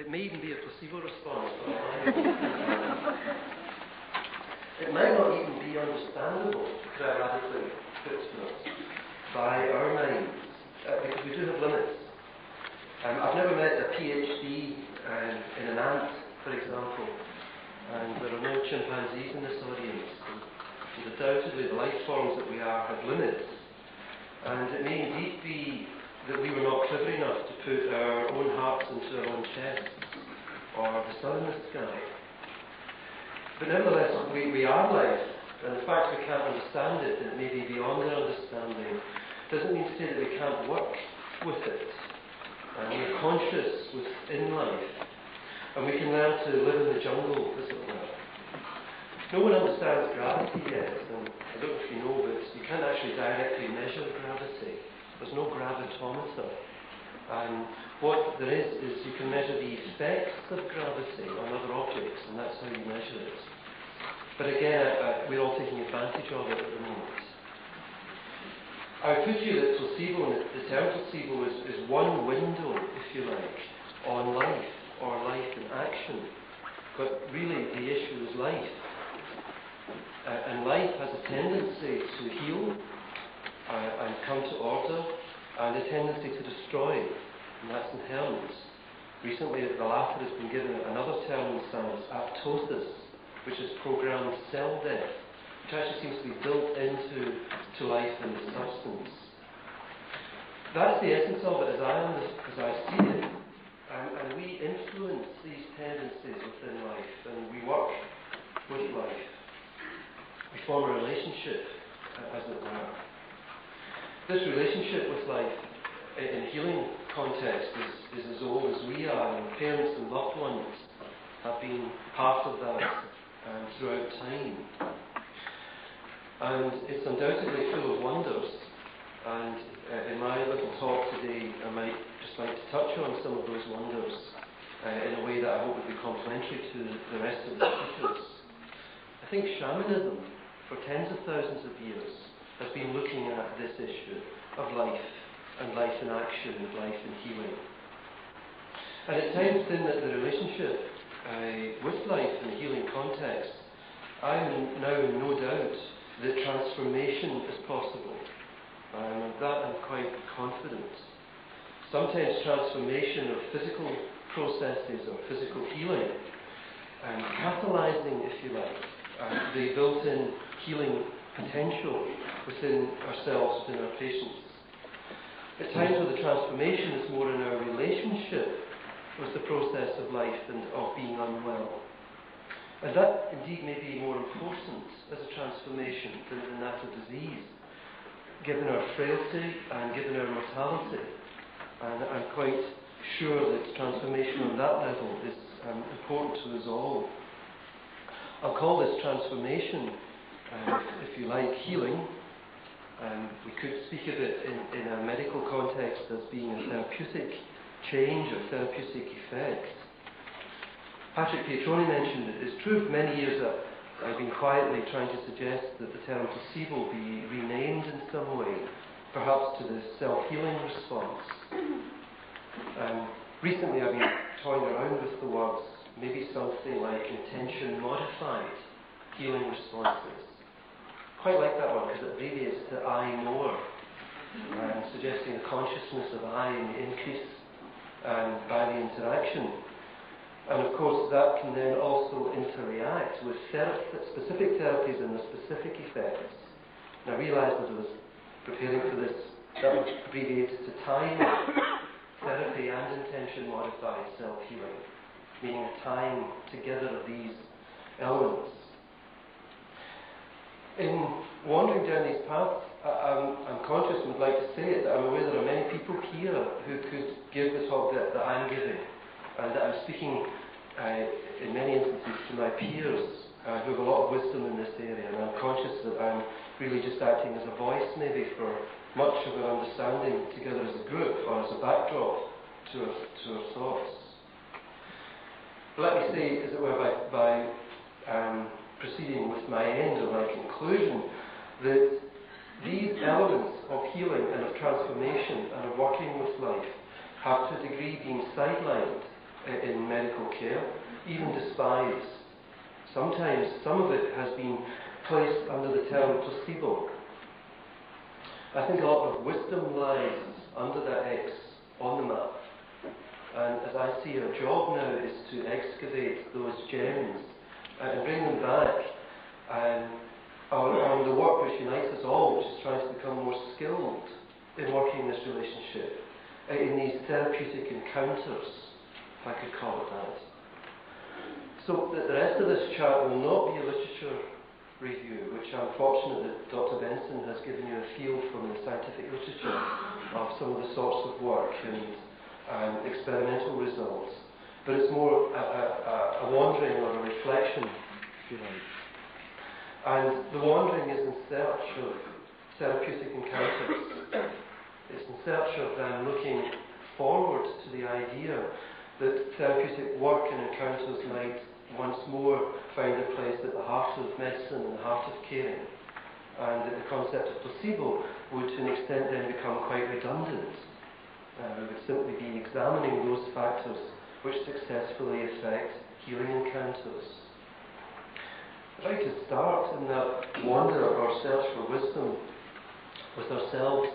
It may even be a placebo response. It might not even be understandable, grammatically put to us, by our minds, because we do have limits. I've never met a PhD in an ant, for example, and there are no chimpanzees in this audience. So undoubtedly the life forms that we are have limits, and it may indeed be that we were not clever enough to put our own hearts into our own chests, or the sun in the sky. But nevertheless, we are life, and the fact we can't understand it, and it may be beyond our understanding, doesn't mean to say that we can't work with it. And we're conscious within life, and we can learn to live in the jungle, as it were. No one understands gravity yet, and I don't know if you know, but you can't actually directly measure gravity. There's no gravitometer. What there is you can measure the effects of gravity on other objects, and that's how you measure it. But again, we're all taking advantage of it at the moment. I would put you that placebo, and the term placebo is one window, if you like, on life, or life in action. But really, the issue is life. And life has a tendency to heal and come to order, and a tendency to destroy, and that's inherent. Recently, the latter has been given another term in science, apoptosis, which is programmed cell death, which actually seems to be built into life and substance. That's the essence of it as I see it, and we influence these tendencies within life, and we work with life. We form a relationship, as it were. This relationship with life in healing context is as old as we are, and parents and loved ones have been part of that throughout time. And it's undoubtedly full of wonders, and in my little talk today I might just like to touch on some of those wonders in a way that I hope would be complementary to the rest of the speakers. I think shamanism, for tens of thousands of years, has been looking at this issue of life, and life in action, and life in healing. And at times within the relationship with life in the healing context, I am now in no doubt that transformation is possible. Of that I'm quite confident. Sometimes transformation of physical processes or physical healing, and catalysing, if you like, the built-in healing potential within ourselves, within our patients. At times where the transformation is more in our relationship with the process of life and of being unwell. And that indeed may be more important as a transformation than that of disease, given our frailty and given our mortality. And I'm quite sure that transformation on that level is important to us all. I'll call this transformation, if you like, healing. We could speak of it in a medical context as being a therapeutic change or therapeutic effect. Patrick Pietroni mentioned it. It's true of many years that I've been quietly trying to suggest that the term placebo be renamed in some way, perhaps to the self-healing response. Recently I've been toying around with the words, maybe something like intention-modified healing responses. Quite like that one because it abbreviates to I more, suggesting the consciousness of I and the increase by the interaction. And of course that can then also interact with specific therapies and the specific effects. And I realised as I was preparing for this, that was abbreviated to time therapy and intention-modified self-healing, meaning a time together of these elements. In wandering down these paths, I'm conscious and would like to say it, that I'm aware there are many people here who could give the talk that I'm giving, and that I'm speaking in many instances to my peers who have a lot of wisdom in this area, and I'm conscious that I'm really just acting as a voice maybe for much of our understanding together as a group or as a backdrop to our thoughts. But let me say, as it were, by proceeding with my end or my conclusion, that these elements of healing and of transformation and of working with life have to a degree been sidelined in medical care, even despised. Sometimes some of it has been placed under the term placebo. I think a lot of wisdom lies under that X on the map. And as I see, our job now is to excavate those gems and bring them back on the work which unites us all, which is trying to become more skilled in working in this relationship, in these therapeutic encounters, if I could call it that. So the rest of this chat will not be a literature review, which I'm fortunate that Dr. Benson has given you a feel from the scientific literature of some of the sorts of work and experimental results. But it's more a wandering or a reflection, if you like. And the wandering is in search of therapeutic encounters. It's in search of looking forward to the idea that therapeutic work and encounters might once more find a place at the heart of medicine and the heart of caring, and that the concept of placebo would to an extent then become quite redundant. We would simply be examining those factors which successfully affect healing encounters. I'd like to start in that wander or search for wisdom with ourselves,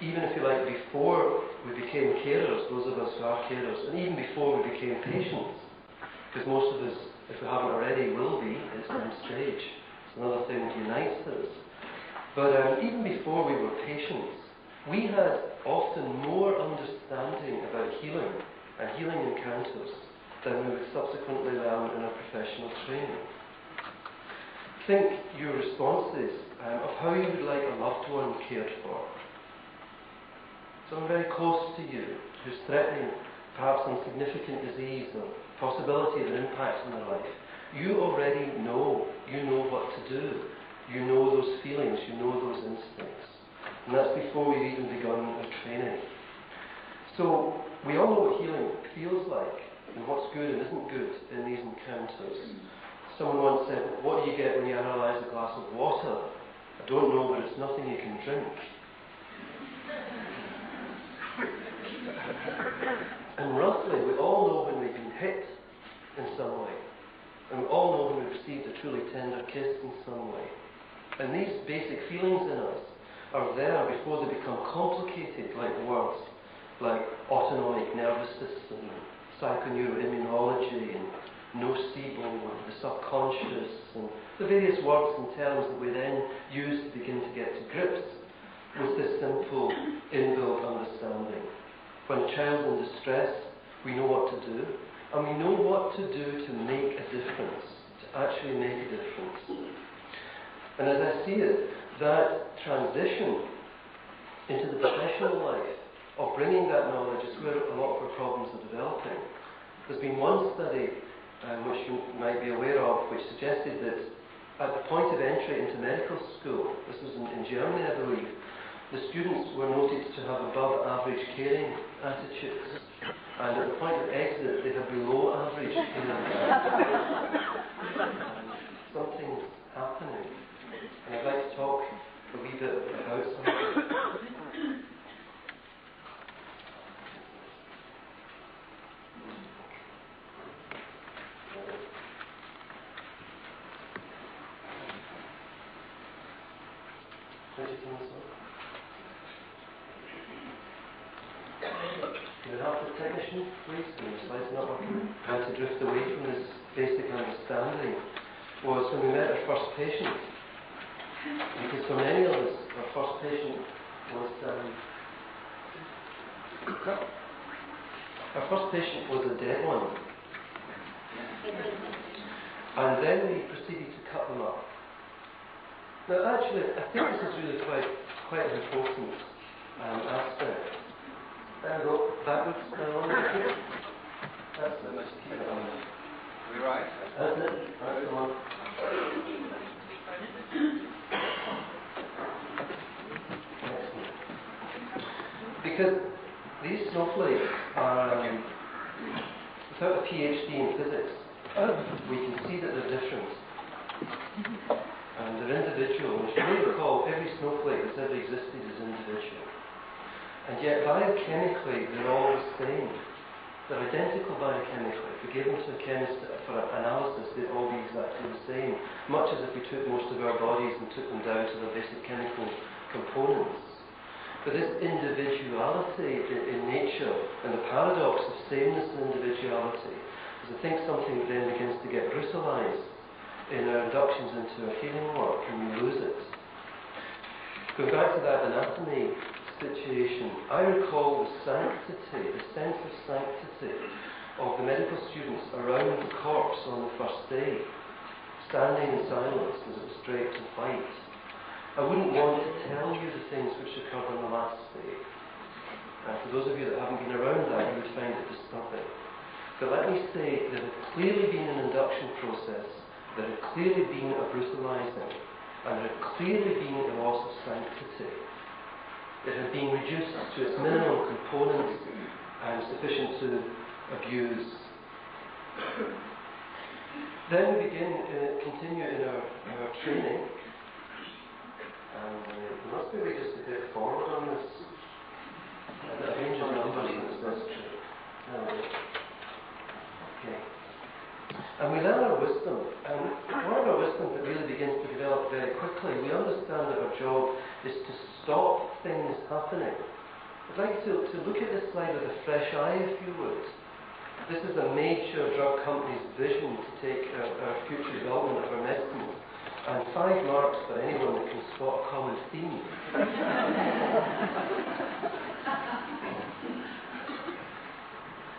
even if you like, before we became carers, those of us who are carers, and even before we became patients, because most of us, if we haven't already, will be at some stage. It's another thing that unites us. But even before we were patients, we had often more understanding about healing and healing encounters than we would subsequently learn in our professional training. Think your responses of how you would like a loved one cared for. Someone very close to you who's threatening perhaps some significant disease or possibility of an impact on their life. You already know. You know what to do. You know those feelings. You know those instincts. And that's before we've even begun our training. So we all know what healing feels like and what's good and isn't good in these encounters. Someone once said, what do you get when you analyse a glass of water? I don't know, but it's nothing you can drink. And roughly, we all know when we've been hit in some way. And we all know when we've received a truly tender kiss in some way. And these basic feelings in us are there before they become complicated, like words like autonomic nervous system, psychoneuroimmunology, and nocebo, and the subconscious, and the various words and terms that we then use to begin to get to grips with this simple inbuilt understanding. When a child's in distress, we know what to do, and we know what to do to make a difference, to actually make a difference. And as I see it, that transition into the professional life of bringing that knowledge is where a lot of our problems are developing. There's been one study which you might be aware of, which suggested that at the point of entry into medical school, this was in Germany, I believe, the students were noted to have above average caring attitudes, and at the point of exit they had below average caring attitudes. Something's happening, and I'd like to talk a wee bit about something. Can I have the technician, please? The slide's not working. How to drift away from this basic understanding was when we met our first patient. Because for many of us, our first patient was a dead one. And then we proceeded to cut them up. Now actually, I think this is really quite an important aspect. There we go, backwards, on. That's it, let's keep it on. We're right. That's it, that's the one. Excellent. Because these snowflakes are, without a PhD in physics, we can see that they're different. And they're individual. As you may recall, every snowflake that's ever existed is individual. And yet, biochemically, they're all the same. They're identical biochemically. If we gave them to a chemist for analysis, they'd all be exactly the same, much as if we took most of our bodies and took them down to their basic chemical components. But this individuality in nature and the paradox of sameness and individuality is, I think, something that then begins to get brutalized in our inductions into our healing work, and we lose it. Going back to that anatomy situation, I recall the sanctity, the sense of sanctity of the medical students around the corpse on the first day, standing in silence as it was draped in white. I wouldn't want to tell you the things which occurred on the last day. For those of you that haven't been around that, you would find it disturbing. But let me say, there had clearly been an induction process, there had clearly been a brutalizing, and there had clearly been a loss of sanctity. It had been reduced to its minimum components and sufficient to abuse. Then we continue in our training. And we must be just a bit forward on this. A range of numbers that's necessary. Okay. And we learn our wisdom. And one of our wisdom that really begins to develop very quickly, we understand that our job is to stop things happening. I'd like to look at this slide with a fresh eye, if you would. This is a major drug company's vision to take our future development of our medicine. And 5 marks for anyone that can spot a common theme.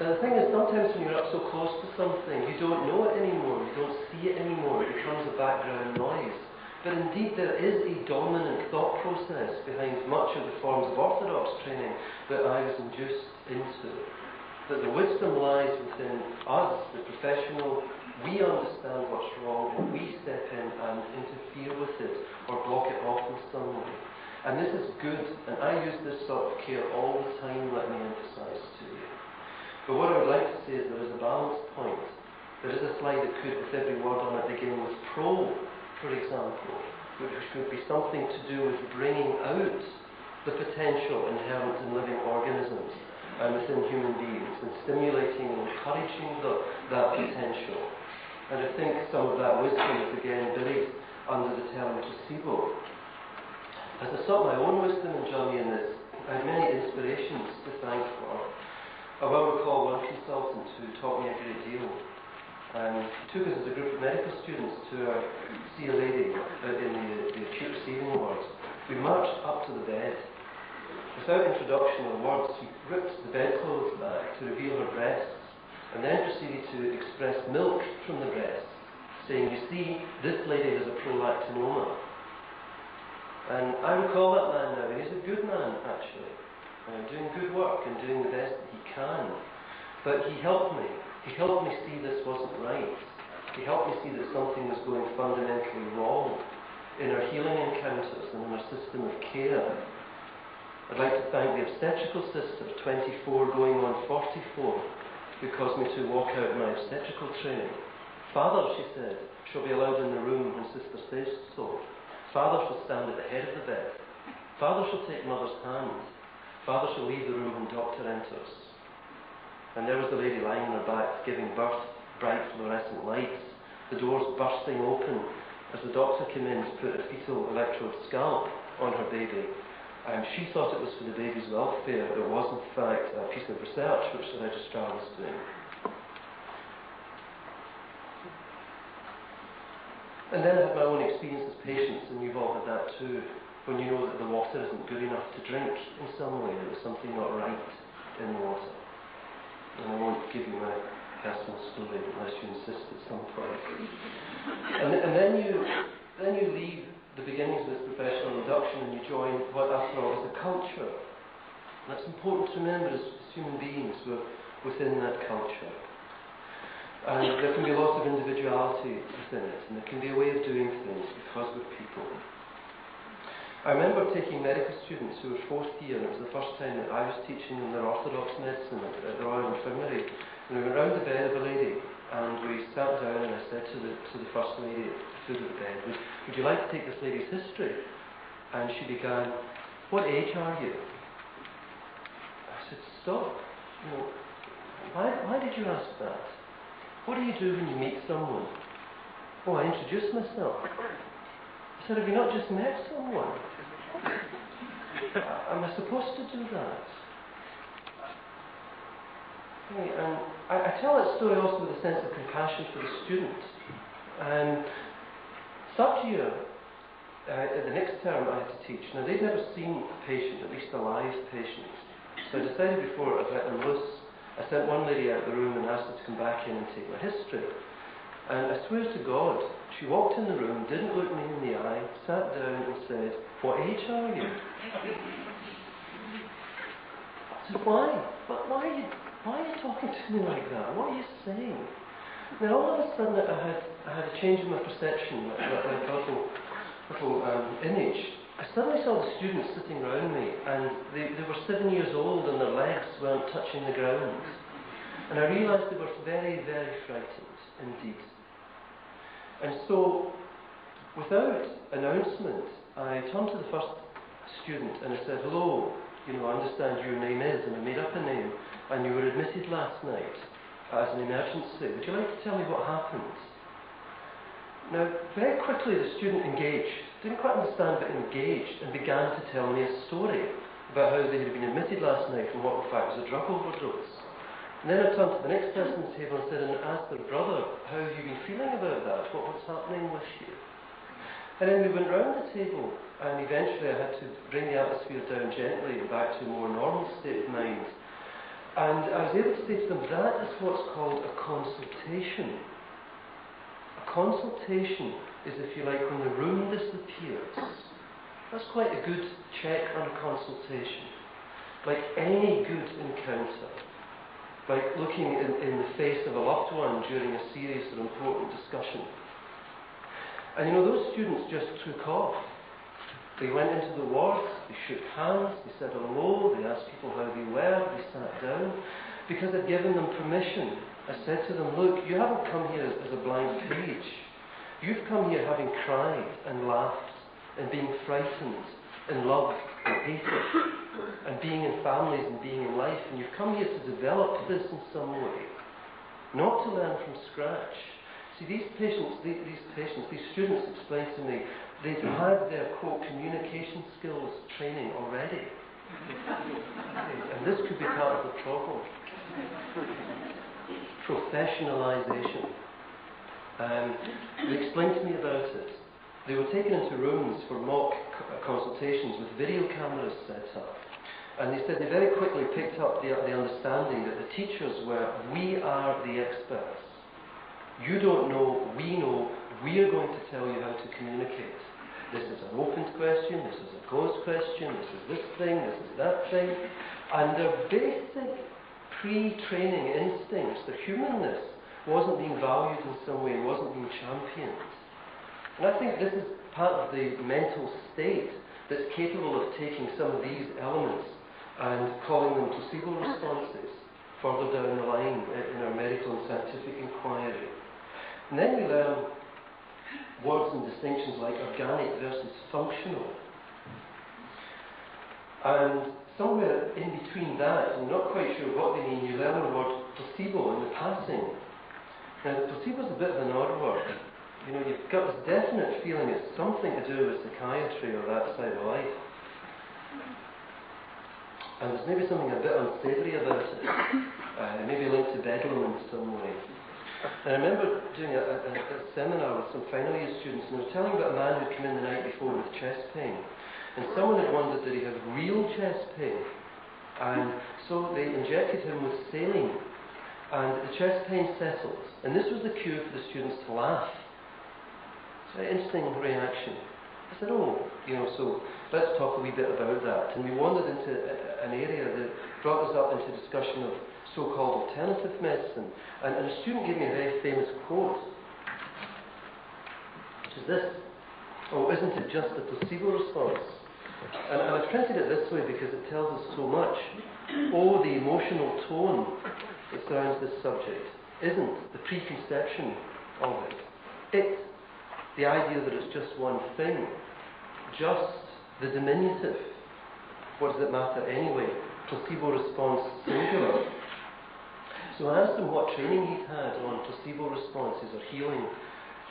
Now the thing is, sometimes when you're up so close to something, you don't know it anymore, you don't see it anymore, it becomes a background noise. But indeed there is a dominant thought process behind much of the forms of orthodox training that I was induced into. That the wisdom lies within us, the professional. We understand what's wrong and we step in and interfere with it or block it off in some way. And this is good, and I use this sort of care all the time, let me emphasize to you. But what I would like to say is there is a balance point. There is a slide that could, with every word on it, begin with pro, for example, which could be something to do with bringing out the potential inherent in living organisms and within human beings, and stimulating and encouraging that potential. And I think some of that wisdom is again buried under the term placebo. As I sought my own wisdom and journey in this, I had many inspirations to thank for. I well recall one consultant who taught me a great deal. He took us as a group of medical students to see a lady in the acute receiving wards. We marched up to the bed. Without introduction or words, he ripped the bedclothes back to reveal her breasts, and then proceeded to express milk from the breast, saying, "You see, this lady has a prolactinoma." And I recall that man now, and he's a good man, actually, doing good work and doing the best that he can. But he helped me. He helped me see this wasn't right. He helped me see that something was going fundamentally wrong in our healing encounters and in our system of care. I'd like to thank the obstetrical sister, 24 going on 44, who caused me to walk out my obstetrical training. "Father," she said, "shall be allowed in the room when Sister says so. Father shall stand at the head of the bed. Father shall take Mother's hand. Father shall leave the room when Doctor enters." And there was the lady lying on her back, giving birth, bright fluorescent lights, the doors bursting open as the doctor came in to put a fetal electrode scalp on her baby. She thought it was for the baby's welfare. It was, in fact, a piece of research which the registrar was doing. And then I had my own experience as patients, and you've all had that too, when you know that the water isn't good enough to drink in some way, there's something not right in the water. And I won't give you my personal story unless you insist at some point. And then you leave the beginnings of this professional induction and you join what, after all, is a culture. And that's important to remember as human beings we're within that culture. And there can be lots of individuality within it, and there can be a way of doing things because we're people. I remember taking medical students who were 4th year, and it was the first time that I was teaching them their orthodox medicine at the Royal Infirmary. And we went round the bed of a lady, and we sat down, and I said to the first lady at the foot of the bed, "Would you like to take this lady's history?" And she began, "What age are you?" I said, "Stop. Why did you ask that? What do you do when you meet someone? Oh, I introduce myself. I said, have you not just met someone? Am I supposed to do that? Okay, and I tell that story also with a sense of compassion for the student. Third year, the next term I had to teach. Now, they'd never seen a patient, at least a live patient. So I decided before I'd let them loose. I sent one lady out of the room and asked her to come back in and take my history. And I swear to God, she walked in the room, didn't look me in the eye, sat down and said, "What age are you?" I said, "Why? But why are you talking to me like that? What are you saying?" Then all of a sudden I had a change in my perception, like a little image. I suddenly saw the students sitting around me, and they were 7 years old and their legs weren't touching the ground. And I realised they were very, very frightened indeed. And so, without announcement, I turned to the first student and I said, "Hello, I understand your name is," and I made up a name, "and you were admitted last night as an emergency. Would you like to tell me what happened?" Now, very quickly the student engaged, didn't quite understand but engaged, and began to tell me a story about how they had been admitted last night and what in fact was a drug overdose. And then I turned to the next person at the table and said, and asked their brother, "How have you been feeling about that? What's happening with you?" And then we went round the table, and eventually I had to bring the atmosphere down gently and back to a more normal state of mind. And I was able to say to them, that is what's called a consultation. A consultation is, if you like, when the room disappears. That's quite a good check on a consultation. Like any good encounter, like looking in the face of a loved one during a serious or important discussion. And those students just took off. They went into the wards, they shook hands, they said hello, they asked people how they were, they sat down. Because I'd given them permission, I said to them, "Look, you haven't come here as a blank page. You've come here having cried and laughed and being frightened and loved and hated and being in families and being in life. And you've come here to develop this in some way, not to learn from scratch." See, these students explained to me, they'd had their, quote, communication skills training already. And this could be part of the problem. Professionalisation. They explained to me about it. They were taken into rooms for mock consultations with video cameras set up. And they said they very quickly picked up the understanding that the teachers were, we are the experts. You don't know, we know, we are going to tell you how to communicate. This is an open question, this is a closed question, this is this thing, this is that thing. And their basic pre-training instincts, their humanness, wasn't being valued in some way, wasn't being championed. And I think this is part of the mental state that's capable of taking some of these elements and calling them placebo responses further down the line in our medical and scientific inquiry. And then we learn words and distinctions like organic versus functional. And somewhere in between that, I'm not quite sure what they mean, you learn the word placebo in the passing. Now, placebo is a bit of an odd word. You've got this definite feeling it's something to do with psychiatry or that side of life. And there's maybe something a bit unsavoury about it. Maybe linked to bedlam in some way. And I remember doing a seminar with some final year students, and they were telling about a man who'd come in the night before with chest pain. And someone had wondered that he had real chest pain. And so they injected him with saline. And the chest pain settled. And this was the cue for the students to laugh. It's a very interesting reaction. I said, so let's talk a wee bit about that. And we wandered into an area that brought us up into discussion of so-called alternative medicine. And a student gave me a very famous quote, which is this: "Oh, isn't it just a placebo response?" And I've printed it this way because it tells us so much. Oh, the emotional tone that surrounds this subject isn't the preconception of it. It's the idea that it's just one thing. Just the diminutive. What does it matter anyway? Placebo response singular. So I asked him what training he'd had on placebo responses or healing,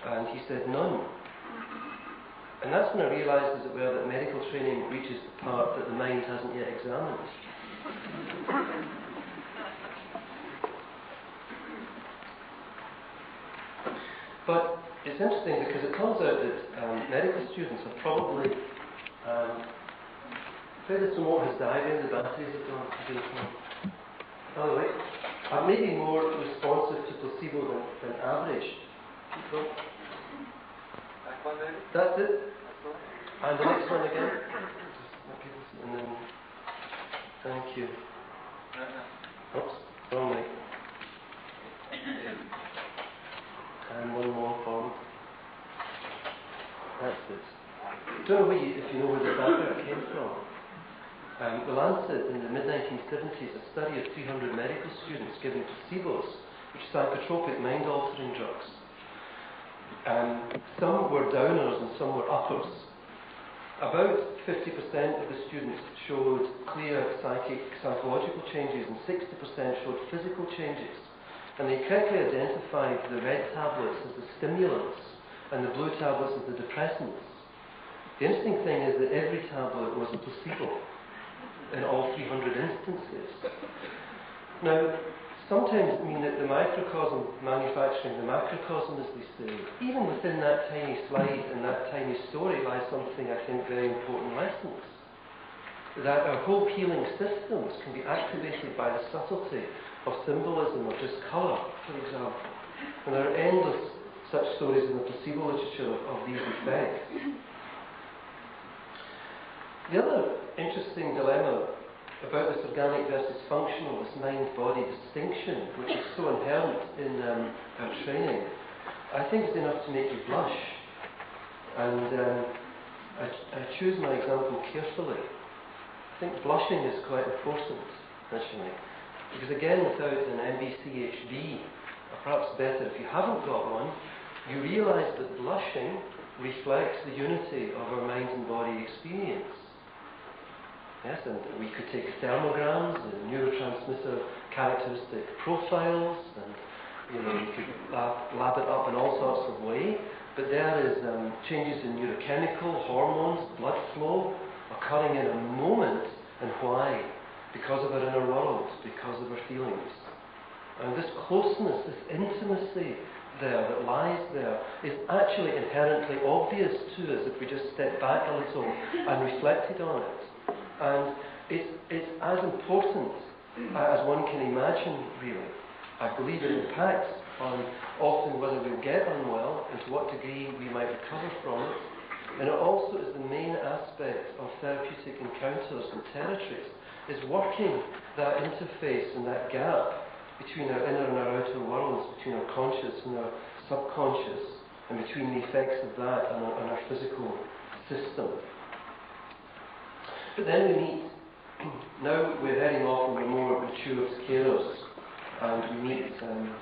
and he said none. And that's when I realised, as it were, that medical training reaches the part that the mind hasn't yet examined. But it's interesting because it turns out that medical students have probably played this remote has died in the batteries have gone. By the way, I'm maybe more responsive to placebo than average people. That's it. And the next one again. And then, thank you. Oops, wrong way. And one more forward. That's it. Don't know if you know where the background came from. The Lancet in the mid-1970s, a study of 300 medical students given placebos, which are psychotropic mind-altering drugs. Some were downers and some were uppers. About 50% of the students showed clear psychological changes and 60% showed physical changes. And they correctly identified the red tablets as the stimulants and the blue tablets as the depressants. The interesting thing is that every tablet was a placebo in all 300 instances. Now, sometimes I mean that the microcosm manufacturing the macrocosm, as they say, even within that tiny slide and that tiny story lies something I think very important lessons. That our whole healing systems can be activated by the subtlety of symbolism or just colour, for example. And there are endless such stories in the placebo literature of these effects. The other interesting dilemma about this organic versus functional, this mind-body distinction, which is so inherent in our training, I think is enough to make you blush. And I choose my example carefully. I think blushing is quite important, actually. Because again, without an MBCHD, or perhaps better if you haven't got one, you realise that blushing reflects the unity of our mind and body experience. Yes, and we could take thermograms and neurotransmitter characteristic profiles, and you could lab it up in all sorts of ways. But there is changes in neurochemical, hormones, blood flow occurring in a moment, and why? Because of our inner world, because of our feelings. And this closeness, this intimacy there that lies there is actually inherently obvious to us if we just step back a little and reflected on it. And it's as important as one can imagine, really. I believe it impacts on often whether we'll get unwell and to what degree we might recover from it. And it also is the main aspect of therapeutic encounters and territories, is working that interface and that gap between our inner and our outer worlds, between our conscious and our subconscious, and between the effects of that on our physical system. But then we meet. Now we're heading off and we're more mature as carers, and we meet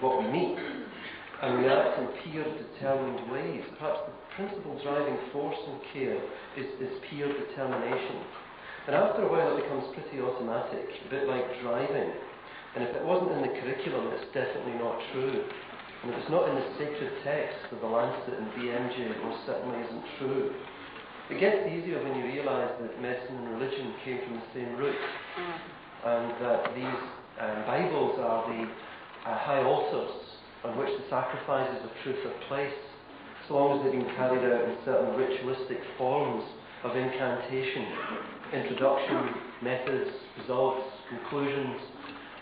what we meet, and we act in peer-determined ways. Perhaps the principal driving force in care is peer determination. And after a while it becomes pretty automatic, a bit like driving. And if it wasn't in the curriculum, it's definitely not true. And if it's not in the sacred text of the Lancet and BMJ, it most certainly isn't true. It gets easier when you realise that medicine and religion came from the same root, and that these Bibles are the high altars on which the sacrifices of truth are placed, so long as they've been carried out in certain ritualistic forms of incantation, introduction, methods, results, conclusions,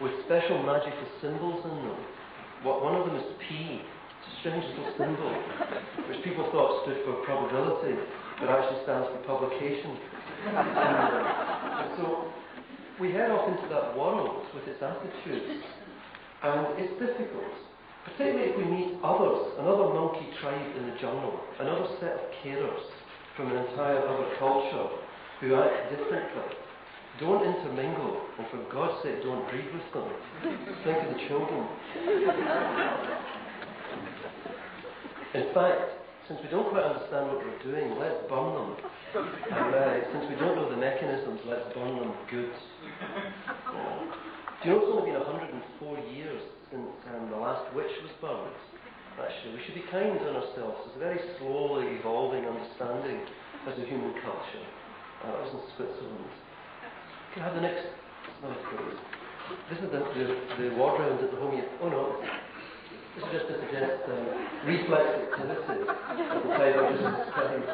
with special magical symbols in them. One of them is P. It's a strange little symbol, which people thought stood for probability, but actually stands for publication. And so we head off into that world with its attitudes, and it's difficult, particularly if we meet others, another monkey tribe in the jungle, another set of carers from an entire other culture who act differently. Don't intermingle, and for God's sake, don't breed with them. Think of the children. In fact, since we don't quite understand what we're doing, let's burn them. And since we don't know the mechanisms, let's burn them good. Do you know it's only been 104 years since the last witch was burned. Actually, we should be kind on ourselves. It's a very slowly evolving understanding as a human culture. That was in Switzerland. Can I have the next slide, please? This is the ward round at the home. Oh no, this is just to suggest reflex activity at the time I just described.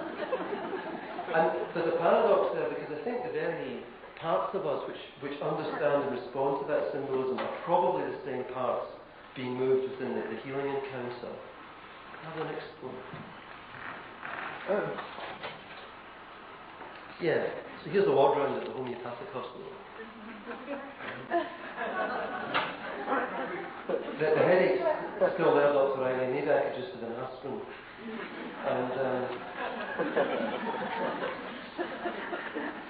And there's a paradox there, because I think the very parts of us which understand and respond to that symbolism are probably the same parts being moved within the healing encounter. Have the next one. Yeah, so here's the ward round at the homeopathic hospital. The headache's still there, Dr. Riley. Maybe I could just have an aspirin. And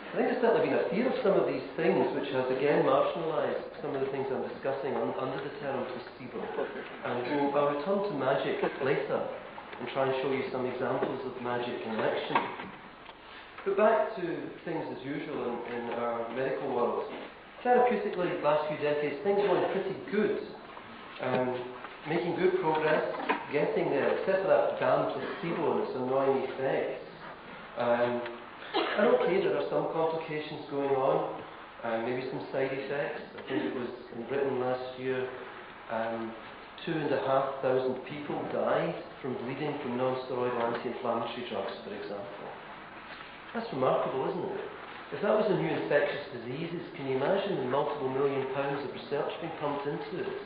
I think there's certainly been a fear of some of these things, which has again marginalised some of the things I'm discussing under the term placebo. And I'll return to magic later and try and show you some examples of magic in action. But back to things as usual in our medical world. Therapeutically, the last few decades, things are going pretty good. Making good progress, getting there, except for that damn placebo and its annoying effects. And okay, there are some complications going on, maybe some side effects. I think it was in Britain last year, 2,500 people died from bleeding from non-steroidal anti-inflammatory drugs, for example. That's remarkable, isn't it? If that was a new infectious disease, can you imagine the multiple £1 million of research being pumped into it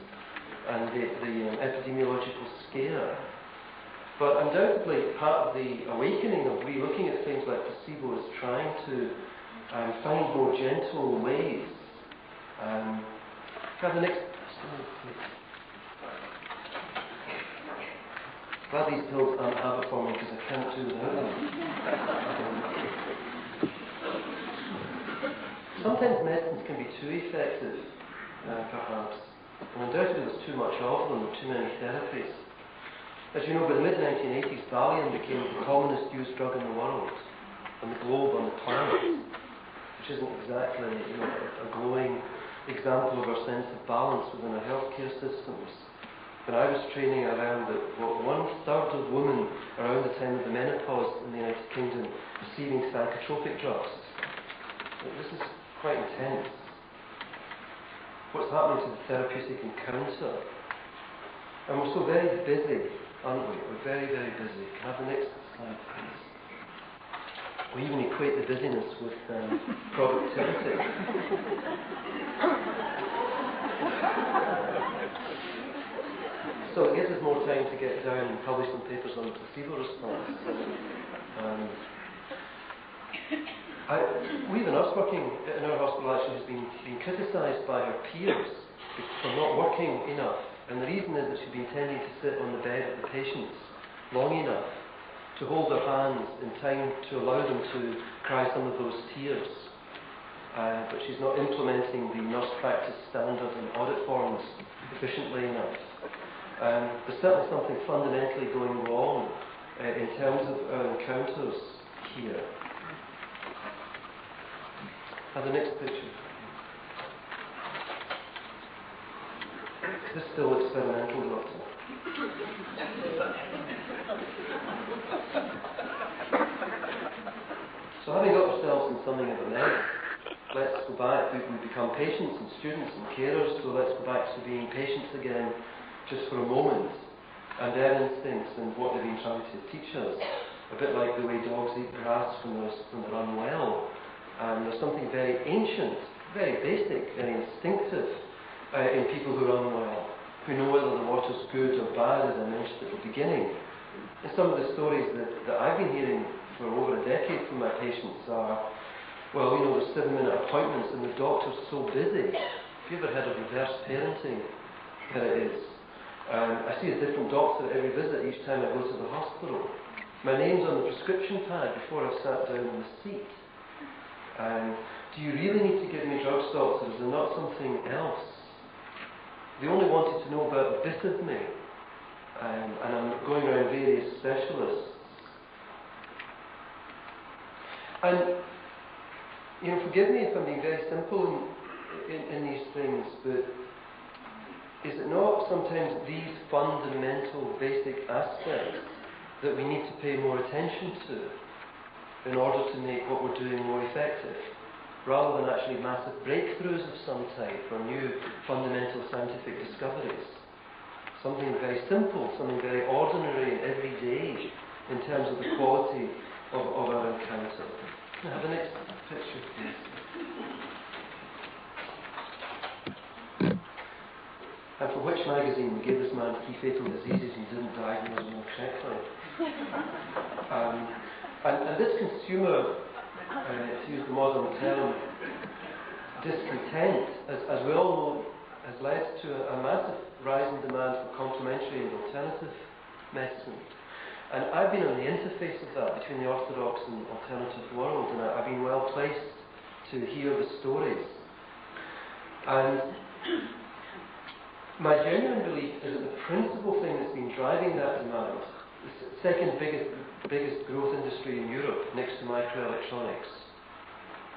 and the epidemiological scare? But undoubtedly, part of the awakening of re-looking at things like placebo is trying to find more gentle ways. Have the next slide, please. Glad these pills aren't habit forming, because I can't do without them. Sometimes medicines can be too effective, perhaps. And undoubtedly there's too much of them, too many therapies. As you know, by the mid-1980s, Valium became the commonest used drug in the world, on the globe, on the planet, which isn't exactly a glowing example of our sense of balance within our healthcare systems. When I was training, I learned that 1/3 of women around the time of the menopause in the United Kingdom receiving psychotropic drugs. This is quite intense. What's happening to the therapeutic encounter? And we're so very busy, aren't we? We're very, very busy. Can I have the next slide, please? We even equate the busyness with productivity. So it gives us more time to get down and publish some papers on the placebo response. We have a nurse working in our hospital actually who's been criticised by her peers for not working enough. And the reason is that she's been tending to sit on the bed of the patients long enough to hold their hands in time to allow them to cry some of those tears. But she's not implementing the nurse practice standard and audit forms efficiently enough. There's certainly something fundamentally going wrong in terms of our encounters here. Have the next picture. This is still experimental, Doctor. So having got ourselves in something of a mess, let's go back. We become patients and students and carers, so let's go back to being patients again just for a moment, and their instincts and what they've been trying to teach us. A bit like the way dogs eat grass when they're unwell. There's something very ancient, very basic, very instinctive in people who are unwell, who know whether the water's good or bad, as I mentioned at the beginning. And some of the stories that I've been hearing for over a decade from my patients are, well, there's 7-minute appointments and the doctor's so busy. Have you ever heard of reverse parenting? There it is. I see a different doctor at every visit each time I go to the hospital. My name's on the prescription pad before I've sat down in the seat. Do you really need to give me drugs, doctor? Is there not something else? They only wanted to know about a bit of me, and I'm going around various specialists. And, forgive me if I'm being very simple in these things, but is it not sometimes these fundamental basic aspects that we need to pay more attention to in order to make what we're doing more effective, rather than actually massive breakthroughs of some type or new fundamental scientific discoveries? Something very simple, something very ordinary and everyday in terms of the quality of our encounter. Can I have the next picture, please? And for which magazine we gave this man 3 fatal diseases and didn't diagnose them correctly. And this consumer, to use the modern term, discontent, as we all know, has led to a massive rise in demand for complementary and alternative medicine. And I've been on the interface of that between the orthodox and alternative world, and I've been well placed to hear the stories. And my genuine belief is that the principal thing that's been driving that demand, the second biggest growth industry in Europe, next to microelectronics,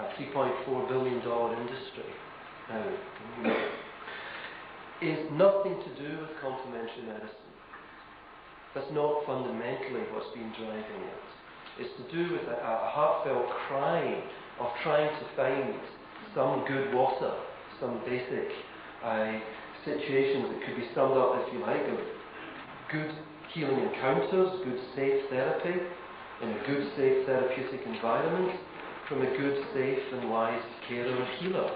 a $3.4 billion industry now in Europe, is nothing to do with complementary medicine. That's not fundamentally what's been driving it. It's to do with a heartfelt cry of trying to find some good water, some basic situations that could be summed up, if you like, of good healing encounters, good safe therapy, in a good safe therapeutic environment, from a good safe and wise carer and healer.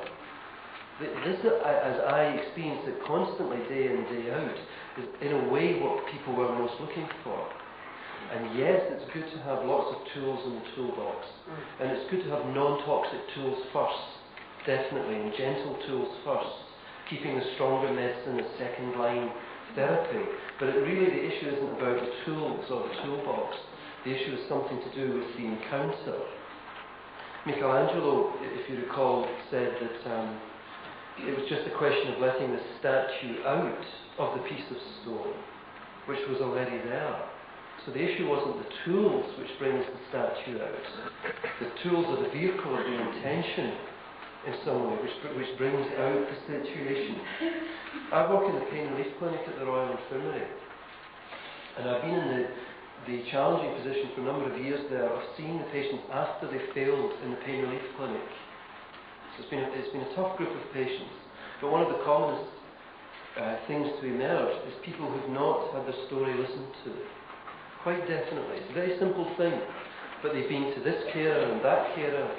This, as I experience it constantly day in, day out, is in a way what people were most looking for. And yes, it's good to have lots of tools in the toolbox. And it's good to have non-toxic tools first, definitely, and gentle tools first, keeping the stronger medicine as second line therapy. But really the issue isn't about the tools or the toolbox. The issue is something to do with the encounter. Michelangelo, if you recall, said that it was just a question of letting the statue out of the piece of stone, which was already there. So the issue wasn't the tools which brings the statue out. The tools are the vehicle of the intention in some way, which brings out the situation. I work in the pain relief clinic at the Royal Infirmary, and I've been in the challenging position for a number of years there of seeing the patients after they failed in the pain relief clinic. So it's been a tough group of patients, but one of the commonest things to emerge is people who've not had their story listened to. Quite definitely. It's a very simple thing, but they've been to this carer and that carer,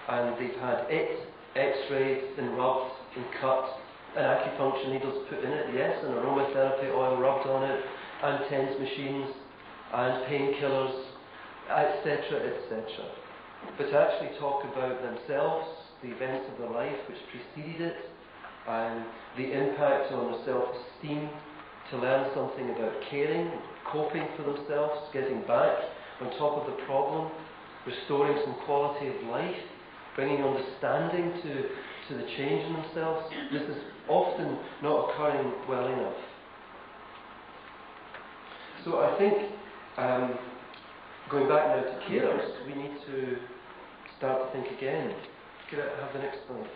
and they've had x-rayed and rubbed and cut, and acupuncture needles put in it, yes, and aromatherapy oil rubbed on it, and TENS machines, and painkillers, etc., etc. But to actually talk about themselves, the events of their life which preceded it, and the impact on their self-esteem, to learn something about caring, coping for themselves, getting back on top of the problem, restoring some quality of life, bringing understanding to the change in themselves. This is often not occurring well enough. So I think, going back now to carers, we need to start to think again. Could I have the next slide?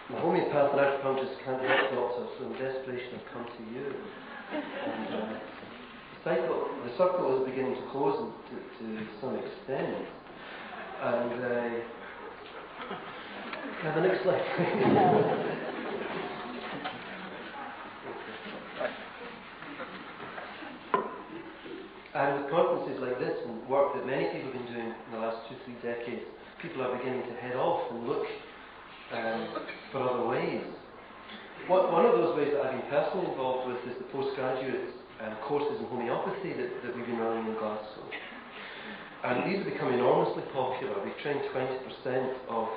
The homeopath and acupuncturist can't help doctors, so in desperation I've come to you. And the circle is beginning to close to some extent. And can I have the next slide, please? And with conferences like this and work that many people have been doing in the last 2-3 decades, people are beginning to head off and look for other ways. One of those ways that I've been personally involved with is the postgraduate courses in homeopathy that we've been running in Glasgow. And these have become enormously popular. We've trained 20% of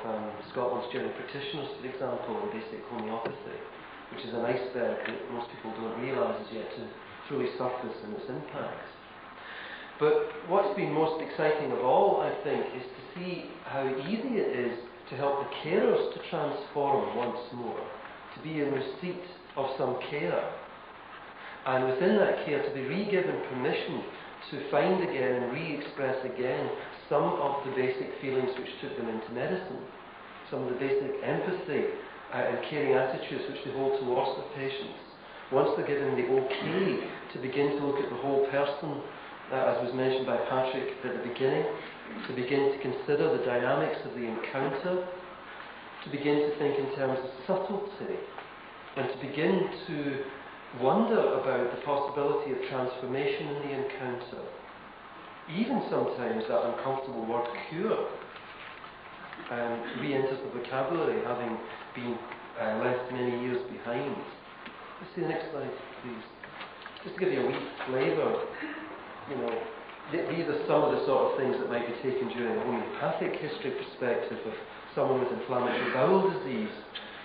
Scotland's general practitioners, for example, in basic homeopathy, which is an iceberg that most people don't realise is yet to fully surface in its impact. But what's been most exciting of all, I think, is to see how easy it is to help the carers to transform once more, to be in receipt of some care, and within that care to be re-given permission to find again and re-express again some of the basic feelings which took them into medicine, some of the basic empathy and caring attitudes which they hold towards their patients. Once they're given the okay to begin to look at the whole person, as was mentioned by Patrick at the beginning, to begin to consider the dynamics of the encounter, to begin to think in terms of subtlety, and to begin to wonder about the possibility of transformation in the encounter. Even sometimes that uncomfortable word cure re-enters the vocabulary, having been left many years behind. Let's see the next slide, please. Just to give you a wee flavour, these are some of the sort of things that might be taken during a homeopathic history perspective of someone with inflammatory bowel disease.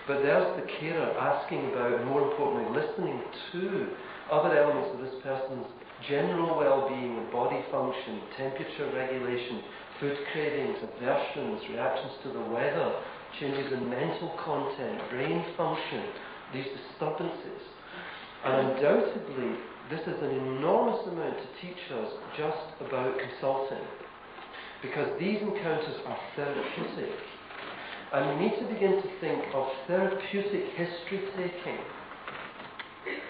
But there's the carer asking about, and more importantly, listening to other elements of this person's general well-being and body function, temperature regulation, food cravings, aversions, reactions to the weather, changes in mental content, brain function, these disturbances. And undoubtedly, this is an enormous amount to teach us just about consulting, because these encounters are therapeutic. And we need to begin to think of therapeutic history-taking,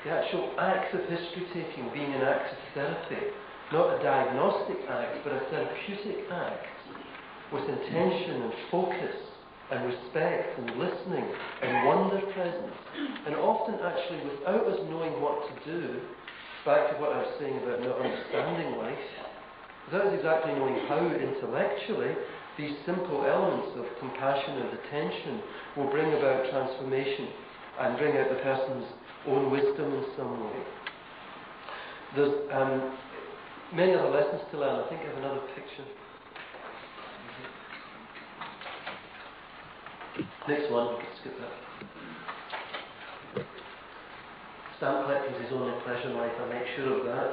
the actual act of history-taking being an act of therapy, not a diagnostic act, but a therapeutic act with intention and focus and respect and listening and wonder present. And often actually without us knowing what to do, back to what I was saying about not understanding life, without us exactly knowing how intellectually, these simple elements of compassion and attention will bring about transformation and bring out the person's own wisdom in some way. There's many other lessons to learn. I think I have another picture. Next one, we can skip that. Stamp collecting is his only pleasure in life, I make sure of that.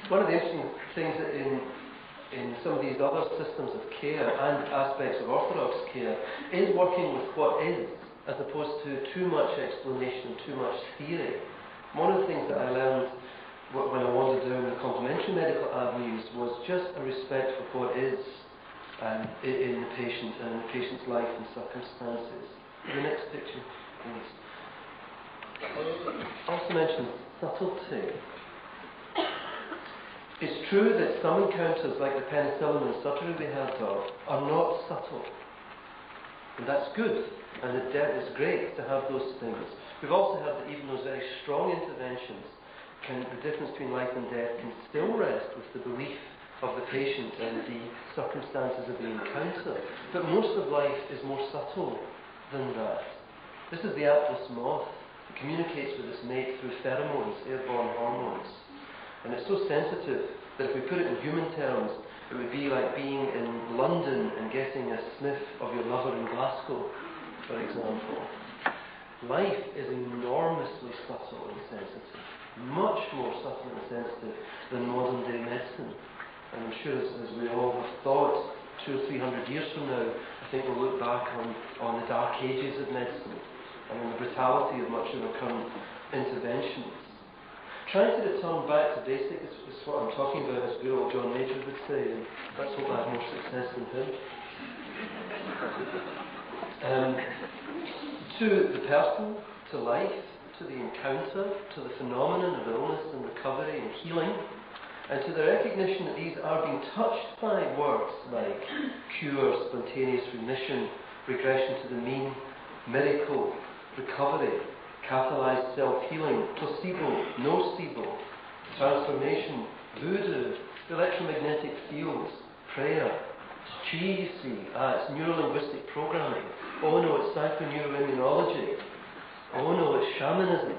One of the interesting things in some of these other systems of care and aspects of orthodox care is working with what is, as opposed to too much explanation and too much theory. One of the things that I learned when I wandered down the complementary medical avenues was just a respect for what is in the patient and in the patient's life and circumstances. The next picture, please. I also mentioned subtlety. It's true that some encounters, like the penicillin and surgery we heard of, are not subtle. And that's good, and it's great to have those things. We've also heard that even those very strong interventions, the difference between life and death can still rest with the belief of the patient and the circumstances of the encounter. But most of life is more subtle than that. This is the Atlas moth. It communicates with its mate through pheromones, airborne hormones. And it's so sensitive that if we put it in human terms, it would be like being in London and getting a sniff of your lover in Glasgow, for example. Life is enormously subtle and sensitive, much more subtle and sensitive than modern day medicine. And I'm sure as we all have thought, 200 or 300 years from now, I think we'll look back on the dark ages of medicine and on the brutality of much of our current interventions. Trying to return back to basics is what I'm talking about, as good old John Major would say, and let's hope I have more success than him. To the person, to life, to the encounter, to the phenomenon of illness and recovery and healing, and to the recognition that these are being touched by words like cure, spontaneous remission, regression to the mean, miracle, recovery, catalyzed self-healing, placebo, nocebo, transformation, voodoo, electromagnetic fields, prayer, chi, you see, it's neuro-linguistic programming. Oh no, it's psychoneuroimmunology. Oh no, it's shamanism.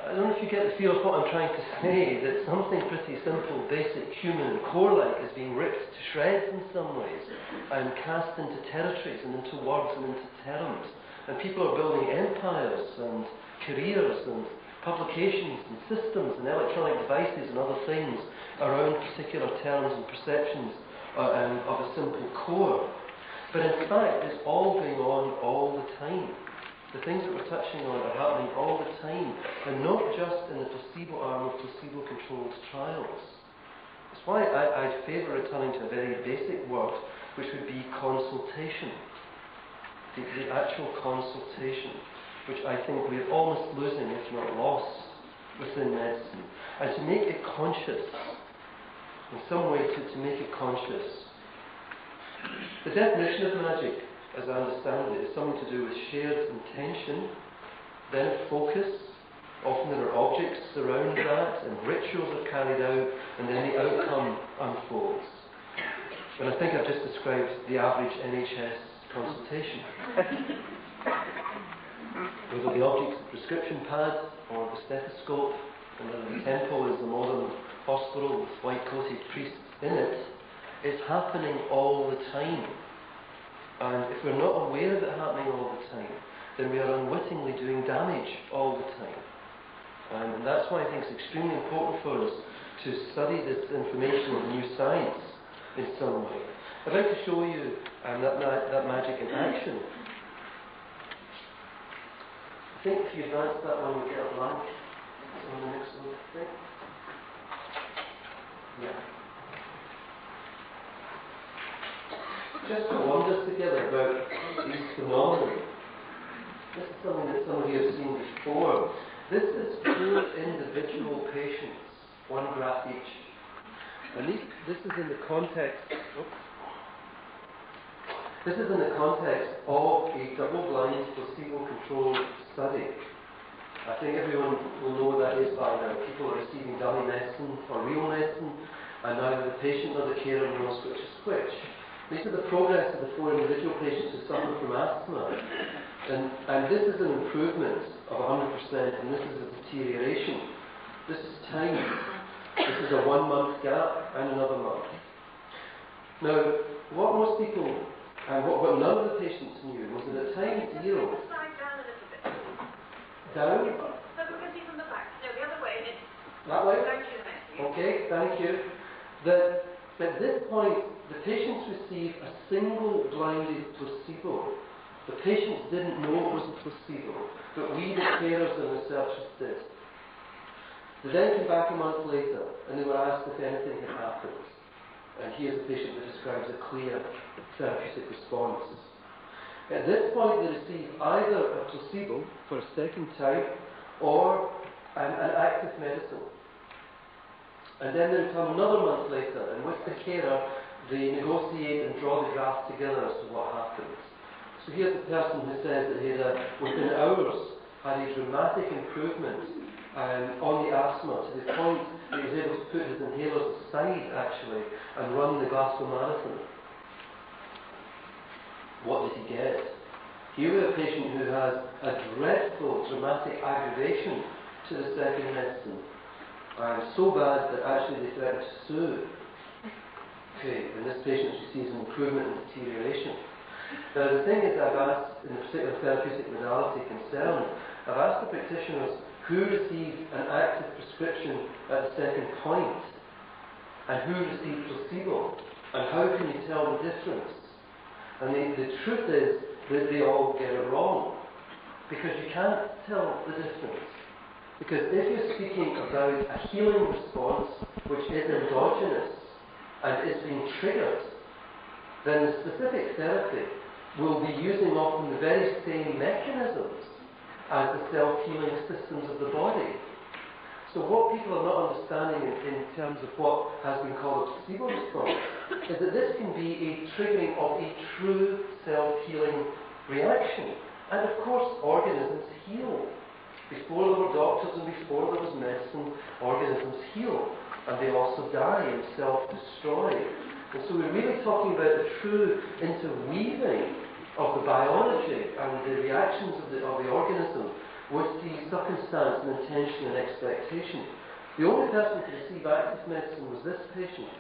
I don't know if you get the feel of what I'm trying to say, that something pretty simple, basic, human and core-like is being ripped to shreds in some ways and cast into territories and into words and into terms. And people are building empires and careers and publications and systems and electronic devices and other things around particular terms and perceptions of a simple core. But in fact, it's all going on all the time. The things that we're touching on are happening all the time, and not just in the placebo arm of placebo-controlled trials. It's That's why I'd favour returning to a very basic word, which would be consultation. The actual consultation, which I think we're almost losing, if not lost, within medicine. And to make it conscious, in some way to make it conscious. The definition of magic, as I understand it, is something to do with shared intention, then focus. Often there are objects around that, and rituals are carried out, and then the outcome unfolds. And I think I've just described the average NHS consultation. Whether the object's the prescription pad or the stethoscope, and whether the temple is the modern hospital with white-coated priests in it, it's happening all the time. And if we're not aware of it happening all the time, then we are unwittingly doing damage all the time. And that's why I think it's extremely important for us to study this information of new science in some way. I'd like to show you that magic in action. I think if you advance that one, you get a blank. It's on the next one, I think. Yeah. Just to wonder together about these phenomena. This is something that some of you have seen before. This is 4 individual patients, 1 graph each. And this is in the context. This is in the context of a double-blind, placebo-controlled study. I think everyone will know what that is by now. People are receiving dummy medicine or real medicine, and neither the patient nor the carer knows which is which. These are the progress of the 4 individual patients who suffer from asthma. And this is an improvement of 100%, and this is a deterioration. This is time. This is a 1-month gap and another month. Now, what most people, and what none of the patients knew, was that at time 0... Slide down a little bit. Down? So we can see from the back. No, the other way. That way? Thank you. Okay, thank you. That at this point, the patients receive a single blinded placebo. The patients didn't know it was a placebo, but we, the carers and researchers, did. They then came back a month later, and they were asked if anything had happened. And here's a patient that describes a clear therapeutic response. At this point, they receive either a placebo for a second time, or an active medicine. And then they come another month later, and with the carer, they negotiate and draw the graph together as to what happens. So here's the person who says that he had, within hours, had a dramatic improvement on the asthma, to the point that he was able to put his inhalers aside, actually, and run the Glasgow Marathon. What did he get? Here we have a patient who has a dreadful, dramatic aggravation to the second medicine. So bad that actually they threatened to sue. Okay, and this patient receives an improvement in deterioration. Now the thing is, I've asked, in the particular therapeutic modality concerned, I've asked the practitioners who received an active prescription at the second point, and who received placebo, and how can you tell the difference? And the truth is that they all get it wrong, because you can't tell the difference. Because if you're speaking about a healing response which is endogenous and is being triggered, then the specific therapy will be using often the very same mechanisms as the self-healing systems of the body. So what people are not understanding in terms of what has been called a placebo response is that this can be a triggering of a true self-healing reaction. And of course, organisms heal. Before there were doctors and before there was medicine, organisms heal. And they also die and self-destroy. And so we're really talking about the true interweaving of the biology and the reactions of the organism with the circumstance and intention and expectation. The only person to receive active medicine was this patient.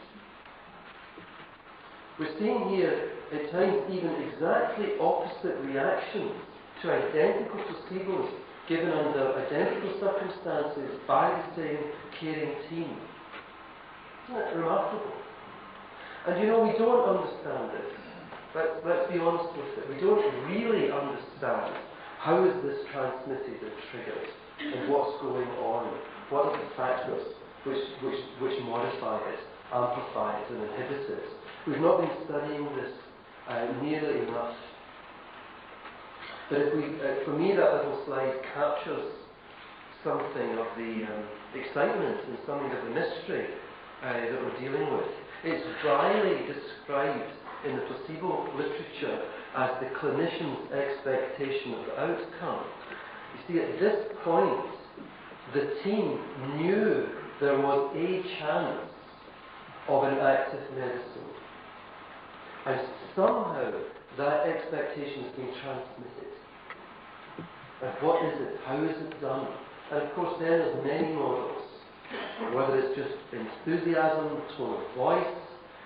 We're seeing here, at times, even exactly opposite reactions to identical placebos given under identical circumstances by the same caring team. Isn't it remarkable? And you know, we don't understand this. Let's be honest with it. We don't really understand how is this transmitted and triggered, and what's going on. What are the factors which modify it? amplify it and inhibit it. We've not been studying this nearly enough. But if we, for me, that little slide captures something of the excitement and something of the mystery that we're dealing with. It's dryly described in the placebo literature as the clinician's expectation of the outcome. You see, at this point, the team knew there was a chance of an active medicine. And somehow that expectation has been transmitted. And what is it? How is it done? And of course then there's many models. Whether it's just enthusiasm, tone of voice,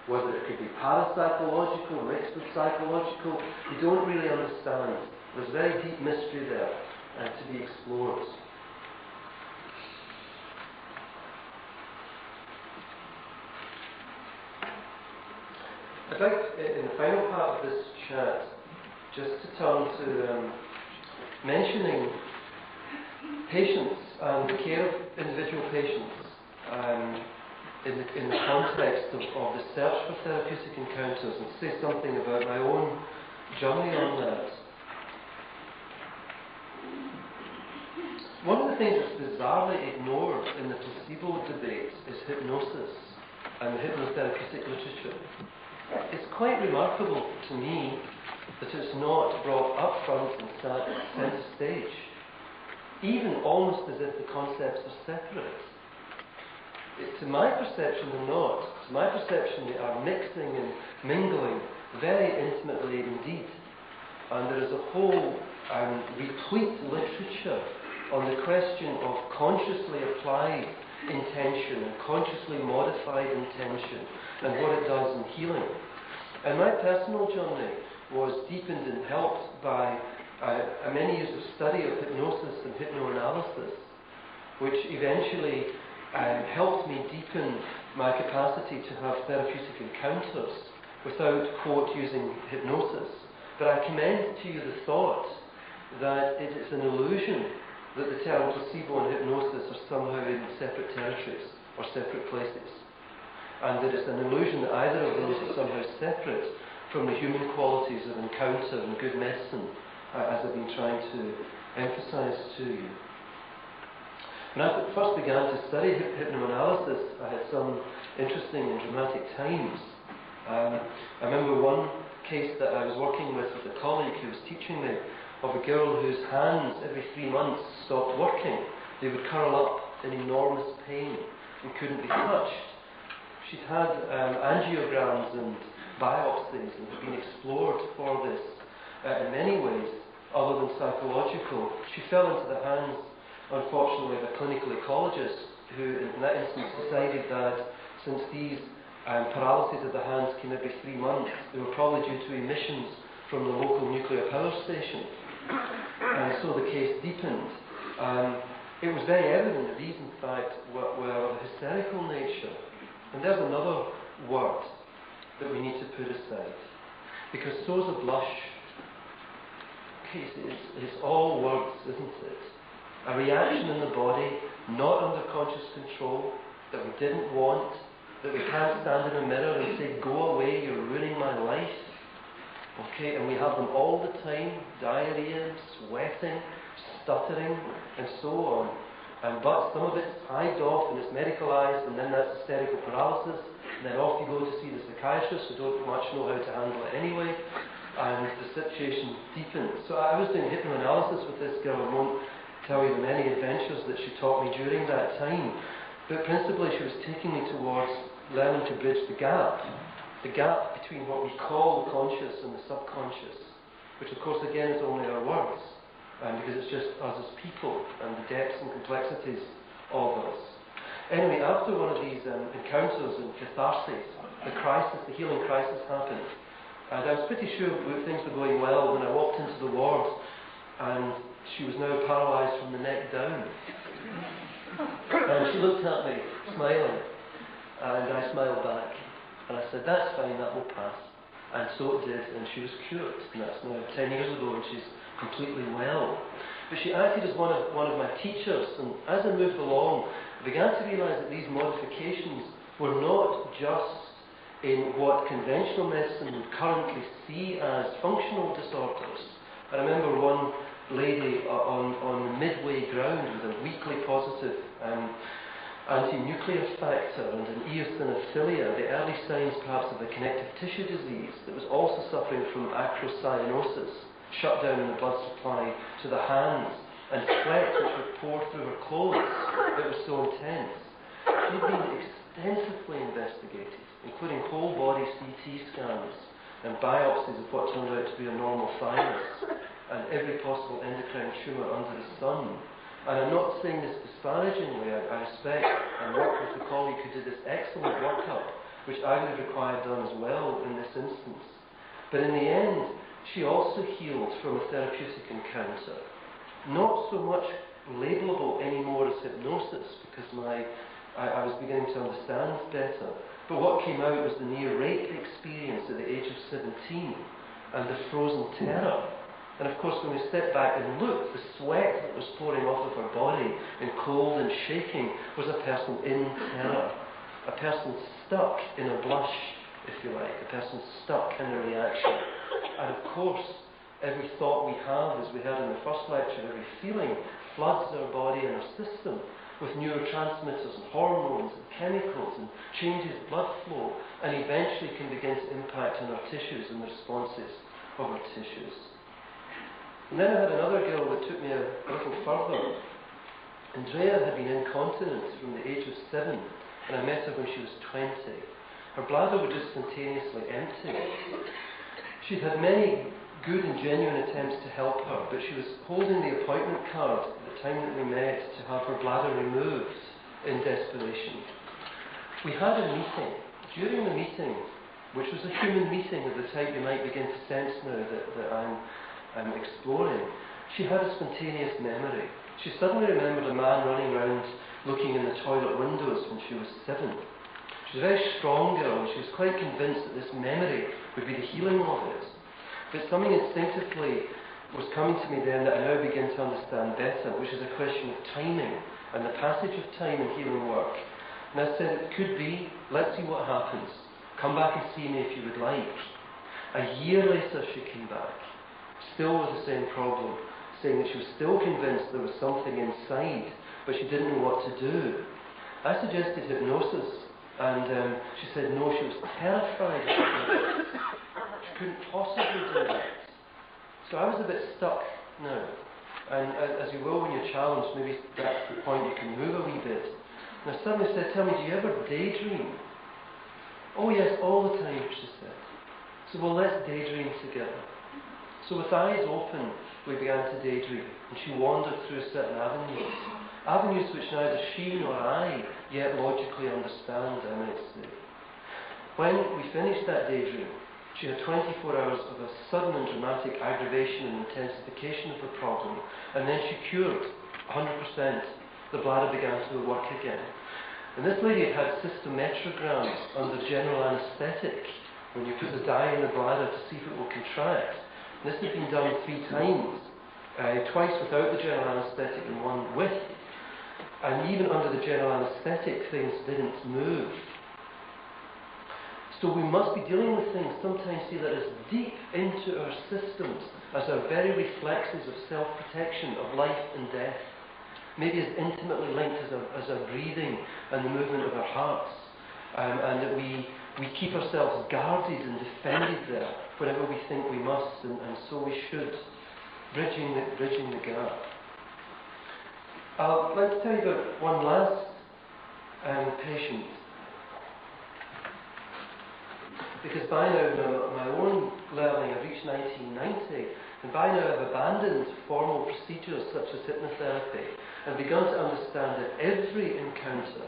whether it could be parapsychological, mixed with psychological, you don't really understand. There's very deep mystery there to be explored. I'd like, in the final part of this chat, just to turn to mentioning patients and the care of individual patients in the context of the search for therapeutic encounters, and say something about my own journey on that. One of the things that's bizarrely ignored in the placebo debate is hypnosis and the hypnotherapeutic literature. It's quite remarkable to me that it's not brought up front and sat centre stage, even almost as if the concepts are separate. To my perception, they're not. To my perception, they are mixing and mingling very intimately indeed. And there is a whole replete literature on the question of consciously applied intention and consciously modified intention and what it does in healing. And my personal journey was deepened and helped by many years of study of hypnosis and hypnoanalysis, which eventually helped me deepen my capacity to have therapeutic encounters without, quote, using hypnosis. But I commend to you the thought that it is an illusion that the term placebo and hypnosis are somehow in separate territories or separate places, and that it's an illusion that either of those are somehow separate from the human qualities of encounter and good medicine, as I've been trying to emphasize to you. When I first began to study hypnoanalysis, I had some interesting and dramatic times. I remember one case that I was working with a colleague who was teaching me of a girl whose hands every 3 months stopped working. They would curl up in enormous pain and couldn't be touched. She'd had angiograms and biopsies and had been explored for this in many ways other than psychological. She fell into the hands, unfortunately, of a clinical ecologist who in that instance decided that since these paralyses of the hands came every 3 months, they were probably due to emissions from the local nuclear power station. And so the case deepened. It was very evident that these, in fact, were of a hysterical nature. And there's another word that we need to put aside. Because so's a blush. Okay, it's all words, isn't it? A reaction in the body, not under conscious control, that we didn't want, that we can't stand in a mirror and say, go away, you're ruining my life. Okay, and we have them all the time, diarrhea, sweating, stuttering, and so on. But some of it's hived off and it's medicalised, and then that's hysterical paralysis, and then off you go to see the psychiatrist who don't much know how to handle it anyway, and the situation deepens. So I was doing hypnoanalysis with this girl. I won't tell you the many adventures that she taught me during that time, but principally she was taking me towards learning to bridge the gap between what we call the conscious and the subconscious, which of course again is only our words, because it's just us as people and the depths and complexities of us. Anyway, after one of these encounters and catharses, the healing crisis happened, and I was pretty sure things were going well when I walked into the ward, and she was now paralysed from the neck down. And she looked at me, smiling, and I smiled back. And I said, that's fine, that will pass. And so it did, and she was cured. And that's now 10 years ago, and she's completely well. But she acted as one of my teachers, and as I moved along, I began to realise that these modifications were not just in what conventional medicine would currently see as functional disorders. I remember one lady on the midway ground with a weakly positive anti-nuclear factor and an eosinophilia, the early signs perhaps of a connective tissue disease that was also suffering from acrocyanosis, shut down in the blood supply to the hands, and sweat which would pour through her clothes. It was so intense. She'd been extensively investigated, including whole body CT scans and biopsies of what turned out to be a normal thymus and every possible endocrine tumour under the sun. And I'm not saying this disparagingly. I respect and work with a colleague who did this excellent workup, which I would have required done as well in this instance. But in the end, she also healed from a therapeutic encounter. Not so much labellable anymore as hypnosis, because I was beginning to understand better. But what came out was the near rape experience at the age of 17 and the frozen terror. And of course, when we step back and look, the sweat that was pouring off of her body in cold and shaking was a person in terror, a person stuck in a blush, if you like, a person stuck in a reaction. And of course, every thought we have, as we heard in the first lecture, every feeling floods our body and our system with neurotransmitters and hormones and chemicals and changes blood flow and eventually can begin to impact on our tissues and the responses of our tissues. And then I had another girl that took me a little further. Andrea had been incontinent from the age of 7, and I met her when she was 20. Her bladder would just spontaneously empty. She'd had many good and genuine attempts to help her, but she was holding the appointment card at the time that we met to have her bladder removed in desperation. We had a meeting. During the meeting, which was a human meeting of the type you might begin to sense now that I'm exploring, she had a spontaneous memory. She suddenly remembered a man running around looking in the toilet windows when she was 7. She was a very strong girl, and she was quite convinced that this memory would be the healing of it. But something instinctively was coming to me then that I now begin to understand better, which is a question of timing and the passage of time in healing work. And I said, it could be, let's see what happens. Come back and see me if you would like. A year later she came back, still with the same problem, saying that she was still convinced there was something inside, but she didn't know what to do. I suggested hypnosis, and she said no, she was terrified of hypnosis. She couldn't possibly do that. So I was a bit stuck now. And as you will when you're challenged, maybe that's the point you can move a wee bit. And I suddenly said, tell me, do you ever daydream? Oh yes, all the time, she said. So well, let's daydream together. So with eyes open, we began to daydream, and she wandered through certain avenues which neither she nor I yet logically understand, I might say. When we finished that daydream, she had 24 hours of a sudden and dramatic aggravation and intensification of her problem, and then she cured 100%. The bladder began to work again. And this lady had had cystometrograms under general anaesthetic, when you put the dye in the bladder to see if it will contract. This had been done 3 times, twice without the general anaesthetic and one with. And even under the general anaesthetic, things didn't move. So we must be dealing with things sometimes see that as deep into our systems as our very reflexes of self-protection, of life and death. Maybe as intimately linked as our breathing and the movement of our hearts. And that we keep ourselves guarded and defended there whenever we think we must, and so we should, bridging the gap. I'd like to tell you about one last patient, because by now, my own learning, I've reached 1990, and by now I've abandoned formal procedures such as hypnotherapy and begun to understand that every encounter,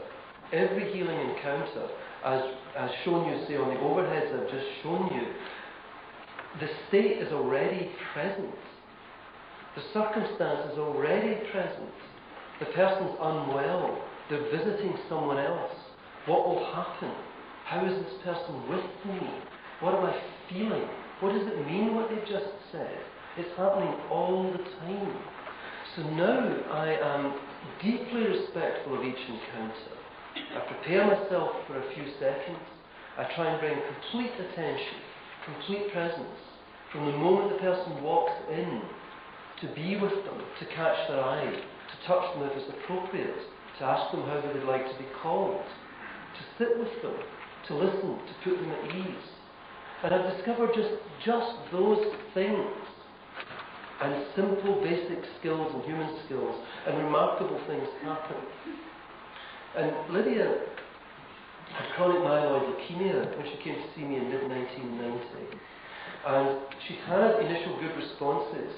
every healing encounter, as shown you, say, on the overheads I've just shown you, the state is already present. The circumstance is already present. The person's unwell. They're visiting someone else. What will happen? How is this person with me? What am I feeling? What does it mean what they've just said? It's happening all the time. So now I am deeply respectful of each encounter. I prepare myself for a few seconds. I try and bring complete attention, complete presence, from the moment the person walks in, to be with them, to catch their eye, to touch them if it's appropriate, to ask them how they would like to be called, to sit with them, to listen, to put them at ease. And I've discovered just those things, and simple basic skills and human skills, and remarkable things happen. And Lydia had chronic myeloid leukemia when she came to see me in mid-1990. And she'd had initial good responses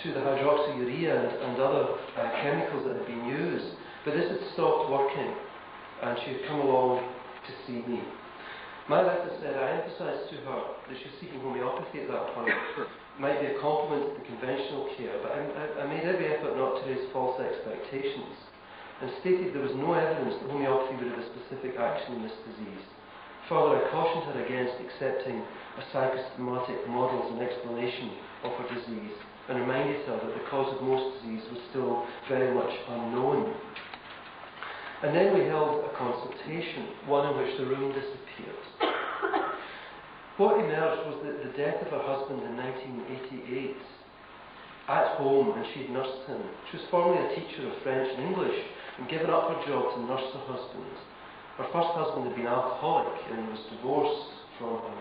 to the hydroxyurea and other chemicals that had been used, but this had stopped working, and she had come along to see me. My letter said I emphasised to her that she was seeking homeopathy at that point. Might be a compliment to the conventional care, but I made every effort not to raise false expectations, and stated there was no evidence that homeopathy would have a specific action in this disease. Further, I cautioned her against accepting a psychosomatic model as an explanation of her disease, and reminded her that the cause of most disease was still very much unknown. And then we held a consultation, one in which the room disappeared. What emerged was that the death of her husband in 1988, at home, and she had nursed him. She was formerly a teacher of French and English, and given up her job to nurse her husband. Her first husband had been alcoholic and was divorced from her.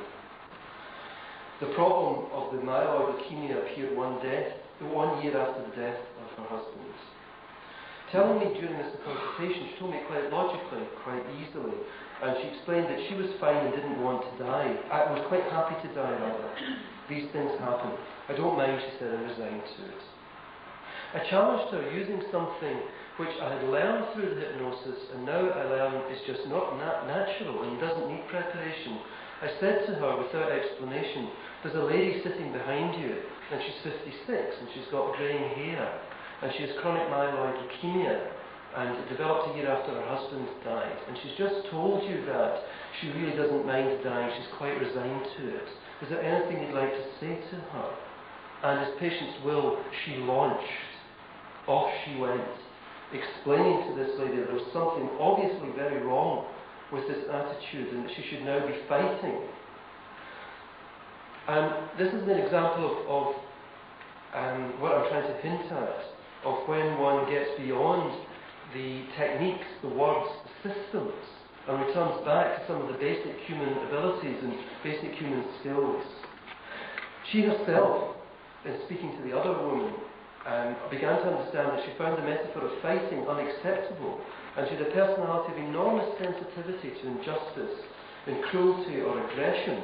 The problem of the myeloid leukemia appeared 1 year after the death of her husband. Telling me during this consultation, she told me quite logically, quite easily, and she explained that she was fine and didn't want to die. I was quite happy to die, rather. These things happen. I don't mind, she said, and resigned to it. I challenged her using something which I had learned through the hypnosis, and now I learn is just not natural and doesn't need preparation. I said to her, without explanation, there's a lady sitting behind you, and she's 56, and she's got greying hair, and she has chronic myeloid leukemia, and it developed a year after her husband died, and she's just told you that she really doesn't mind dying, she's quite resigned to it. Is there anything you'd like to say to her? And as patients will, she launched. Off she went, explaining to this lady that there was something obviously very wrong with this attitude and that she should now be fighting. And this is an example of what I'm trying to hint at, of when one gets beyond the techniques, the words, the systems, and returns back to some of the basic human abilities and basic human skills. She herself, in speaking to the other woman, began to understand that she found the metaphor of fighting unacceptable, and she had a personality of enormous sensitivity to injustice and cruelty or aggression,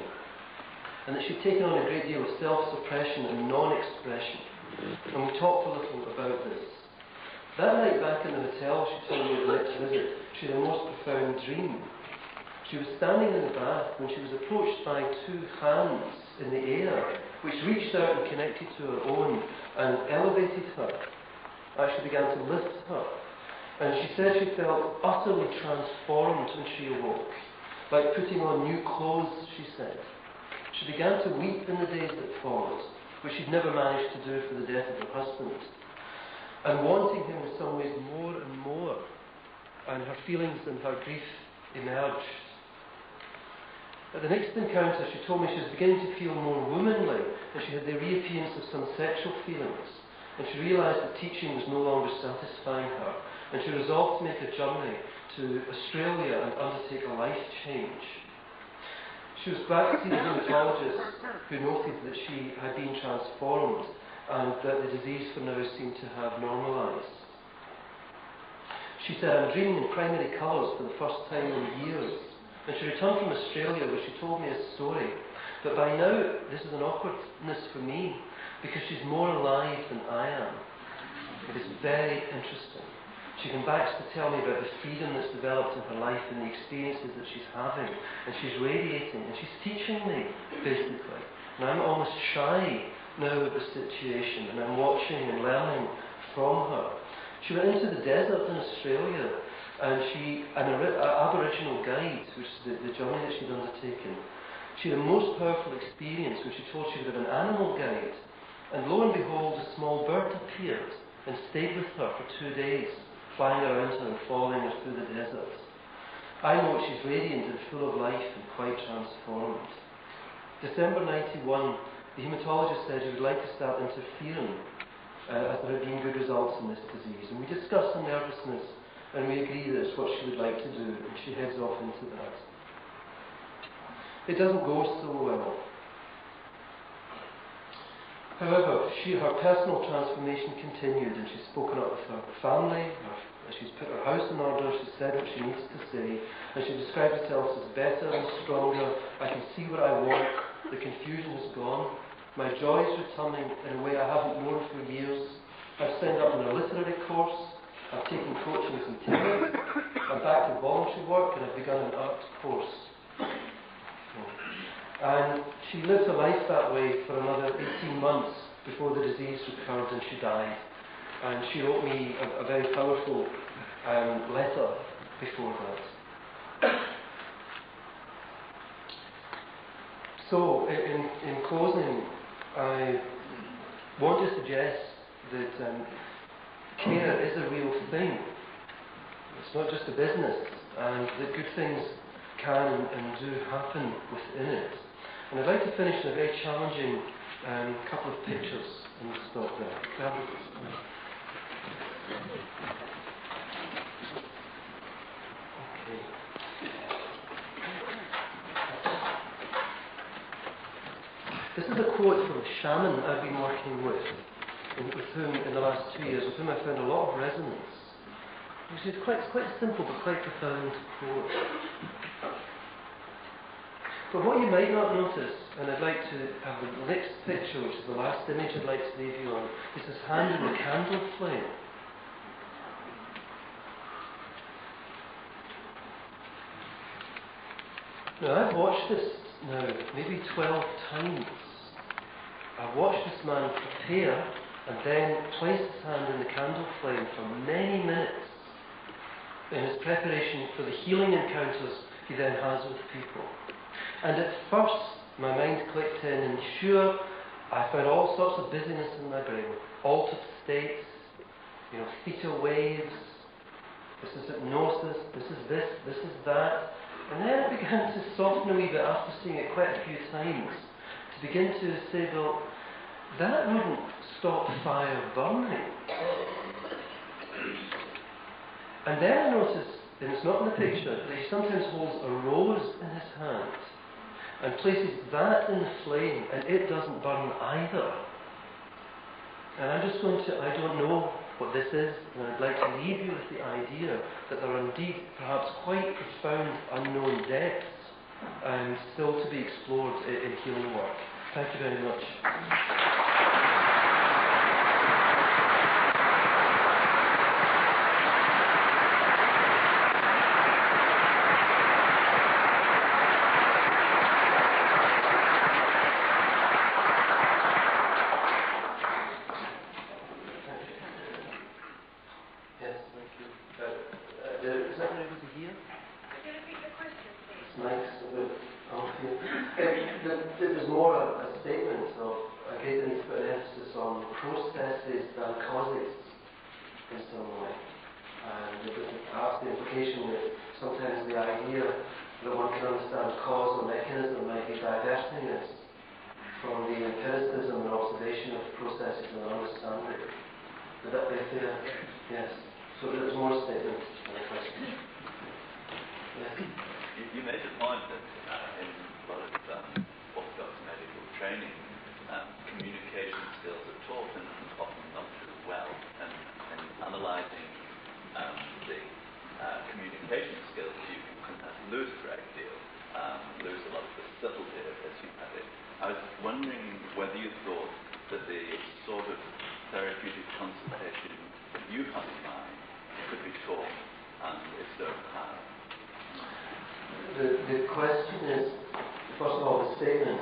and that she'd taken on a great deal of self-suppression and non-expression. And we talked a little about this. That night back in the hotel, she told me at the next visit, she had a most profound dream. She was standing in the bath when she was approached by 2 hands in the air, which reached out and connected to her own and elevated her. Actually began to lift her. And she said she felt utterly transformed when she awoke, like putting on new clothes, she said. She began to weep in the days that followed, which she'd never managed to do for the death of her husband, and wanting him in some ways more and more, and her feelings and her grief emerged. At the next encounter, she told me she was beginning to feel more womanly, and she had the reappearance of some sexual feelings, and she realised that teaching was no longer satisfying her, and she resolved to make a journey to Australia and undertake a life change. She was back to see the hematologist, who noted that she had been transformed and that the disease for now seemed to have normalised. She said, I'm dreaming in primary colours for the first time in years. And she returned from Australia where she told me a story. But by now, this is an awkwardness for me because she's more alive than I am. It is very interesting. She came back to tell me about the freedom that's developed in her life and the experiences that she's having. And she's radiating and she's teaching me, basically. And I'm almost shy now of the situation, and I'm watching and learning from her. She went into the desert in Australia, and an Aboriginal guide, which is the journey that she'd undertaken, she had a most powerful experience when she told she would have an animal guide, and lo and behold, a small bird appeared and stayed with her for 2 days. flying around her and following her through the desert. I know she's radiant and full of life and quite transformed. December 91, the haematologist said he would like to start interfering as there had been good results in this disease. And we discussed the nervousness and we agree that it's what she would like to do, and she heads off into that. It doesn't go so well. However, her personal transformation continued, and she's spoken up with her family, she's put her house in order, she's said what she needs to say, and she describes herself as better and stronger. I can see what I want, the confusion is gone, my joy is returning in a way I haven't known for years. I've signed up on a literary course, I've taken coaching from tennis, I'm back to voluntary work, and I've begun an art course. And she lived her life that way for another 18 months before the disease recurred and she died. And she wrote me a very powerful letter before that. So, in closing, I want to suggest that care is a real thing. It's not just a business, and that good things can and do happen within it. And I'd like to finish in a very challenging couple of pictures and stop there. Grab it. Okay. This is a quote from a shaman I've been working with whom in the last 2 years, with whom I found a lot of resonance. It's quite simple but quite profound quote. But what you might not notice, and I'd like to have the next picture, which is the last image I'd like to leave you on, is his hand in the candle flame. Now, I've watched this now maybe 12 times. I've watched this man prepare and then place his hand in the candle flame for many minutes in his preparation for the healing encounters he then has with people. And at first, my mind clicked in, and sure, I found all sorts of busyness in my brain. Altered states, theta waves, this is hypnosis, this is this, this is that. And then it began to soften a wee bit after seeing it quite a few times, to begin to say, well, that wouldn't stop fire burning. And then I noticed, and it's not in the picture, that he sometimes holds a rose in his hand and places that in the flame, and it doesn't burn either. And I'm just going to, I don't know what this is, and I'd like to leave you with the idea that there are indeed perhaps quite profound unknown depths still to be explored in healing work. Thank you very much. It was more a statement of a great need to put an emphasis on processes than causes in some way. And it was perhaps the implication that sometimes the idea that one can understand cause or mechanism might be diverting us from the empiricism and observation of processes and understanding. Would that be fair? Yes. So it was more a statement than a question. Yes. You made the point that in a lot of Orthodox medical training, communication skills are taught and often not too well. And analysing the communication skills, you can sometimes lose a great deal, lose a lot of the subtlety as you have it. I was wondering whether you thought that the sort of therapeutic consultation that you have in mind could be taught, and if so, how? The question is, first of all, the statement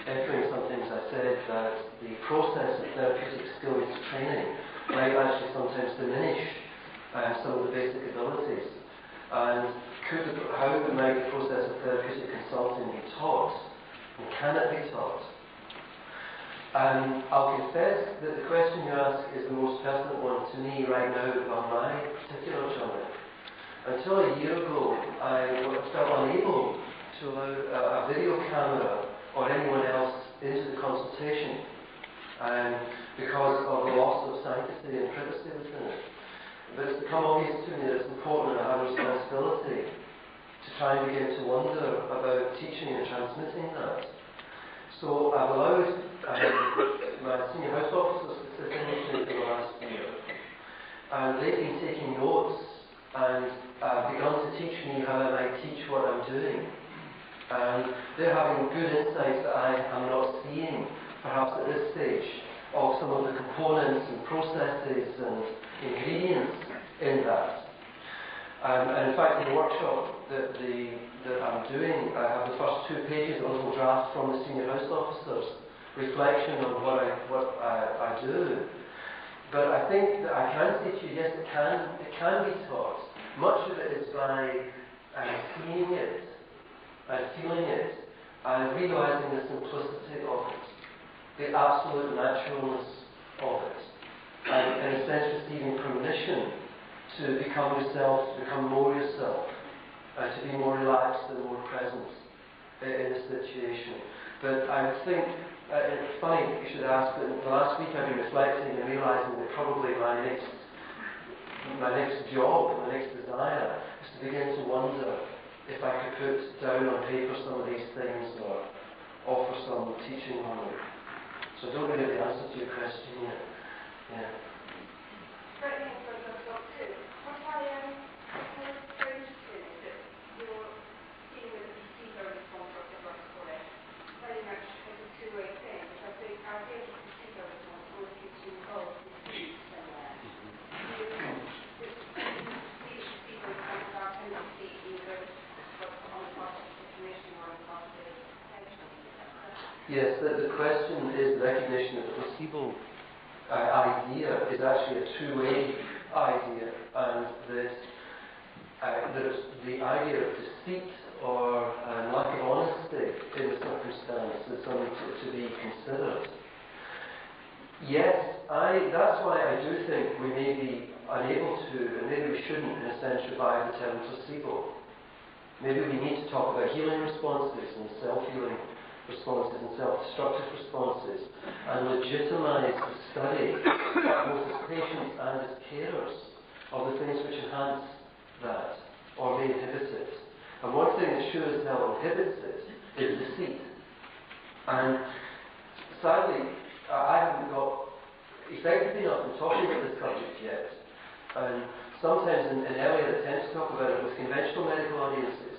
echoing some things I said, that the process of therapeutic skills training might actually sometimes diminish some of the basic abilities. And how might the process of therapeutic consulting be taught? And can it be taught? I'll confess that the question you ask is the most pertinent one to me right now on my particular journey. Until a year ago, I felt unable to allow a video camera or anyone else into the consultation because of the loss of sanctity and privacy within it. But it's become obvious to me that it's important and I have a responsibility to try and begin to wonder about teaching and transmitting that. So I've allowed my senior house officers to sit in with me for the last year, and they've been taking notes and begun to teach me how I might teach what I'm doing. And they're having good insights that I am not seeing, perhaps at this stage, of some of the components and processes and ingredients in that. And in fact, in the workshop that I'm doing, I have the first 2 pages, a little draft from the senior house officers, reflection on what I do. But I think that I can say to you, yes, it can be taught. Much of it is by seeing it and feeling it and realizing the simplicity of it, the absolute naturalness of it, and in a sense receiving permission to become yourself, to become more yourself, to be more relaxed and more present in the situation. But I think, it's funny you should ask, but the last week I've been reflecting and realising that probably my next job, my next desire, is to begin to wonder if I could put down on paper some of these things or offer some teaching on them. So I don't really have the answer to your question yet. Yeah. Great thing for us to talk to. What I am very interested in is that you're dealing with a placebo response, or whatever I call it, very much as a two-way thing, because I think our idea of the placebo response always gives you involved with seed somewhere. Do you see the placebo response as our tendency either on the part of the clinician or on the part of the patient? Yes, the question is recognition that the placebo idea is actually a two-way idea, and there's the idea of deceit or lack of honesty in the circumstance is something to be considered. Yes, that's why I do think we may be unable to, and maybe we shouldn't, in a sense, revive the term placebo. Maybe we need to talk about healing responses and self-healing responses and self-destructive responses, and legitimise the study, both as patients and as carers, of the things which enhance that, or may inhibit it. And one thing that sure as hell inhibits it is deceit. And sadly, I haven't got effective enough in talking about this subject yet. And sometimes in earlier attempts to talk about it with conventional medical audiences,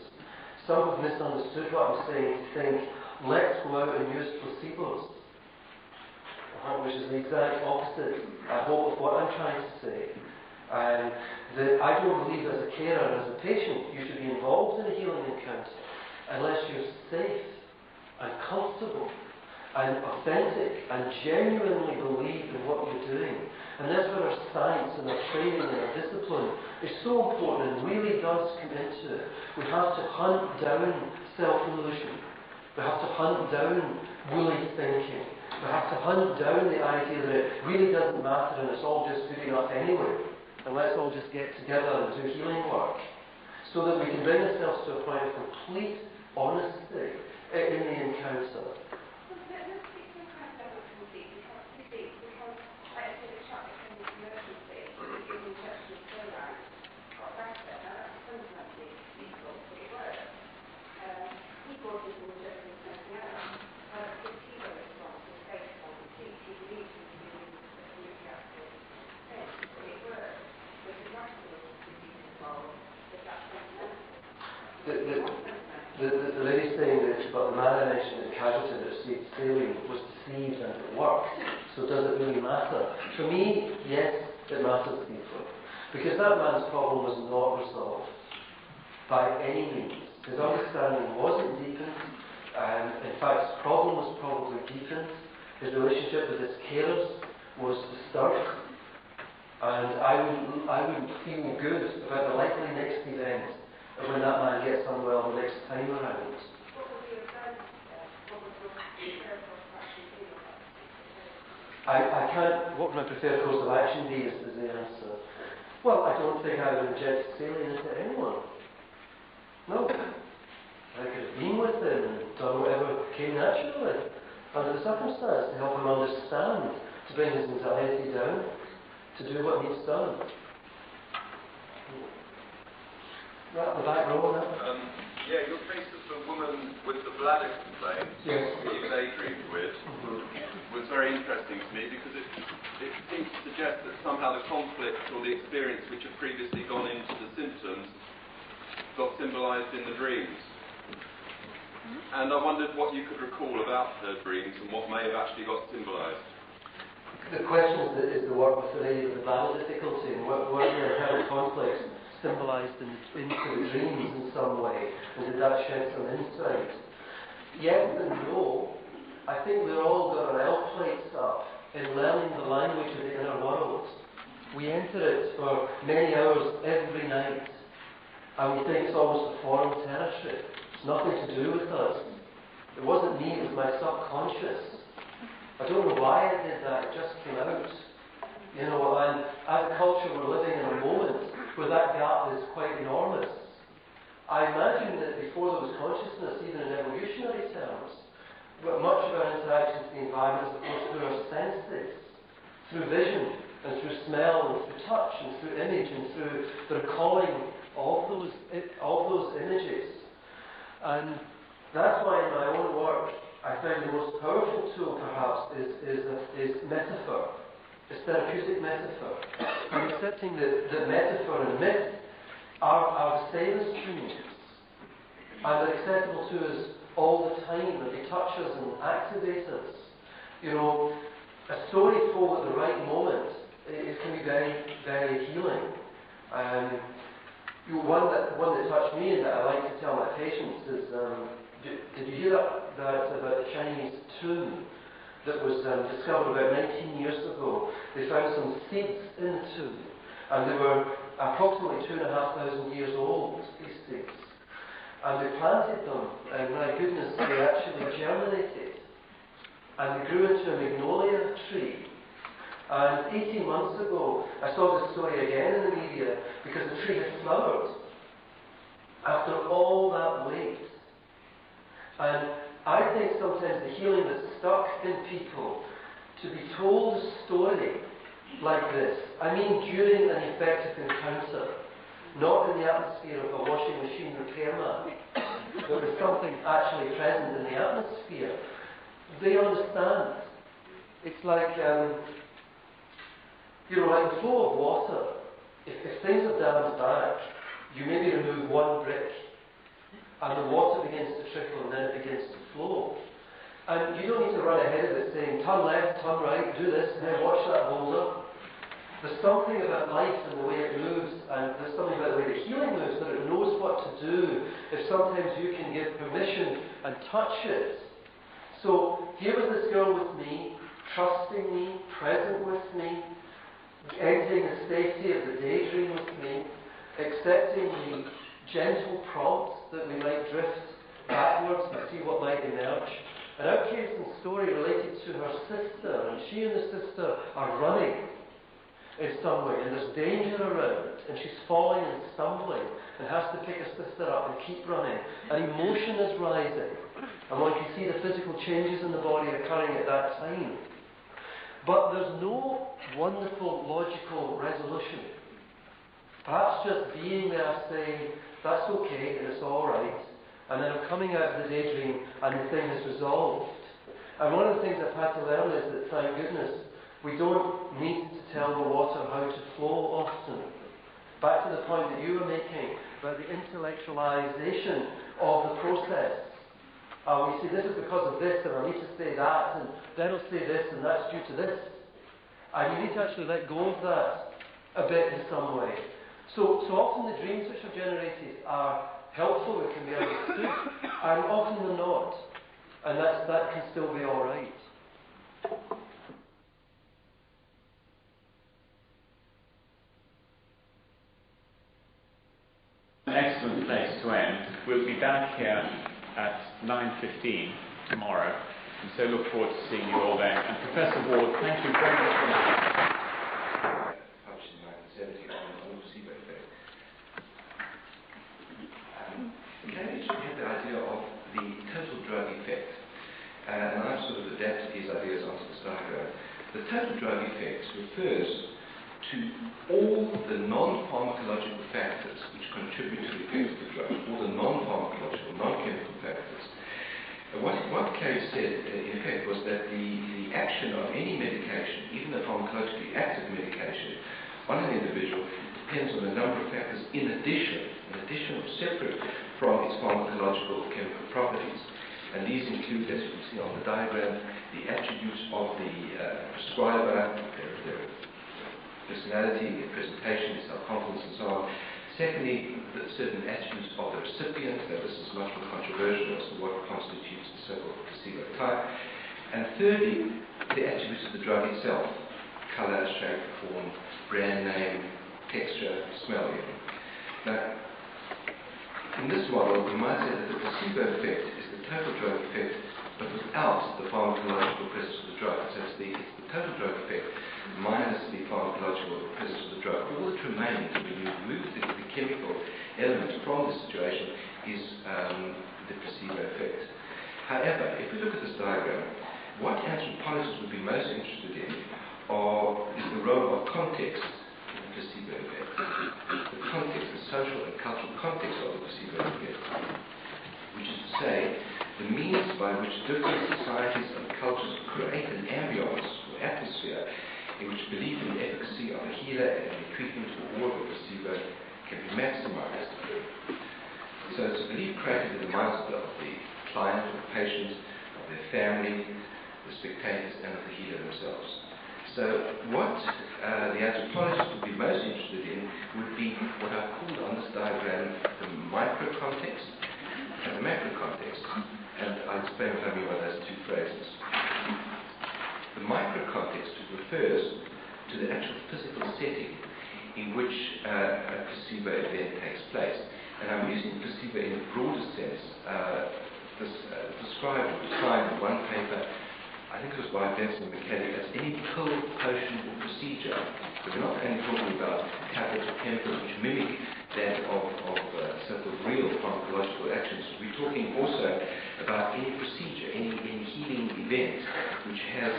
some have misunderstood what I'm saying to think, let's go out and use placebos, which is the exact opposite, I hope, of what I'm trying to say. That I don't believe as a carer and as a patient you should be involved in a healing encounter unless you're safe and comfortable and authentic and genuinely believe in what you're doing. And that's where our science and our training and our discipline is so important and really does come into it. We have to hunt down self-illusion. We have to hunt down woolly thinking. We have to hunt down the idea that it really doesn't matter and it's all just good enough anyway. And let's all just get together and do healing work. So that we can bring ourselves to a point of complete honesty in the encounter. The lady saying that about the man I mentioned in Casualty that received saline was deceived and it worked. So does it really matter? For me, yes, it matters deeply. Because that man's problem was not resolved by any means. His understanding wasn't deepened. In fact, his problem was probably deepened. His relationship with his carers was disturbed. And I wouldn't feel good about the likely next event of when that man gets unwell the next time around. I can't, what would my preferred course of action be is the answer. Well, I don't think I would inject saline into anyone. No. I could have been with them and done whatever came naturally under the circumstance to help him understand, to bring his anxiety down, to do what needs done. Right, the back row now. Yeah, your case of the woman with the bladder complaint Yes. that you daydreamed with was very interesting to me because it seems to suggest that somehow the conflict or the experience which had previously gone into the symptoms got symbolised in the dreams. And I wondered what you could recall about her dreams and what may have actually got symbolised. The question is the work with the lady with the bladder difficulty and what were the inherent conflicts symbolised into the dreams in some way, and did that shed some insight? Yes and no. I think we've all got our L plates up in learning the language of the inner world. We enter it for many hours every night, and we think it's almost a foreign territory. It's nothing to do with us. It wasn't me, it was my subconscious. I don't know why I did that, it just came out. You know, and as a culture we're living in a moment where that gap is quite enormous. I imagine that before there was consciousness, even in evolutionary terms, but much of our interaction with the environment is of course through our senses, through vision, and through smell, and through touch, and through image, and through the recalling of those images. And that's why in my own work, I find the most powerful tool perhaps is metaphor. It's therapeutic metaphor. I'm accepting that metaphor and myth are the same as dreams. And they're accessible to us all the time, and they touch us and activate us. You know, a story told at the right moment, it can be very, very healing. One that touched me and that I like to tell my patients is, did you hear that about the Chinese tomb that was discovered about 19 years ago? They found some seeds in the tomb, and they were approximately 2,500 years old, these seeds. And they planted them, and my goodness, they actually germinated. And they grew into a magnolia tree. And 18 months ago, I saw this story again in the media because the tree had flowered after all that wait. And I think sometimes the healing that's stuck in people to be told a story like this, I mean during an effective encounter, not in the atmosphere of a washing machine repairman, but with something actually present in the atmosphere. They understand. It's like, like the flow of water. If things are dammed back, you maybe remove one brick, and the water begins to trickle, and then it begins to flow. And you don't need to run ahead of it saying, turn left, turn right, do this, and then watch that boulder. There's something about life and the way it moves, and there's something about the way the healing moves, that it knows what to do, if sometimes you can give permission and touch it. So here was this girl with me, trusting me, present with me, entering the safety of the daydream with me, accepting the gentle prompts that we might drift backwards and see what might emerge. And out came some story related to her sister, and she and the sister are running in some way, and there's danger around, and she's falling and stumbling, and has to pick her sister up and keep running, and emotion is rising, and one can see the physical changes in the body occurring at that time. But there's no wonderful logical resolution. Perhaps just being there saying, that's okay, and it's alright, and then I'm coming out of the daydream, and the thing has resolved. And one of the things I've had to learn is that, thank goodness, we don't need to tell the water how to flow often. Back to the point that you were making about the intellectualization of the process. We say this is because of this, and I need to say that, and then I'll say this, and that's due to this. And you need to actually let go of that a bit in some way. So often the dreams which are generated are helpful and can be understood, and often they're not. And that can still be alright. An excellent place to end. We'll be back here at 9:15 tomorrow. And so look forward to seeing you all then. And Professor Ward, thank you very much for that. Published in 1970 on the placebo effect. Cambridge had the idea of the total drug effect, and I've sort of adapted these ideas onto this diagram. The total drug effect refers to all the non-pharmacological factors which contribute to the effect of the drug, all the non-pharmacological, non-chemical factors. What Cave said, in effect, was that the action of any medication, even a pharmacologically active medication, on an individual depends on a number of factors in addition or separate from its pharmacological chemical properties. And these include, as you can see on the diagram, the attributes of the prescriber, their personality, their presentation, their self-confidence, and so on. Secondly, certain attributes of the recipient. Now, this is much more controversial as to what constitutes the so-called placebo type. And thirdly, the attributes of the drug itself: color, shape, form, brand name, texture, smell. Now, in this model, we might say that the placebo effect is the total drug effect, but without the pharmacological presence of the drug. So it's the total drug effect minus the pharmacological presence of the drug. All that remains when you remove the chemical element from the situation is the placebo effect. However, if we look at this diagram, what anthropologists would be most interested in is the role of context in the placebo effect. The context, the social and cultural context of the placebo effect, which is to say, the means by which different societies and cultures create an ambience or atmosphere in which belief in the efficacy of a healer and the treatment or of a placebo can be maximized. So it's a belief created in the minds of the client, or the patient, of their family, the spectators, and of the healer themselves. So what the anthropologists would be most interested in would be what I've called on this diagram the micro context and the macro context. And I'll explain what I mean by those two phrases. The micro context refers to the actual physical setting in which a placebo event takes place. And I'm using placebo in a broader sense. Described or defined in one paper, I think it was by Benson and McKelly, as any pill, potion, or procedure. So we're not only talking about tablets or chemicals which mimic that of so-called real pharmacological actions. We're talking also about any procedure, any healing event which has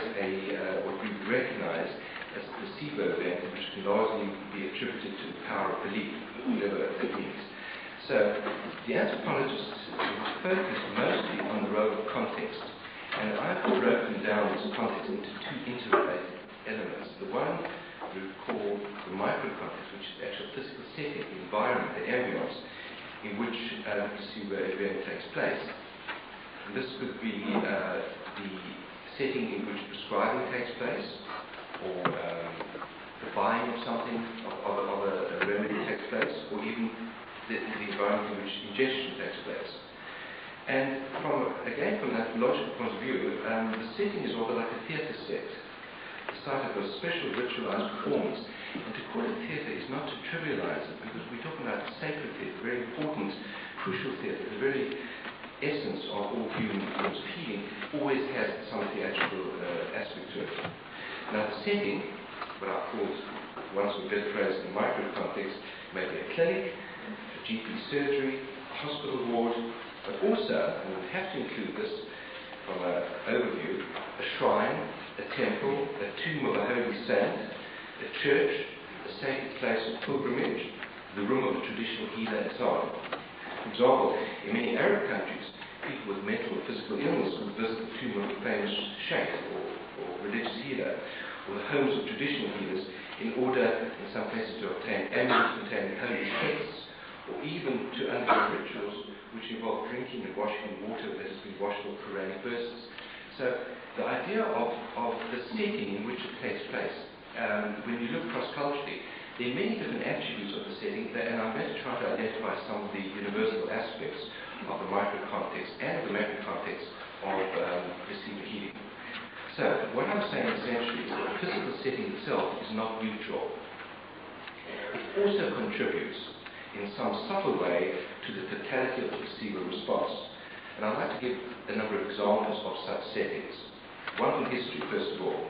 what we recognize as a placebo event, which can largely be attributed to the power of belief, whatever that means. So the anthropologists focus mostly on the role of context, and I've broken down this context into two interrelated elements. The one we call the micro context, which is the actual physical setting, the environment, the ambience in which the placebo event takes place. And this could be the setting in which prescribing takes place, or the buying of something, of a remedy takes place, or even the environment in which ingestion takes place. And from an anthropological point of view, the setting is rather like a theatre set, the site of a special ritualized performance. And to call it theatre is not to trivialize it, because we're talking about sacred theatre, very important, crucial theatre. The very essence of all human forms of healing always has some theatrical aspect to it. Now the setting, what I called, once we better phrase in micro context, may be a clinic, a GP surgery, a hospital ward, but also, and we have to include this from an overview, a shrine, a temple, a tomb of a holy saint, a church, a sacred place of pilgrimage, the room of a traditional healer, and so on. For example, in many Arab countries, people with mental or physical illness would visit the tomb of a famous sheikh or religious healer, or the homes of traditional healers, in order, in some cases, to obtain amulets containing holy texts, or even to undergo rituals which involve drinking and washing in water that has been washed with Quranic verses. So the idea of the setting in which it takes place, when you look cross-culturally, there are many different attributes of the setting, and I'm going to try to identify some of the universal aspects of the micro context and the macro context of placebo healing. So what I'm saying essentially is that the physical setting itself is not neutral. It also contributes in some subtle way to the totality of the placebo response. And I'd like to give a number of examples of such settings. One from history, first of all.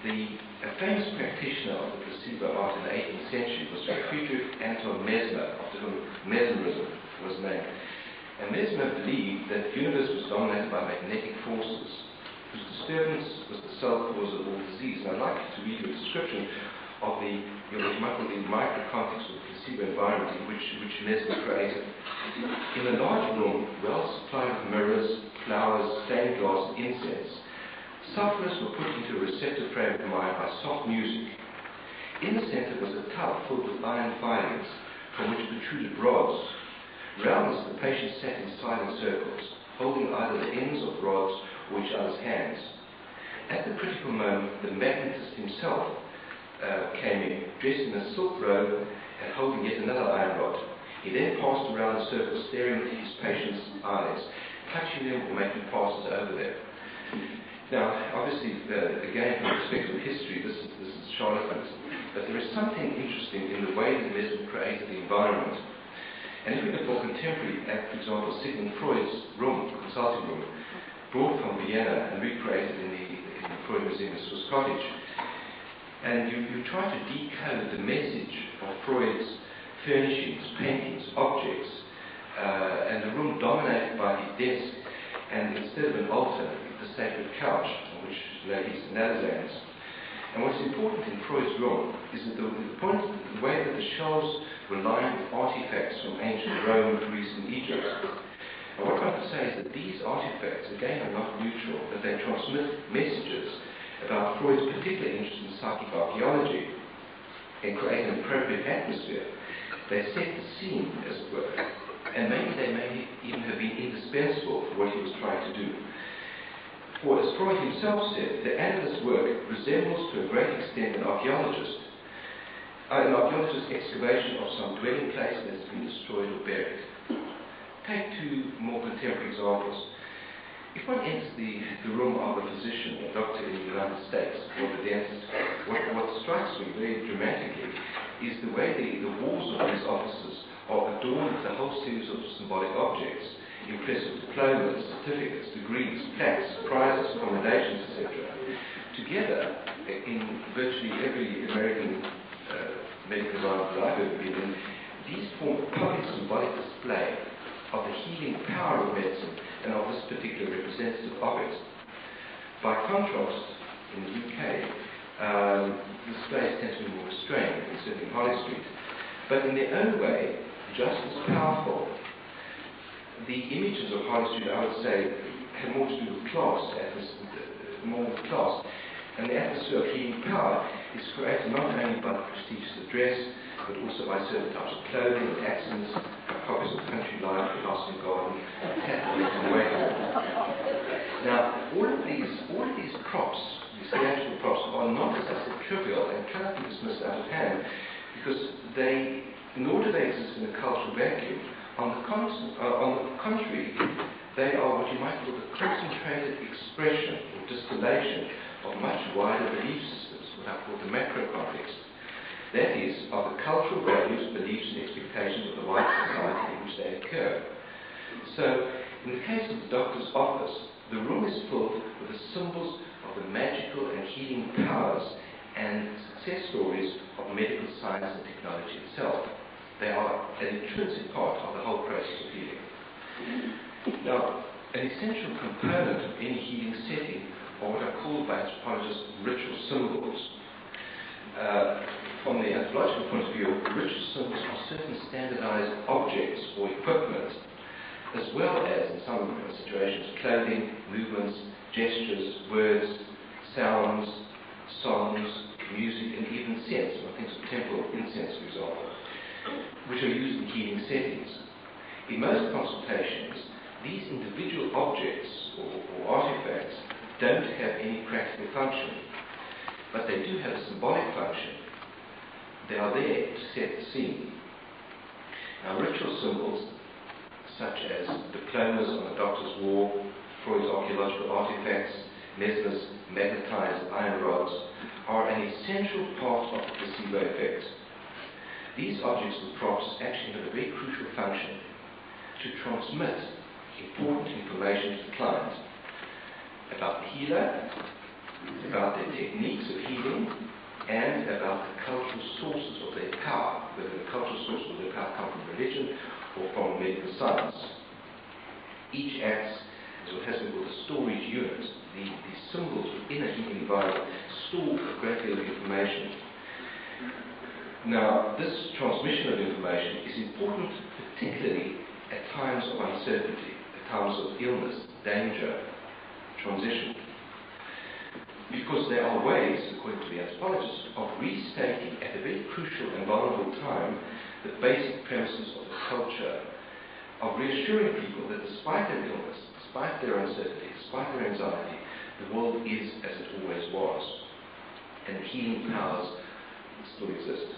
A famous practitioner of the placebo art in the 18th century was Friedrich Anton Mesmer, after whom mesmerism was named. And Mesmer believed that the universe was dominated by magnetic forces, whose disturbance was the sole cause of all disease. And I'd like to read you a description of the microcontext of the placebo environment in which Mesmer created. In a large room, well supplied with mirrors, flowers, stained glass, and incense, sufferers were put into a receptive frame of mind by soft music. In the center was a tub filled with iron filings, from which protruded rods. Round this, the patients sat in silent circles, holding either the ends of rods or each other's hands. At the critical moment, the magnetist himself came in, dressed in a silk robe and holding yet another iron rod. He then passed around the circle, staring into his patients' eyes, touching them or making passes over them. Now, obviously, again, from the perspective of history, this is charlatanism. But there is something interesting in the way that Mesmer created the environment. And if we look more contemporary at, for example, Sigmund Freud's room, the consulting room, brought from Vienna and recreated in the Freud Museum in Swiss Cottage, and you try to decode the message of Freud's furnishings, paintings, objects, and the room dominated by his desk, and instead of an altar, the sacred couch on which lay his Nalazans. And what's important in Freud's room is that the way that the shelves were lined with artifacts from ancient Rome, Greece, and Egypt. And what one could say is that these artifacts, again, are not neutral, but they transmit messages about Freud's particular interest in psychic archaeology and create an appropriate atmosphere. They set the scene, as it were, and maybe they may even have been indispensable for what he was trying to do. For, as Freud himself said, the analyst's work resembles to a great extent an archaeologist's excavation of some dwelling place that has been destroyed or buried. Take two more contemporary examples. If one enters the room of a physician, a doctor in the United States, or the dentist, what strikes me very dramatically is the way the walls of these offices are adorned with a whole series of symbolic objects, impressive diplomas, certificates, degrees, plaques, prizes, commendations, etc. Together, in virtually every American medical environment that I've ever been in, these form a public symbolic display of the healing power of medicine and of this particular representative of it. By contrast, in the UK, the displays tend to be more restrained, certainly in Harley Street, but in their own way, just as powerful. The images of Harley Street, I would say, have more to do with class, and the atmosphere of healing power is created not only by the prestigious address, but also by certain types of clothing and accents, copies of Country Life, House and Garden, Catholic and Waco. Now, all of these props, these theatrical props, are not, as I said, trivial and cannot be dismissed out of hand, because nor do they exist in a cultural vacuum. On the contrary, they are what you might call the concentrated expression or distillation of much wider belief systems, what I call the macro context. That is, of the cultural values, beliefs, and expectations of the wider society in which they occur. So, in the case of the doctor's office, the room is filled with the symbols of the magical and healing powers and success stories of medical science and technology itself. They are an intrinsic part of the whole process of healing. Now, an essential component of any healing setting are what are called by anthropologists ritual symbols. From the anthropological point of view, ritual symbols are certain standardized objects or equipment, as well as, in some situations, clothing, movements, gestures, words, sounds, songs, music, and even scents. One thinks of temple incense, for example, which are used in healing settings. In most consultations, these individual objects or artifacts don't have any practical function, but they do have a symbolic function. They are there to set the scene. Now, ritual symbols, such as diplomas on the doctor's wall, Freud's archaeological artifacts, Mesmer's magnetized iron rods, are an essential part of the placebo effect. These objects and props actually have a very crucial function to transmit important information to the client about the healer, about their techniques of healing, and about the cultural sources of their power, whether the cultural sources of their power come from religion or from medical science. Each acts as what has been called a storage unit. The symbols within a healing environment store a great deal of information. Now, this transmission of information is important particularly at times of uncertainty, at times of illness, danger, transition. Because there are ways, according to the anthropologists, of restating at a very crucial and vulnerable time the basic premises of the culture, of reassuring people that despite their illness, despite their uncertainty, despite their anxiety, the world is as it always was, and healing powers still exist.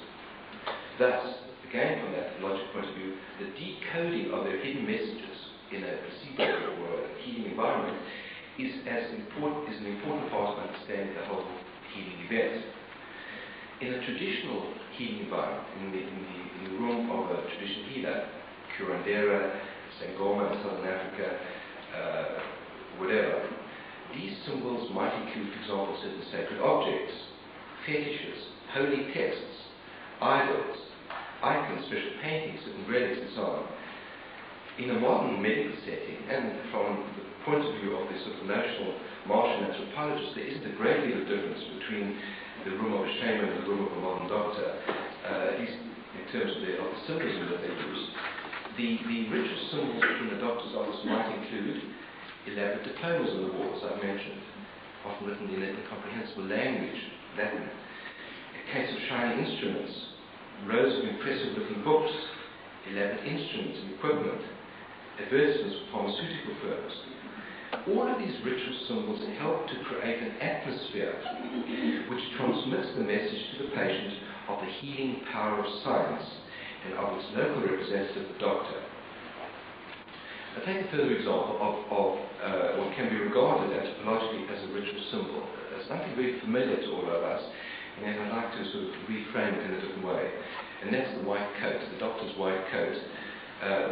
Thus, again from that logic point of view, the decoding of their hidden messages in a placebo or a healing environment is an important part of understanding the whole healing event. In a traditional healing environment, in the room of a traditional healer, curandera, Sangoma in Southern Africa, whatever, these symbols might include, for example, certain sacred objects, fetishes, holy texts, idols, icons, special paintings, certain relics, and so on. In a modern medical setting, and from the point of view of the sort of notional Martian anthropologist, there isn't a great deal of difference between the room of a shaman and the room of a modern doctor, at least in terms of the symbolism that they use. The ritual symbols in the doctor's office might include elaborate diplomas on the walls, I've mentioned, often written in a incomprehensible language, Latin, a case of shiny instruments, rows of impressive-looking books, elaborate instruments and equipment, advertisements for pharmaceutical firms. All of these ritual symbols help to create an atmosphere which transmits the message to the patient of the healing power of science and of its local representative, the doctor. I'll take a further example of what can be regarded anthropologically as a ritual symbol. Something very familiar to all of us, and yet I'd like to sort of reframe it in a different way. And that's the white coat, the doctor's white coat,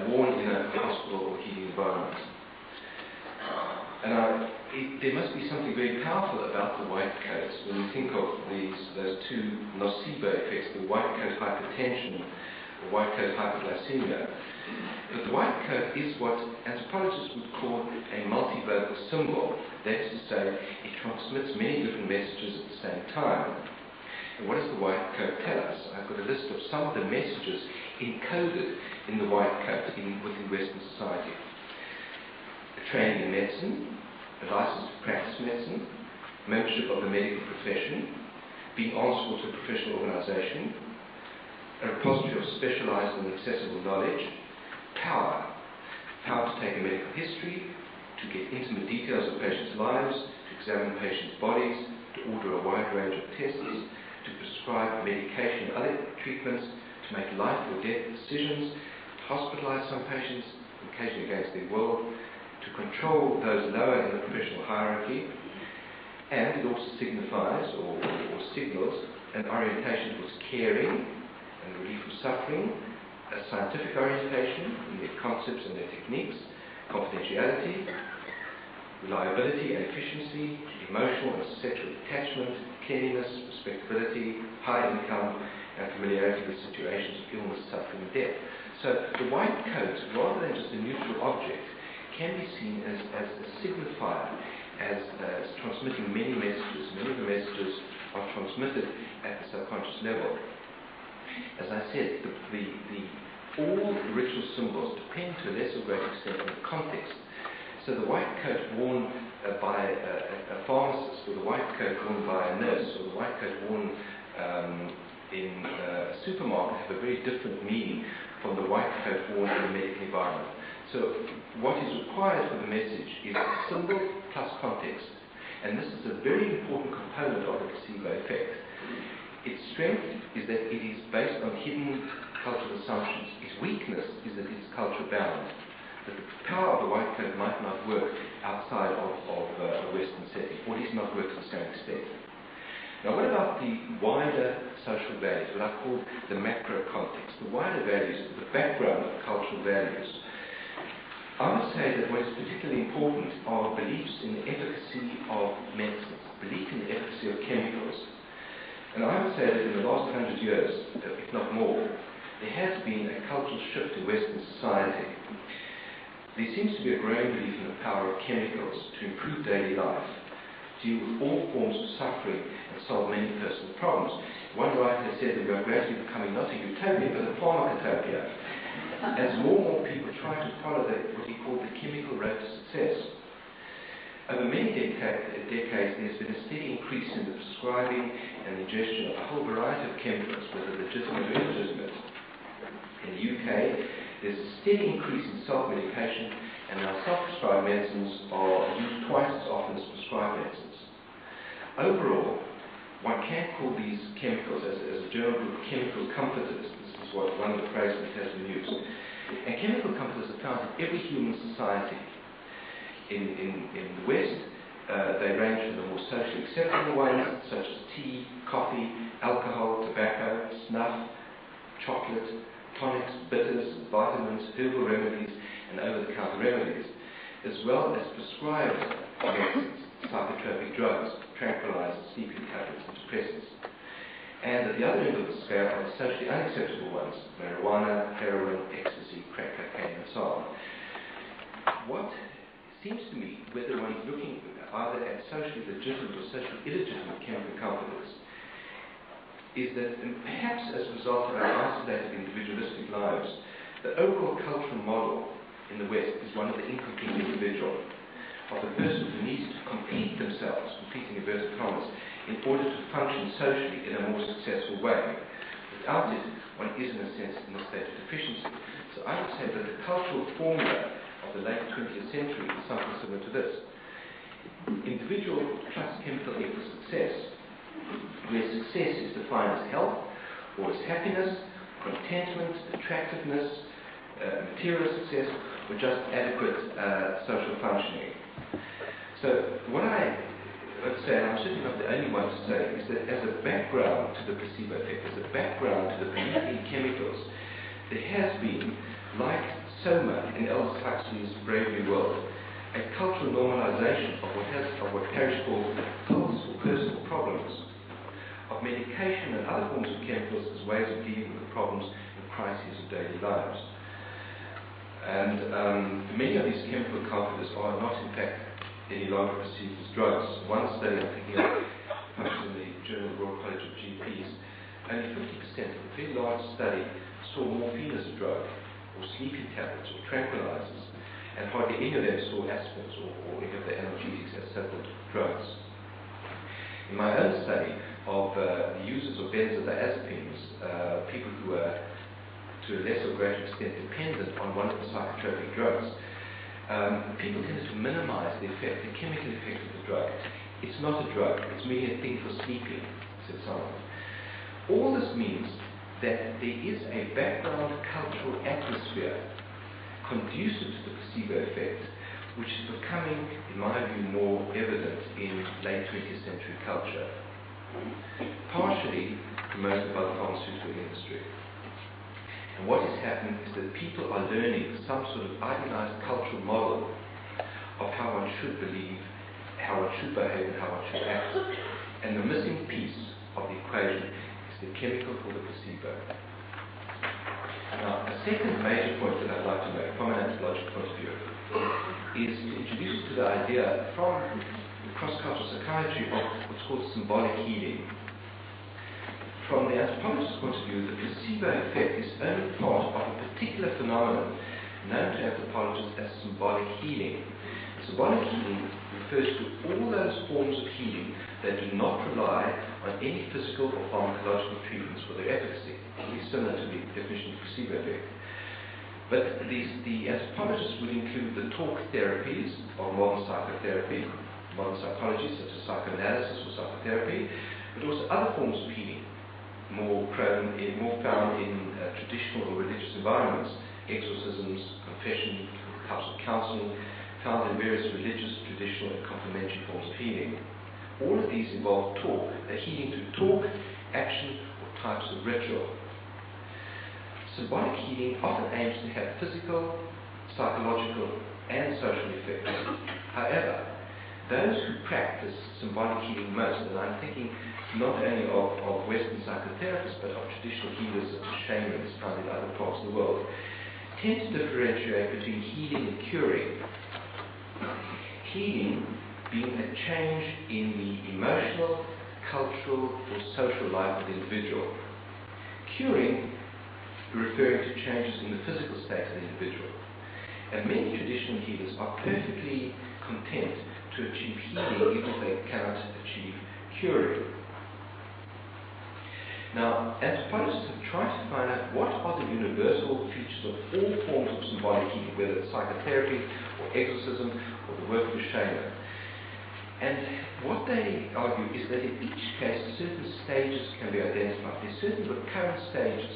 worn in a hospital or healing environment. And there must be something very powerful about the white coat when you think of those two nocebo effects, the white coat hypertension or white coat hyperglycemia. But the white coat is what anthropologists would call a multivocal symbol. That is to say, it transmits many different messages at the same time. And what does the white coat tell us? I've got a list of some of the messages encoded in the white coat within Western society. A training in medicine, a license to practice medicine, membership of the medical profession, being answerable to a professional organization, a repository of specialized and accessible knowledge, power to take a medical history, to get intimate details of patients' lives, to examine patients' bodies, to order a wide range of tests, to prescribe medication and other treatments, to make life or death decisions, to hospitalize some patients, occasionally against their will, to control those lower in the professional hierarchy, and it also signifies or signals an orientation towards caring and relief from suffering, a scientific orientation in their concepts and their techniques, confidentiality, reliability and efficiency, emotional and sexual attachment, cleanliness, respectability, high income, and familiarity with situations of illness, suffering, and death. So the white coat, rather than just a neutral object, can be seen as a signifier, as transmitting many messages. Many of the messages are transmitted at the subconscious level. As I said, all ritual symbols depend to a less or greater extent on the context. So the white coat worn by a pharmacist, or the white coat worn by a nurse, or the white coat worn in a supermarket have a very different meaning from the white coat worn in a medical environment. So what is required for the message is symbol plus context. And this is a very important component of the placebo effect. Its strength is that it is based on hidden cultural assumptions. Its weakness is that it's culture bound. That the power of the white coat might not work outside of a Western setting, or at least not work to the same extent. Now, what about the wider social values, what I call the macro context, the wider values, the background of cultural values? I would say that what is particularly important are beliefs in the efficacy of medicines, belief in the efficacy of chemicals. And I would say that in the last 100 years, if not more, there has been a cultural shift in Western society. There seems to be a growing belief in the power of chemicals to improve daily life, deal with all forms of suffering, and solve many personal problems. One writer said that we are gradually becoming not a utopia, but a pharmacotopia, as more and more people try to follow what he called the chemical road to success. Over many decades, there's been a steady increase in the prescribing and ingestion of a whole variety of chemicals, whether legitimate or illegitimate. In the UK, there's a steady increase in self-medication, and now self-prescribed medicines are used twice as often as prescribed medicines. Overall, one can call these chemicals, as a general group, chemical comforters. This is what one of the phrases that has been used. And chemical comforters are found in every human society. In the West, they range from the more socially acceptable ones, such as tea, coffee, alcohol, tobacco, snuff, chocolate, tonics, bitters, vitamins, herbal remedies, and over-the-counter remedies, as well as prescribed medicines, psychotropic drugs, tranquilizers, sleeping tablets, and depressants. And at the other end of the scale are the socially unacceptable ones: marijuana, heroin, ecstasy, crack cocaine, and so on. What seems to me, whether one's looking either at socially legitimate or socially illegitimate chemical comforters, is that perhaps as a result of our isolated individualistic lives, the overall cultural model in the West is one of the incomplete individual, of the person who needs to complete themselves, completing inverted commas, in order to function socially in a more successful way. Without it, one is in a sense in a state of deficiency. So I would say that the cultural formula of the late 20th century is something similar to this. Individual plus chemical equals success, where success is defined as health, or as happiness, contentment, attractiveness, material success, or just adequate social functioning. So what I would say, and I'm certainly not the only one to say, is that as a background to the placebo effect, as a background to the belief in chemicals, there has been, like Soma in Aldous Huxley's Brave New World, a cultural normalization of what Parrish calls pulse or personal problems, of medication and other forms of chemicals as ways of dealing with the problems and crises of daily lives. And many of these chemical comforters are not, in fact, any longer perceived as drugs. One study I'm thinking of, published in the Journal of the Royal College of GPs, only 50% of a very large study saw morphine as a drug, or sleeping tablets, or tranquilizers, and hardly any of them saw aspirins or any of the analgesics as so-called drugs. In my own study of the users of benzodiazepines, people who are to a less or greater extent dependent on one of the psychotropic drugs, people tended to minimize the effect, the chemical effect of the drug. It's not a drug, it's merely a thing for sleeping, said someone. All this means that there is a background cultural atmosphere conducive to the placebo effect, which is becoming, in my view, more evident in late 20th century culture, partially promoted by the pharmaceutical industry. And what is happening is that people are learning some sort of idealized cultural model of how one should believe, how one should behave, and how one should act. And the missing piece of the equation is the chemical or the placebo. Now, a second major point that I'd like to make from an anthropological point of view is to introduce to the idea from the cross-cultural psychiatry of what's called symbolic healing. From the anthropologist's point of view, the placebo effect is only part of a particular phenomenon known to anthropologists as symbolic healing. Symbolic healing refers to all those forms of healing that do not rely on any physical or pharmacological treatments for their efficacy. It's similar to the definition of placebo effect. But the anthropologists would include the talk therapies of modern psychotherapy, modern psychology, such as psychoanalysis or psychotherapy, but also other forms of healing, more found in traditional or religious environments, exorcisms, confession, types of counseling, found in various religious, traditional, and complementary forms of healing. All of these involve talk, healing through talk, action, or types of ritual. Symbolic healing often aims to have physical, psychological and social effects. However, those who practice symbolic healing most, and I'm thinking not only of Western psychotherapists, but of traditional healers such as shamans found in other parts of the world, tend to differentiate between healing and curing. Healing being a change in the emotional, cultural, or social life of the individual. Curing referring to changes in the physical state of the individual. And many traditional healers are perfectly content to achieve healing even if they cannot achieve curing. Now, anthropologists have tried to find out what are the universal features of all forms of symbolic healing, whether it's psychotherapy or exorcism or the work of a shaman. And what they argue is that in each case certain stages can be identified. There's certain recurrent stages,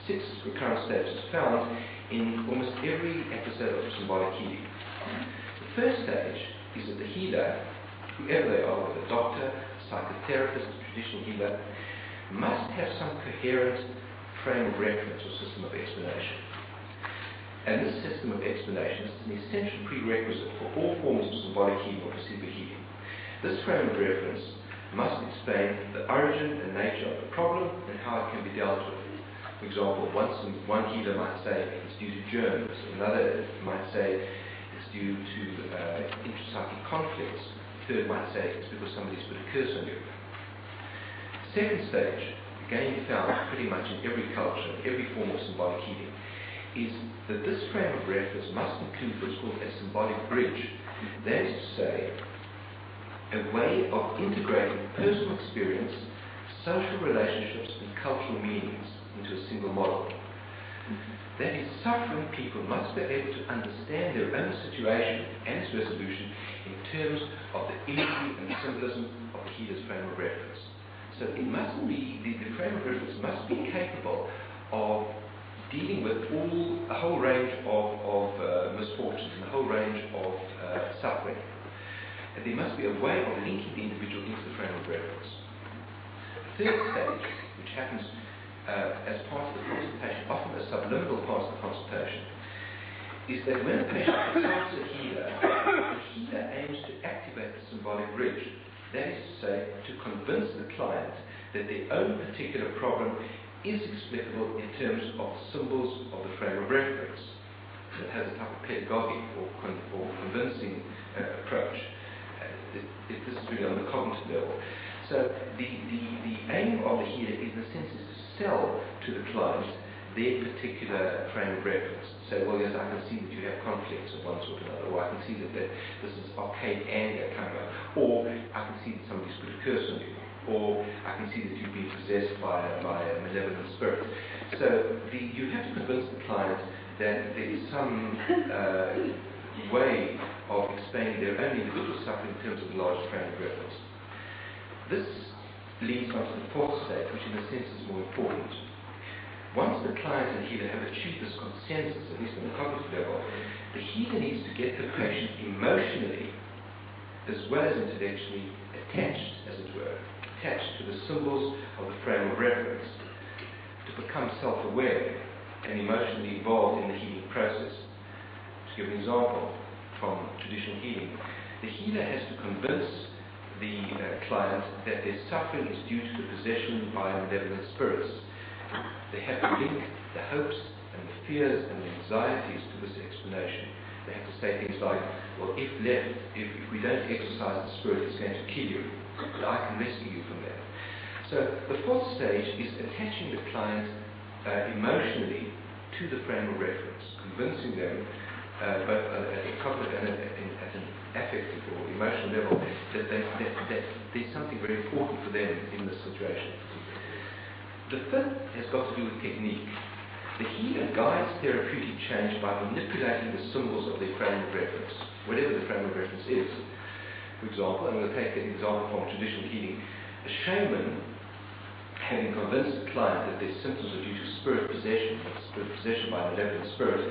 6 recurrent stages found in almost every episode of symbolic healing. The first stage is that the healer, whoever they are, whether doctor, psychotherapist, traditional healer, must have some coherent frame of reference or system of explanation. And this system of explanation is an essential prerequisite for all forms of symbolic healing or placebo healing. This frame of reference must explain the origin and nature of the problem and how it can be dealt with. For example, one healer might say it's due to germs, another might say it's due to intrapsychic conflicts, a third might say it's because somebody's put a curse on you. Second stage, again found pretty much in every culture, every form of symbolic healing, is that this frame of reference must include what's called a symbolic bridge. That is to say, a way of integrating personal experience, social relationships, and cultural meanings into a single model. That is, suffering people must be able to understand their own situation and its resolution in terms of the imagery and symbolism of the healer's frame of reference. So it mustn't be, the frame of reference must be capable of dealing with a whole range of misfortunes and a whole range of suffering. And there must be a way of linking the individual into the frame of reference. The third stage, which happens as part of the consultation, often a subliminal part of the consultation, is that when a patient consults a healer, the healer aims to activate the symbolic bridge. That is to say, to convince the client that their own particular problem is explicable in terms of symbols of the frame of reference. It has a type of pedagogic or convincing approach. This is really on the cognitive level. So the aim of the healer, in a sense, is to sell to the client their particular frame of reference. Say, well, yes, I can see that you have conflicts of one sort or another, or I can see that this is archaic anger coming up, or I can see that somebody's put a curse on you, or I can see that you've been possessed by a malevolent spirit. So you have to convince the client that there is some way of explaining their own individual suffering in terms of the larger frame of reference. This leads on to the fourth stage, which in a sense is more important. Once the client and healer have achieved this consensus, at least on the cognitive level, the healer needs to get the patient emotionally as well as intellectually attached, as it were, attached to the symbols of the frame of reference, to become self-aware and emotionally involved in the healing process. To give an example from traditional healing, the healer has to convince the client that their suffering is due to the possession by malevolent spirits. They have to link the hopes and the fears and the anxieties to this explanation. They have to say things like, well, if we don't exorcise the spirit, it's going to kill you, but I can rescue you from that. So the fourth stage is attaching the client emotionally to the frame of reference, convincing them both at a cognitive and at an affective or emotional level that there's something very important for them in this situation. The fifth has got to do with technique. The healer guides therapeutic change by manipulating the symbols of their frame of reference, whatever the frame of reference is. For example, I'm going to take an example from traditional healing. A shaman, having convinced the client that their symptoms are due to spirit possession by a malevolent spirit,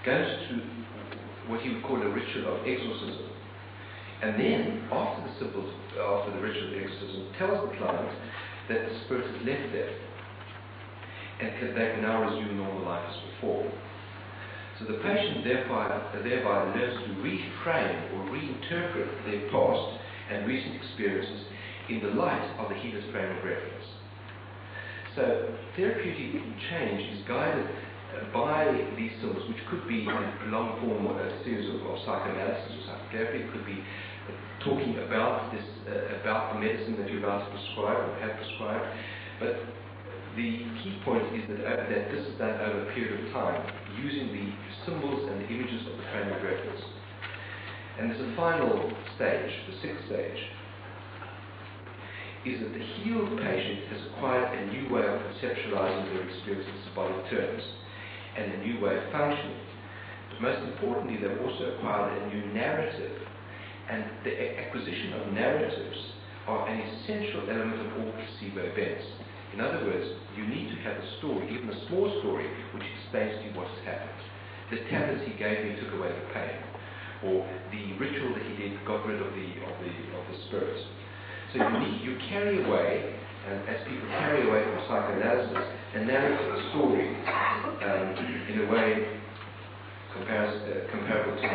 goes through what he would call a ritual of exorcism. And then, after the ritual of exorcism, tells the client that the spirit has left them and they can now resume normal life as before. So the patient thereby learns to reframe or reinterpret their past and recent experiences in the light of the healer's frame of reference. So therapeutic change is guided by these symbols, which could be a long form or a series of psychoanalysis or psychotherapy. It could be talking about this, about the medicine that you're about to prescribe or have prescribed. But the key point is that this is done over a period of time, using the symbols and the images of the frame of reference. And there's a final stage, the sixth stage, is that the healed patient has acquired a new way of conceptualizing their experience in symbolic terms and a new way of functioning. But most importantly, they've also acquired a new narrative, and the acquisition of narratives are an essential element of all placebo events. In other words, you need to have a story, even a small story, which explains to you what has happened. The tablets he gave me took away the pain, or the ritual that he did got rid of the spirits. So you carry away, and as people carry away from psychoanalysis, a narrative, a story, in a way comparable to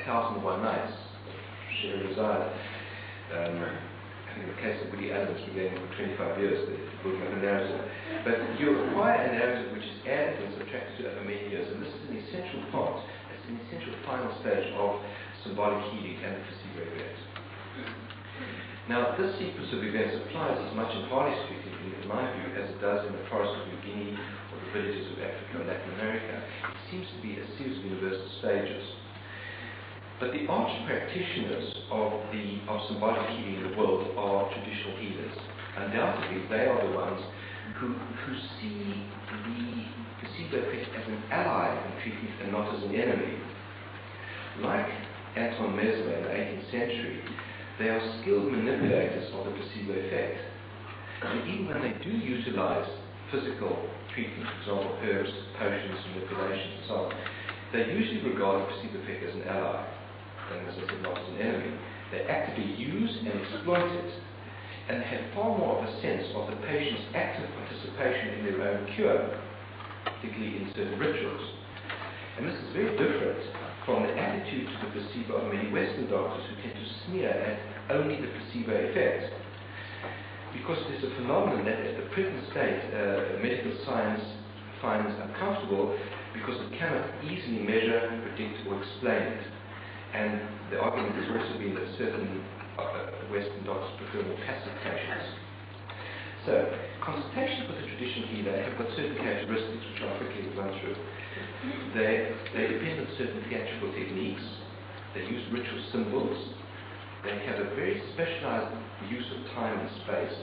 1001 Nights, Scheherazade. In the case of Woody Allen, it's been going for 25 years, they're building up a narrative. But you acquire a narrative which is added and subtracted to over many years, and this is an essential part, it's an essential final stage of symbolic healing and the placebo event. Now, this sequence of events applies as much in Harley Street, in my view, as it does in the forests of New Guinea or the villages of Africa or Latin America. It seems to be a series of universal stages. But the arch practitioners of symbolic healing in the world are traditional healers. Undoubtedly, they are the ones who see the placebo effect as an ally in treatment and not as an enemy. Like Anton Mesmer in the 18th century, they are skilled manipulators of the placebo effect. And even when they do utilize physical treatment, for example, herbs, potions, manipulations, and so on, they usually regard the placebo effect as an ally, and as I said, not as an enemy. They actively use and exploit it, and they have far more of a sense of the patient's active participation in their own cure, particularly in certain rituals. And this is very different from the attitude to the placebo of many Western doctors who tend to sneer at only the placebo effect. Because it is a phenomenon that at the present state medical science finds uncomfortable because it cannot easily measure, predict, or explain it. And the argument has also been that certain Western doctors prefer more passive patients. So, consultations with a traditional healer have got certain characteristics which I'll quickly run through. They depend on certain theatrical techniques. They use ritual symbols. They have a very specialized use of time and space.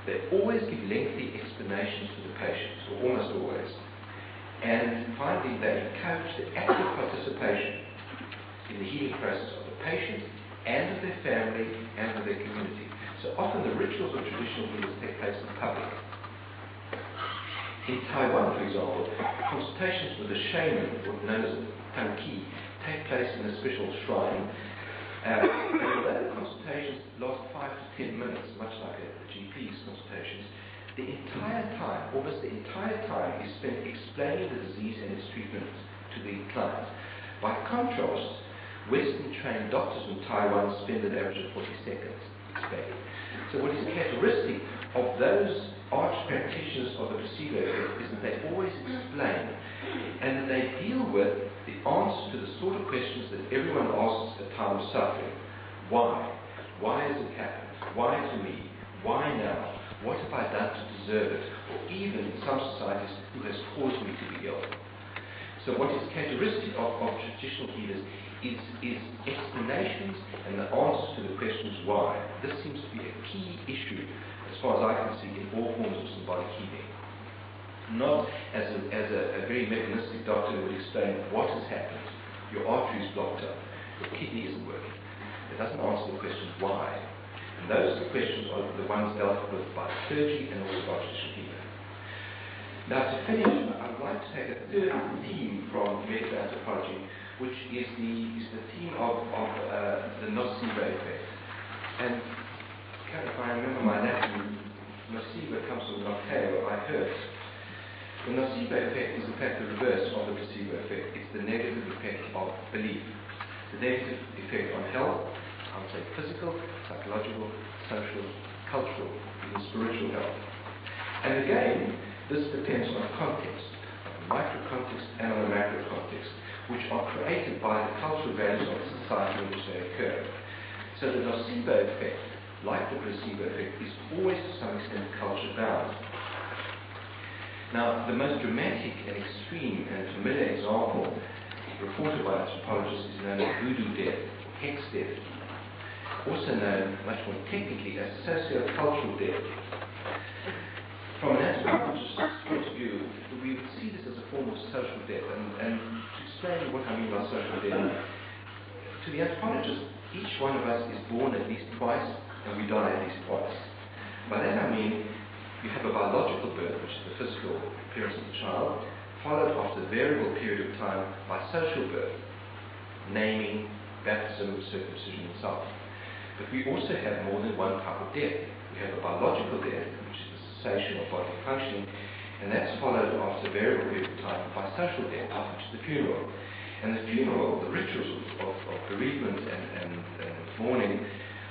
They always give lengthy explanations to the patient, or almost always. And finally, they encourage the active participation in the healing process of the patient and of their family and of their community. So often the rituals of traditional healers take place in public. In Taiwan, for example, consultations with a shaman, known as a tanki, take place in a special shrine. And although the consultations last 5 to 10 minutes, much like a GP's consultations, the entire time, almost the entire time, is spent explaining the disease and its treatment to the client. By contrast, Western-trained doctors in Taiwan spend an average of 40 seconds explaining. So what is characteristic of those arch practitioners of the placebo effect is that they always explain, and that they deal with the answer to the sort of questions that everyone asks at time of suffering. Why? Why has it happened? Why to me? Why now? What have I done to deserve it? Or even in some societies, who has caused me to be ill? So what is characteristic of traditional healers is explanations and the answers to the questions why. This seems to be a key issue, as far as I can see, in all forms of symbolic healing. Not as a very mechanistic doctor who would explain what has happened. Your artery is blocked up. Your kidney isn't working. It doesn't answer the questions why. And those questions are the ones dealt with by clergy and also by traditional healing. Now, to finish, I would like to take a third theme from medical anthropology, which is the theme of the nocebo effect. And if I remember my anatomy, nocebo comes from noceo, I hurt. The nocebo effect is in fact the reverse of the placebo effect. It's the negative effect of belief. The negative effect on health, I would say physical, psychological, social, cultural, even spiritual health. And again, this depends on context, on a micro context and on a macro context, which are created by the cultural values of the society in which they occur. So the nocebo effect, like the placebo effect, is always to some extent culture bound. Now, the most dramatic and extreme and familiar example reported by anthropologists is known as voodoo death, or hex death, also known much more technically as socio-cultural death. From an anthropologist's point of view, we would see this as a form of social death, and to explain what I mean by social death, to the anthropologist, each one of us is born at least twice, and we die at least twice. By that I mean, you have a biological birth, which is the physical appearance of the child, followed after a variable period of time by social birth, naming, baptism, circumcision, and so on. But we also have more than one type of death. We have a biological death, which is the cessation of bodily functioning, and that's followed after a variable period of time by social death, which is the funeral. And the funeral, the rituals of bereavement and mourning,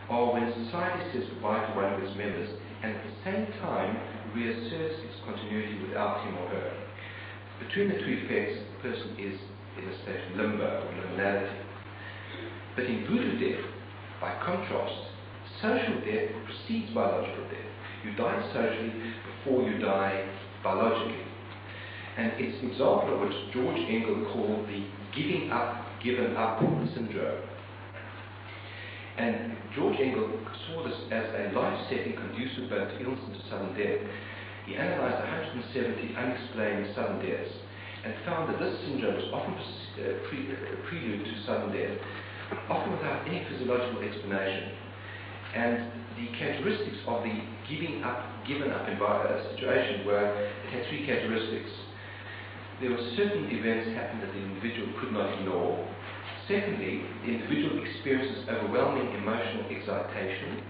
are when society says goodbye to one of its members, and at the same time reasserts its continuity without him or her. Between the two effects, the person is in a state of limbo or liminality. But in voodoo death, by contrast, social death precedes biological death. You die socially before you die biologically. And it's an example of what George Engel called the giving up, given up syndrome. And George Engel saw this as a life setting conducive both to illness and to sudden death. He analysed 170 unexplained sudden deaths and found that this syndrome was often prelude to sudden death, often without any physiological explanation. And the characteristics of the given up situation were, it had three characteristics. There were certain events happened that the individual could not ignore. Secondly, the individual experiences overwhelming emotional excitation.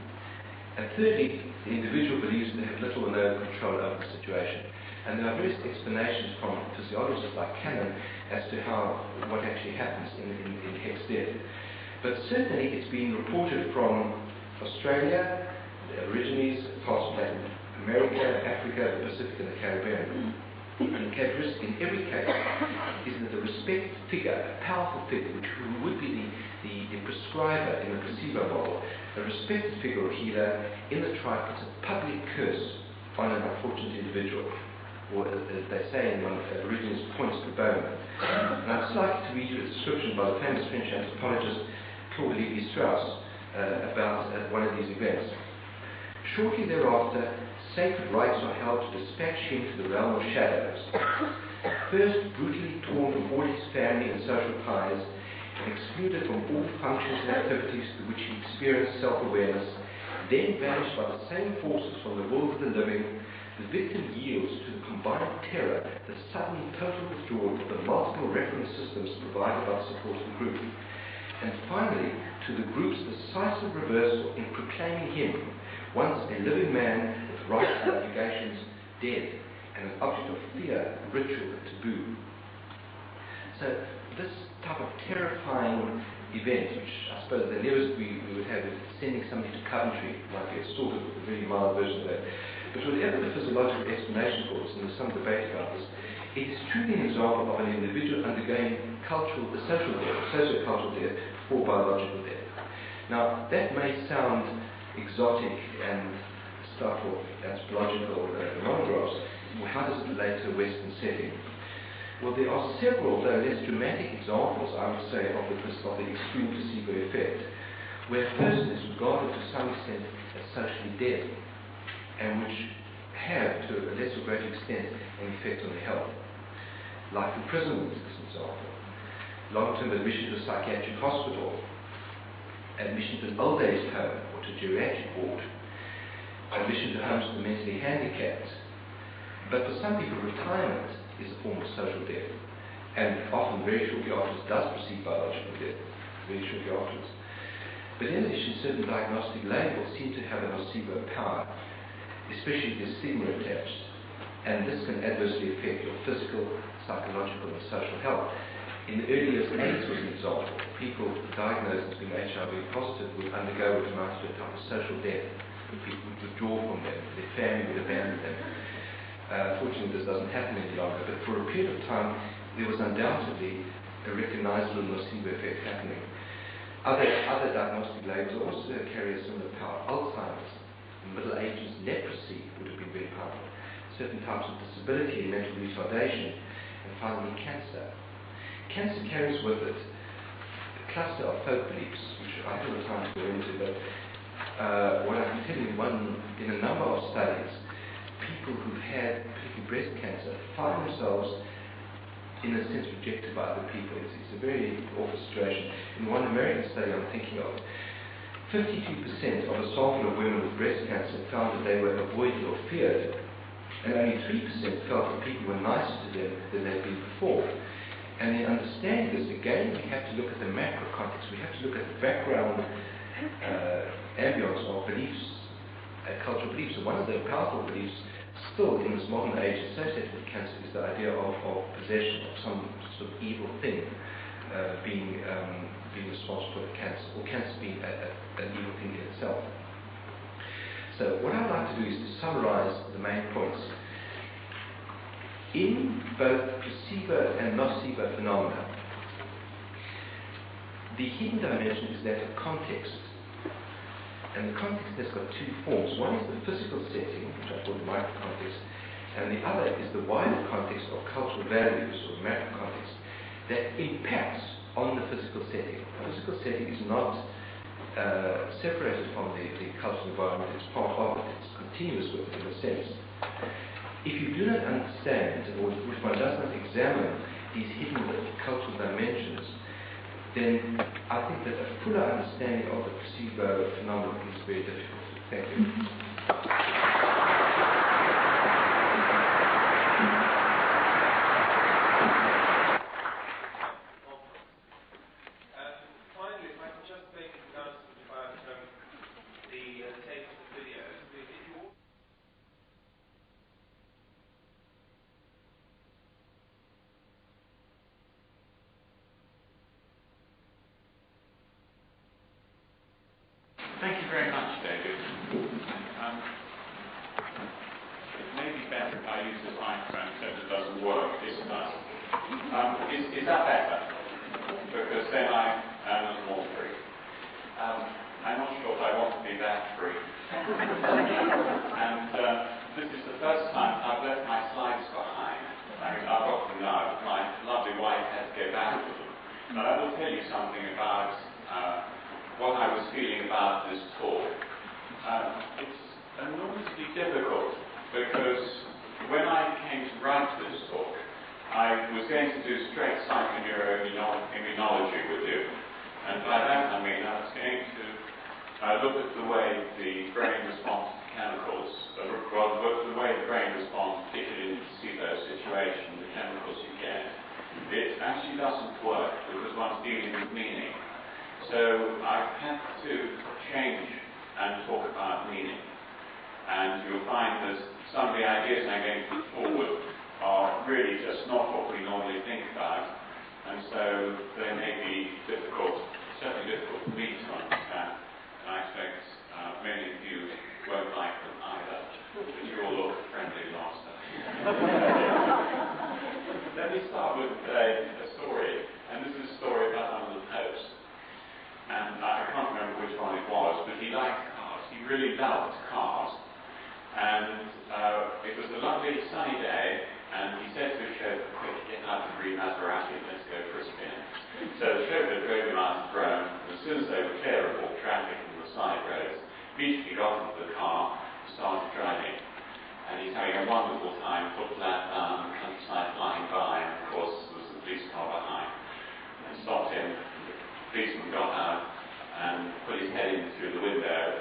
And thirdly, the individual believes they have little or no control over the situation. And there are various explanations from physiologists like Cannon as to what actually happens in hex death. But certainly it's been reported from Australia, the Aborigines, parts of Latin America, Africa, the Pacific and the Caribbean. And the characteristic in every case is that the respected figure, a powerful figure, who would be the prescriber in the placebo model, a respected figure or healer in the tribe puts a public curse on an unfortunate individual, or as they say in one of the Aborigines, points the bone. And I'd just like to read you a description by the famous French anthropologist Claude Lévi-Strauss about one of these events. Shortly thereafter, sacred rites are held to dispatch him to the realm of shadows. First, brutally torn from all his family and social ties, and excluded from all functions and activities through which he experienced self-awareness, then banished by the same forces from the world of the living, the victim yields to the combined terror, the sudden total withdrawal of the multiple reference systems provided by the supporting group. And finally, to the group's decisive reversal in proclaiming him, once a living man with rights and obligations, dead, and an object of fear, ritual, and taboo. So this type of terrifying event, which I suppose the nearest we would have is sending somebody to Coventry, might be a sort of a very mild version of that. But whatever the physiological explanation for this, and there's some debate about this, it is truly an example of an individual undergoing socio-cultural death before biological death. Now, that may sound exotic and stuff of anthropological monographs. Well, how does it relate to a Western setting? Well, there are several, though less dramatic examples, I would say, of the extreme placebo effect, where a person is regarded to some extent as socially dead, and which have, to a less or greater extent, an effect on their health. Life imprisonment is an example. Long-term admission to a psychiatric hospital, admission to an old age home or to a geriatric ward, admission to homes for the mentally handicapped. But for some people, retirement is a form of social death, and often very shortly afterwards does precede biological death, very shortly afterwards. But in addition, certain diagnostic labels seem to have a nocebo power, especially the stigma attached. and this can adversely affect your physical, psychological, and social health. In the early years, AIDS was an example. People diagnosed as being HIV positive would undergo what amounts to a type of social death. People would withdraw from them, their family would abandon them. Fortunately, this doesn't happen any longer, but for a period of time, there was undoubtedly a recognizable nocebo effect happening. Other diagnostic labels also carry a similar power. Alzheimer's, Middle Ages, leprosy would have been very powerful. Certain types of disability and mental retardation, and finally cancer. Cancer carries with it a cluster of folk beliefs, which I don't have time to go into, but what I can tell you, in a number of studies, people who've had particularly breast cancer find themselves in a sense rejected by other people. It's a very awful situation. In one American study I'm thinking of, 52% of a sample of women with breast cancer found that they were avoided or feared, and only 3% felt that people were nicer to them than they'd been before. And in understanding this, again, we have to look at the macro context. We have to look at the background ambience of beliefs, cultural beliefs. And one of the powerful beliefs still in this modern age associated with cancer is the idea of possession, of some sort of evil thing being responsible for cancer, or cancer being an evil thing in itself. So what I'd like to do is to summarize the main points. In both placebo and nocebo phenomena, the hidden dimension is that of context. And the context has got two forms. One is the physical setting, which I call the microcontext, and the other is the wider context of cultural values, or macro context, that impacts on the physical setting. The physical setting is not separated from the cultural environment, it's part of it, it's continuous with it in a sense. If you do not understand, or if one does not examine these hidden cultural dimensions, then I think that a fuller understanding of the placebo phenomenon is very difficult. Thank you. Finally, if I can just make an announcement about the tape of the videos. If you all Thank you very much, David. It may be better if I use this microphone except it doesn't work this time. Is that better? Because then I am not more free. I'm not sure if I want to be that free. And this is the first time I've left my slides behind. I mean, I've got them now, but my lovely wife had to go back to them. But I will tell you something about what I was feeling about this talk. It's enormously difficult because when I came to write this talk, I was going to do straight psychoneuroimmunology with you. And by that I mean I was going to look at the way the brain responds to chemicals, the way the brain responds, particularly in the placebo situation, the chemicals you get. It actually doesn't work because one's dealing with meaning. So I've had to change and talk about meaning. And you'll find that some of the ideas I'm going to put forward are really just not what we normally think about. And so they may be difficult, certainly difficult for me to understand. And I expect many of you won't like them either. But you all look friendly last time. Let me start with a story. And this is a story about one of the popes. And I can't remember which one it was, but he liked cars. He really loved cars. And it was a lovely sunny day, and he said to his chauffeur, "Quick, get out of the green Maserati, let's go for a spin." So the chauffeur drove him out of Rome, and as soon as they were clear of all traffic and the side roads, immediately got into the car and started driving. And he's having a wonderful time, foot flat down, the countryside flying by, and of course there was a police car behind. And stopped him. The policeman got out and put his head in through the window,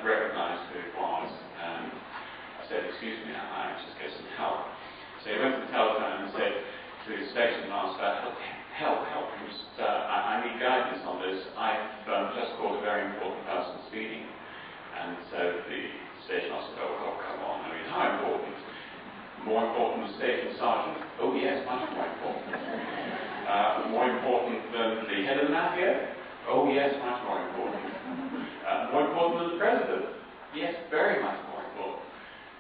recognized who it was, and said, "Excuse me, I just get some help." So he went to the telephone and said to his station master, help, I need guidance on this. I've just caught a very important person speeding. And so the station master said, "Oh, come on, I mean, how important?" More important than station sergeant? Oh yes, much more important. More important than the head of the mafia? Oh yes, much more important. More important than the president? Yes, very much more important.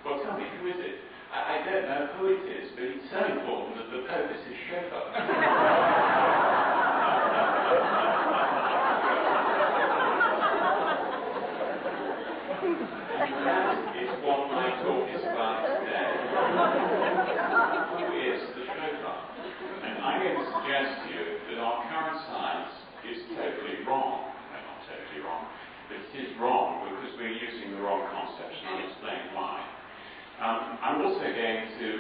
Well, tell me, who is it? I don't know who it is, but it's so important that the Pope is his chauffeur. That is what my talk is about today. Who is the chauffeur? And I'm going to suggest to you that our current science is totally wrong. Well, not totally wrong, but it is wrong because we're using the wrong concepts, and I'll explain why. I'm also going to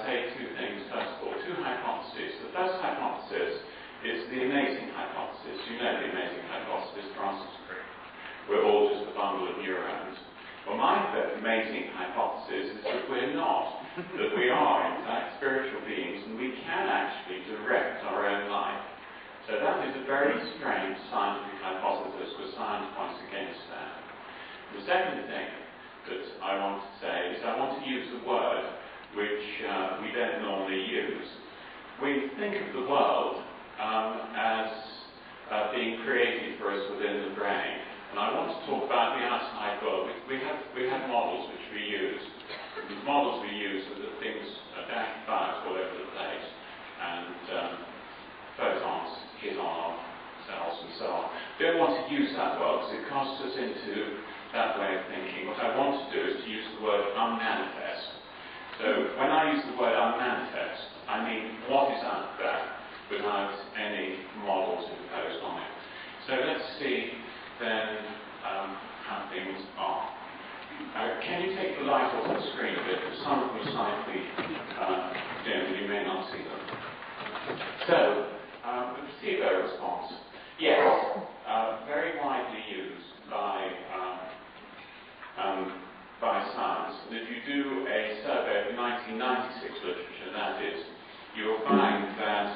say two things. First of all, two hypotheses. The first hypothesis is the amazing hypothesis. You know the amazing hypothesis, Francis Crick. We're all just a bundle of neurons. Well, my amazing hypothesis is that we're not. That we are, in fact, spiritual beings, and we can actually direct our own life. So that is a very strange scientific hypothesis, because science points against that. The second thing that I want to say is I want to use a word which we don't normally use. We think of the world as being created for us within the brain. And I want to talk about the outside world. We have models which we use. The models we use are the things dashed about all over the place. And photons hit on our cells and so on. Don't want to use that world because it casts us into that way of thinking. What I want to do is to use the word unmanifest. So when I use the word unmanifest, I mean what is out there without any models imposed on it. So let's see then how things are. Can you take the light off the screen a bit? Because some of them are slightly dim, you may not see them. So, the placebo response. Yes, very widely used by science. And if you do a survey of 1996 literature, that is, you will find that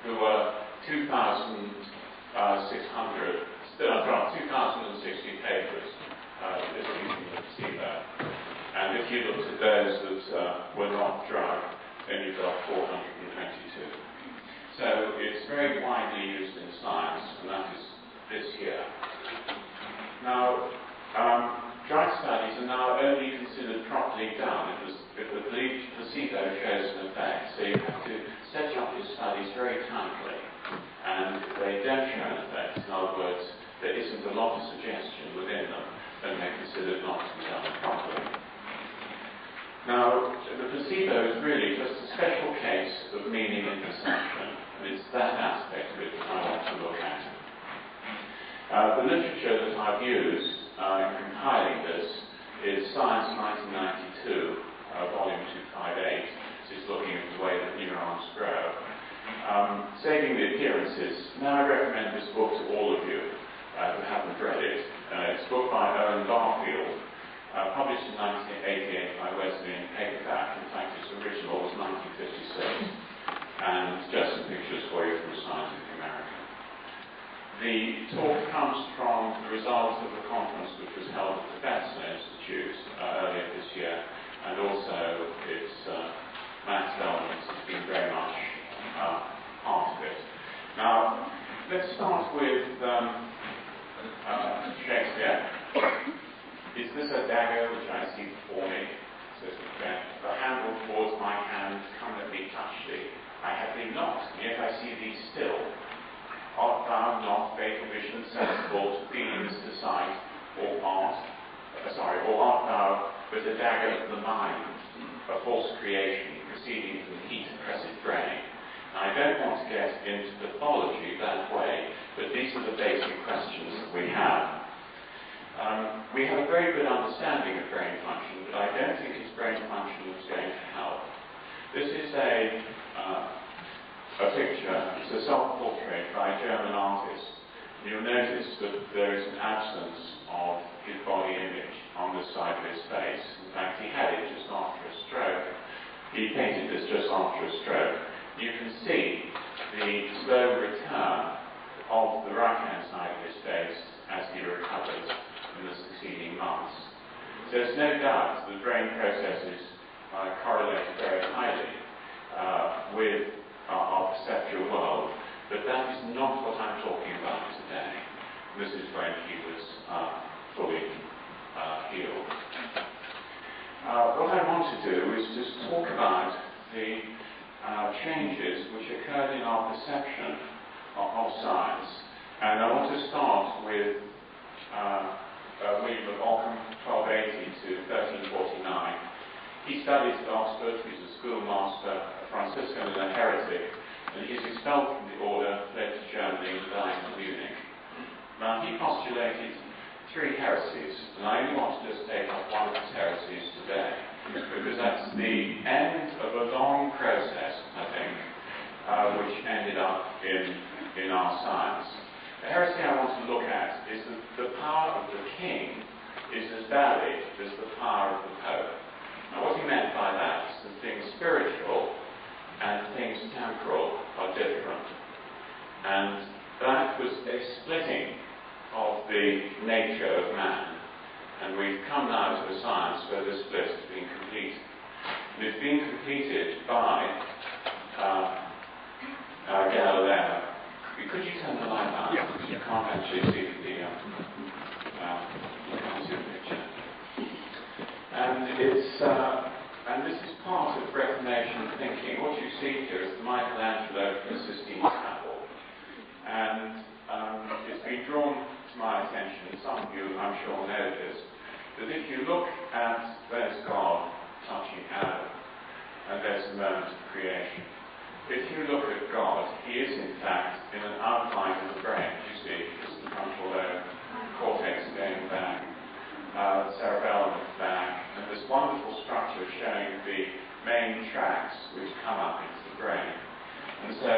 there were 2,060 papers listing the placebo. And if you looked at those that were not drug, then you got 422. So it's very widely used in science, and that is this year. Now, drug studies are now only considered properly done if the placebo shows an effect. So you have to set up your studies very tightly. And if they don't show an effect, in other words, there isn't a lot of suggestion within them, then they're considered not to be done properly. Now, the placebo is really just a special case of meaning and perception, and it's that aspect of it that I want to look at. The literature that I've used in compiling this is Science 1992, volume 258. This is looking at the way that neurons grow. Saving the appearances. Now I recommend this book to all of you who haven't read it. It's a book by Owen Barfield, published in 1988 by Wesleyan paperback. In fact, its original was 1956. And just some pictures for you from Scientific American. The talk comes from the results of a conference which was held at the Batson Institute earlier this year, and also its maths elements has been very much part of it. Now, let's start with Shakespeare. Is this a dagger which I see before me? Says Macbeth. The handle towards my hand, come let me touch thee. I have thee not, and yet I see thee still. Art thou not fatal vision sensible to feelings to sight, or art thou but a dagger of the mind, a false creation proceeding from the heat oppressive brain? Now, I don't want to get into pathology that way, but these are the basic questions that we have. We have a very good understanding of brain function, but I don't think it's brain function that's going to help. This is a picture, it's a self-portrait by a German artist. You'll notice that there is an absence of his body image on this side of his face. In fact, he had it just after a stroke. He painted this just after a stroke. You can see the slow return of the right-hand side of his face as he recovers in the succeeding months. There's no doubt that brain processes correlate very highly with our perceptual world, but that is not what I'm talking about today. This is when he was fully healed. What I want to do is just talk about the changes which occurred in our perception of science, and I want to start with William of Ockham, 1280 to 1349. He studied at Oxford, he's a schoolmaster, a Franciscan and a heretic, and he's expelled from the order, fled to Germany and died in Munich. Now, he postulated 3 heresies, and I only want to just take up one of his heresies today, because that's the end of a long process, I think, which ended up in our science. The heresy I want to look at is that the power of the king is as valid as the power of the pope. Now, what he meant by that is that things spiritual and things temporal are different. And that was a splitting of the nature of man. And we've come now to a science where this split has been completed. And it's been completed by Galileo. Could you turn the light on? Yeah. Because you can't actually see the you can't see the picture. And this is part of Reformation thinking. What you see here is the Michelangelo from the Sistine Chapel. And it's been drawn to my attention, some of you I'm sure know this, that if you look at, there's God touching Adam, and there's the moment of creation. If you look at God, he is in fact in an outline of the brain. You see, it's the frontal lobe, cortex going back, cerebellum at the back, and this wonderful structure showing the main tracts which come up into the brain. And so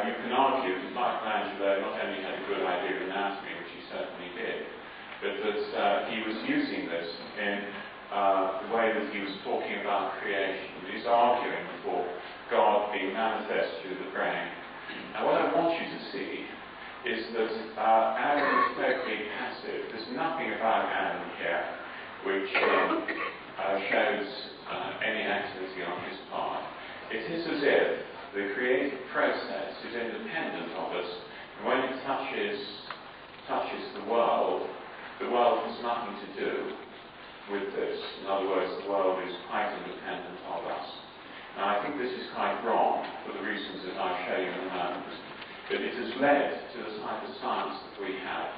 you can argue that Michelangelo not only had a good idea of anatomy, which he certainly did, but that he was using this in the way that he was talking about creation. He's arguing for God being manifest through the brain. Now, what I want you to see is that Adam is totally passive. There's nothing about Adam here which shows any activity on his part. It is as if the creative process is independent of us, and when it touches the world has nothing to do with this. In other words, the world is quite independent of us. Now, I think this is quite wrong for the reasons that I'll show you in a moment. But it has led to the type of science that we have.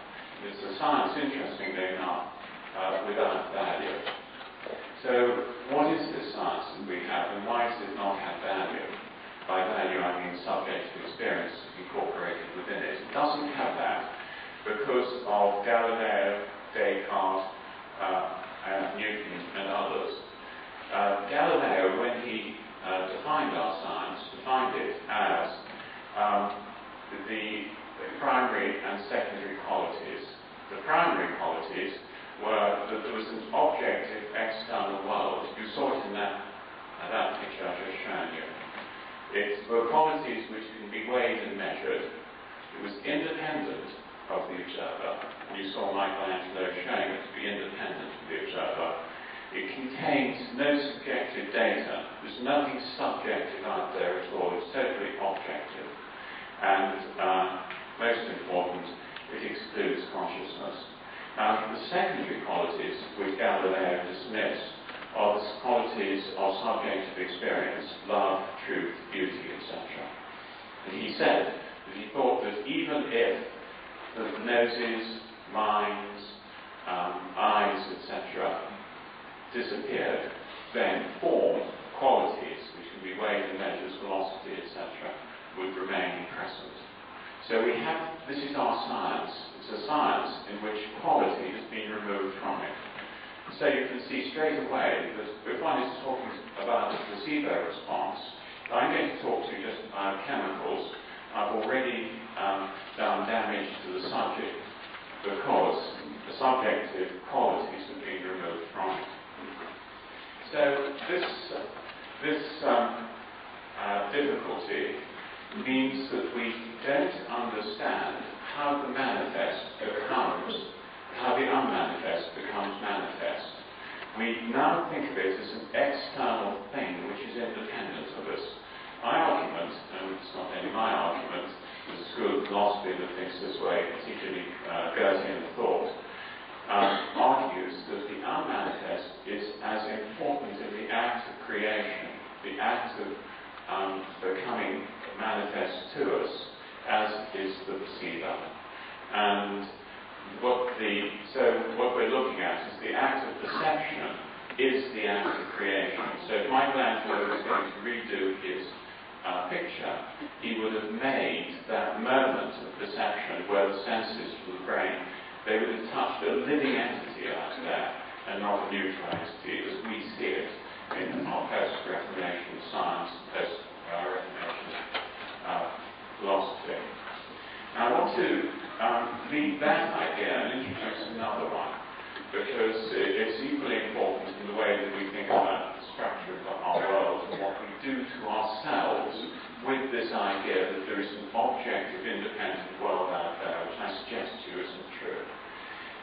It's a science, interestingly enough, without value. So, what is this science that we have, and why does it not have value? By value, I mean subjective experience incorporated within it. It doesn't have that because of Galileo, Descartes, Newton, and others. Galileo, when he defined our science, defined it as the primary and secondary qualities. The primary qualities were that there was an objective external world. You saw it in that picture I've just shown you. It were qualities which can be weighed and measured. It was independent of the observer. And you saw Michelangelo showing it to be independent of the observer. It contains no subjective data. There's nothing subjective out there at all. It's totally objective. And most important, it excludes consciousness. Now, the secondary qualities which Galileo dismissed are the qualities of subjective experience, love, truth, beauty, etc. And he said that he thought that even if the noses, minds, eyes, etc., disappeared, then form, qualities, which can be weighed and measured, velocity, etc., would remain present. So we have, this is our science. It's a science in which quality has been removed from it. So you can see straight away that if one is talking about the placebo response, I'm going to talk to you just about chemicals. I've already done damage to the subject because the subjective qualities have been removed from it. So this difficulty means that we don't understand how the manifest becomes, how the unmanifest becomes manifest. we now think of it as an external thing which is independent of us. My argument, and it's not only my argument, there's a school of philosophy that thinks this way, particularly Goethean thought, argues that the unmanifest is as important in the act of creation, the act of becoming manifest to us, as is the perceiver. And what we're looking at is the act of perception is the act of creation. So if Michelangelo was going to redo his picture, he would have made that moment of perception where the senses from the brain, they would have touched a living entity out there and not a neutral entity as we see it in our post-Reformation science, post-Reformation philosophy. Now I want to leave that idea and introduce another one, because it's equally important in the way that we think about the structure of our world and what we do to ourselves with this idea that there is an objective, independent world out there, which I suggest to you isn't true.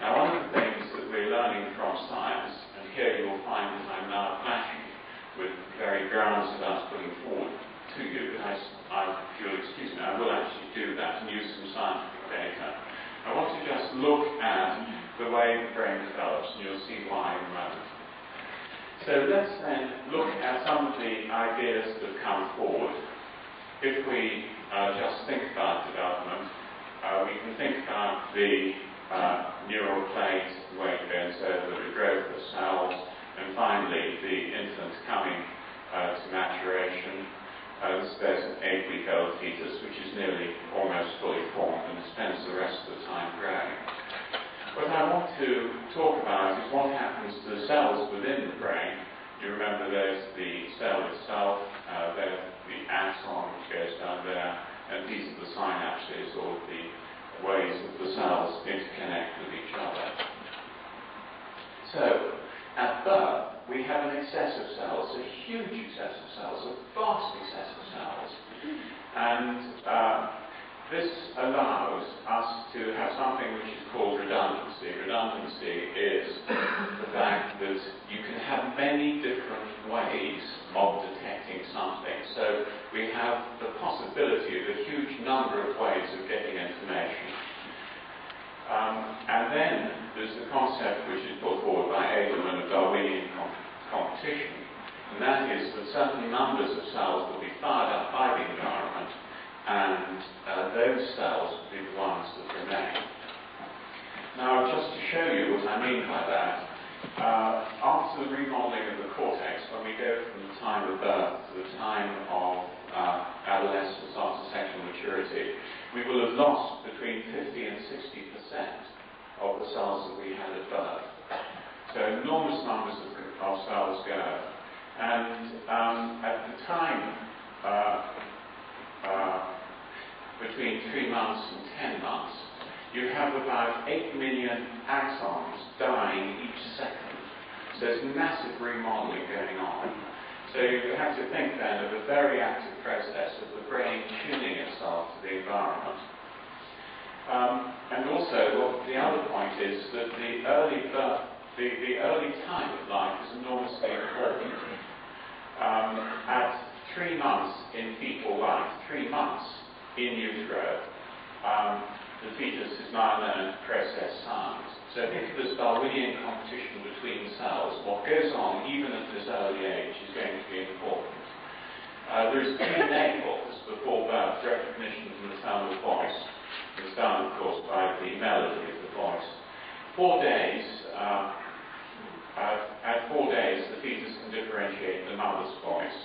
Now, one of the things that we're learning from science, and here you will find that I'm now flashing with the very grounds that I was putting forward to you, but if you'll excuse me, I will actually do that and use some scientific data. I want to just look at the way the brain develops, and you'll see why in a moment. So let's then look at some of the ideas that come forward. If we just think about development, we can think about the neural plate, the way it goes over the growth of cells, and finally the infant coming to maturation. There's an 8-week-old fetus which is nearly almost fully formed and spends the rest of the time growing. What I want to talk about is what happens to the cells within the brain. You remember there's the cell itself, there's the axon which goes down there, and these are the synapses, or the ways that the cells interconnect with each other. So, at birth, we have an excess of cells, a huge excess of cells, a vast excess of cells. And this allows us to have something which is called redundancy. Redundancy is the fact that you can have many different ways of detecting something. So we have the possibility of a huge number of ways of getting information. And then there's the concept which is put forward by Edelman of Darwinian competition, and that is that certain numbers of cells will be fired up by the environment, and those cells will be the ones that remain. Now, just to show you what I mean by that, after the remodeling of the cortex, when we go from the time of birth to the time of adolescence, after sexual maturity, we will have lost between 50 and 60% of the cells that we had at birth. So enormous numbers of cells go. And at the time, between 3 months and 10 months, you have about 8 million axons dying each second. So there's massive remodeling going on. So you have to think then of a very active process of the brain tuning itself to the environment. And also, the other point is that the early time of life is enormously important. At 3 months in fetal life, 3 months in utero, the fetus is now learning to process sounds. So think of this Darwinian competition between cells. What goes on even at this early age is going to be important. There is prenatals before birth, recognition from the sound of voice. It's done, of course, by the melody of the voice. 4 days, at 4 days, the fetus can differentiate the mother's voice.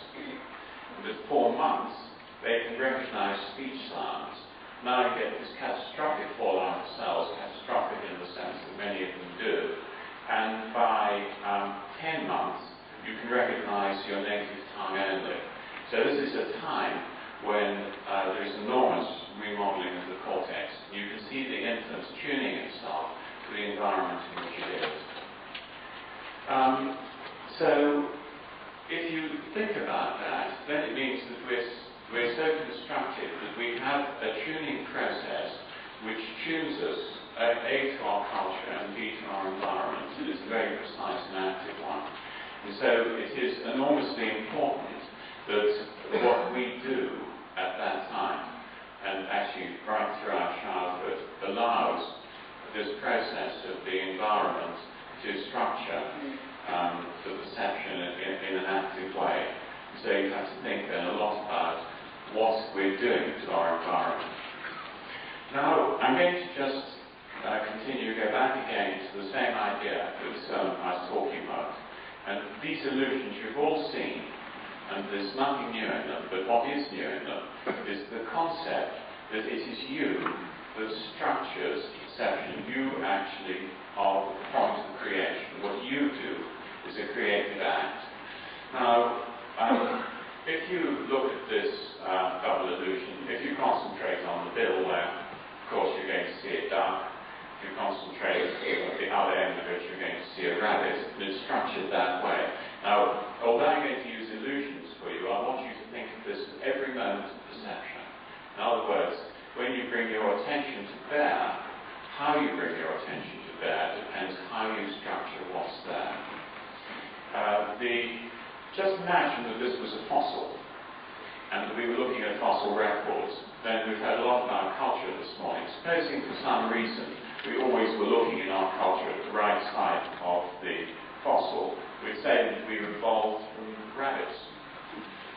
And at 4 months, they can recognize speech sounds. Now you get this catastrophic fallout of cells, catastrophic in the sense that many of them do. And by 10 months, you can recognize your native tongue only. So this is a time when there is enormous remodeling of the cortex. You can see the infant tuning itself to the environment in which it is. So if you think about that, then it means that we're so constructed that we have a tuning process which tunes us A, to our culture, and B, to our environment. And it's a very precise and active one. And so it is enormously important that what we do at that time, and actually right throughout childhood, allows this process of the environment to structure the perception in an active way. So you have to think then a lot about what we're doing to our environment. Now, I'm going to just go back again to the same idea that I was talking about. And these illusions you've all seen, and there's nothing new in them, but what is new in them is the concept that it is you that structures perception. You actually are the point of creation. What you do is a creative act. Now, if you look at this double illusion, if you concentrate on the bill where, of course, you're going to see it dark. If you concentrate at the other end of it, you're going to see a rabbit, and it's structured that way. Now, although I'm going to use illusions for you, I want you to think of this at every moment of perception. In other words, when you bring your attention to bear, how you bring your attention to bear depends how you structure what's there. Just imagine that this was a fossil, and that we were looking at fossil records. Then we've heard a lot about culture this morning. Supposing for some reason we always were looking in our culture at the right side of the fossil, we'd say that we evolved from rabbits.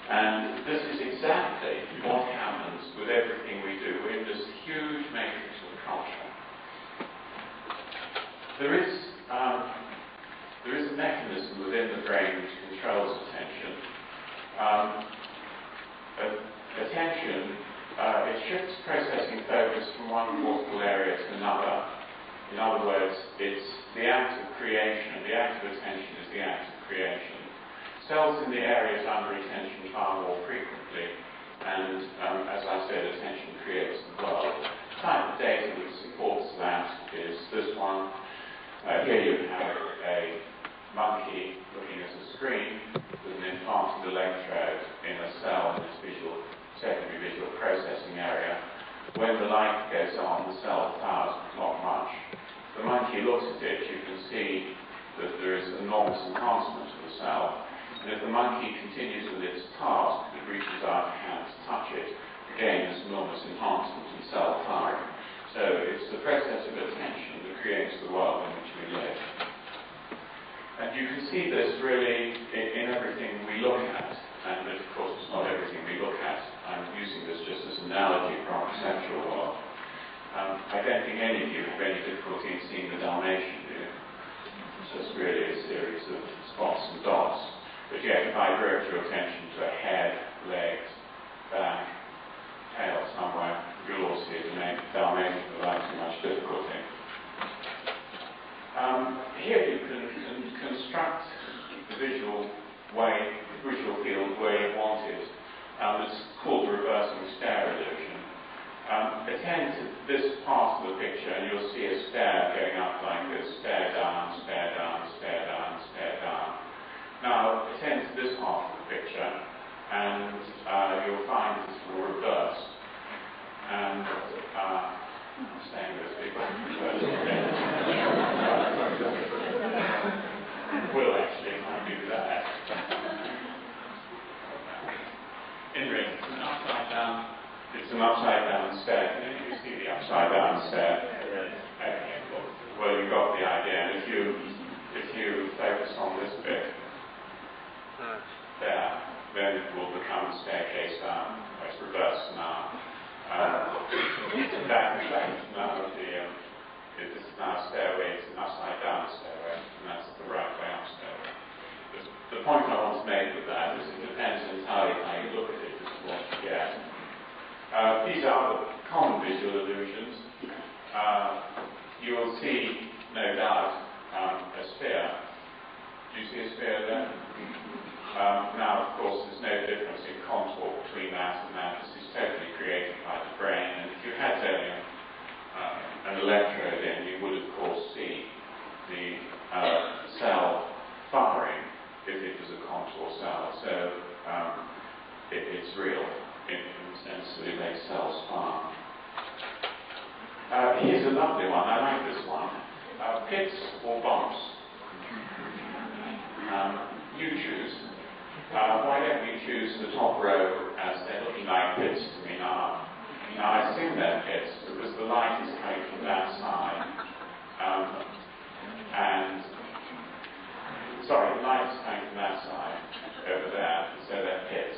And this is exactly what happens with everything we do. We're in this huge matrix of culture. There is a mechanism within the brain which controls attention. Attention, it shifts processing focus from one cortical area to another. In other words, it's the act of creation. The act of attention is the act of creation. Cells in the areas under attention fire more frequently, and as I said, attention creates the world. The type of data which supports that is this one. Here you have a monkey looking at a screen with an implanted electrode in a cell in its secondary visual processing area. When the light goes on, the cell fires not much. The monkey looks at it, you can see that there is enormous enhancement of the cell. And if the monkey continues with its task, it reaches out a hand to touch it, again there's enormous enhancement in cell firing. So it's the process of attention that creates the world in which we live. And you can see this really in everything we look at. And of course it's not everything we look at. I'm using this just as an analogy for our perceptual world. I don't think any of you have any difficulty in seeing the Dalmatian, do you? It's just really a series of spots and dots. But yet, if I direct your attention to a head, legs, back, tail somewhere, you'll all see the name Dalmatian without too much difficulty. Here you can construct the visual field where you want it. It's called the reversing stare illusion. Attend to this part of the picture and you'll see a stare going up like this. Stare down, stare down, stare down, stare down. Now, attend to this half of the picture and you'll find this will reverse. And I'm staying with this people. Will actually might do that. In ring, it's an upside down stare. Can you see the upside down stare? Okay. Well, you got the idea. And if you focus on this bit there, then it will become a staircase down. It's reversed now. This is now a stairway. It's an upside down stairway, and that's the right way up stairway. The point I want to make with that is it depends entirely how you look at it as to what you get. These are the common visual illusions. You will see, no doubt, a sphere. Do you see a sphere there? Now, of course, there's no difference in contour between that and that. This is totally created by the brain. And if you had an electrode in, you would, of course, see the cell firing if it was a contour cell. So it's real in the sense that it makes cells fire. Here's a lovely one. I like this one. Pits or bumps. you choose. Why don't we choose the top row as they're looking like pits to me now? Now I assume they're pits because the light is coming from that side. The light is coming from that side over there, so they're pits.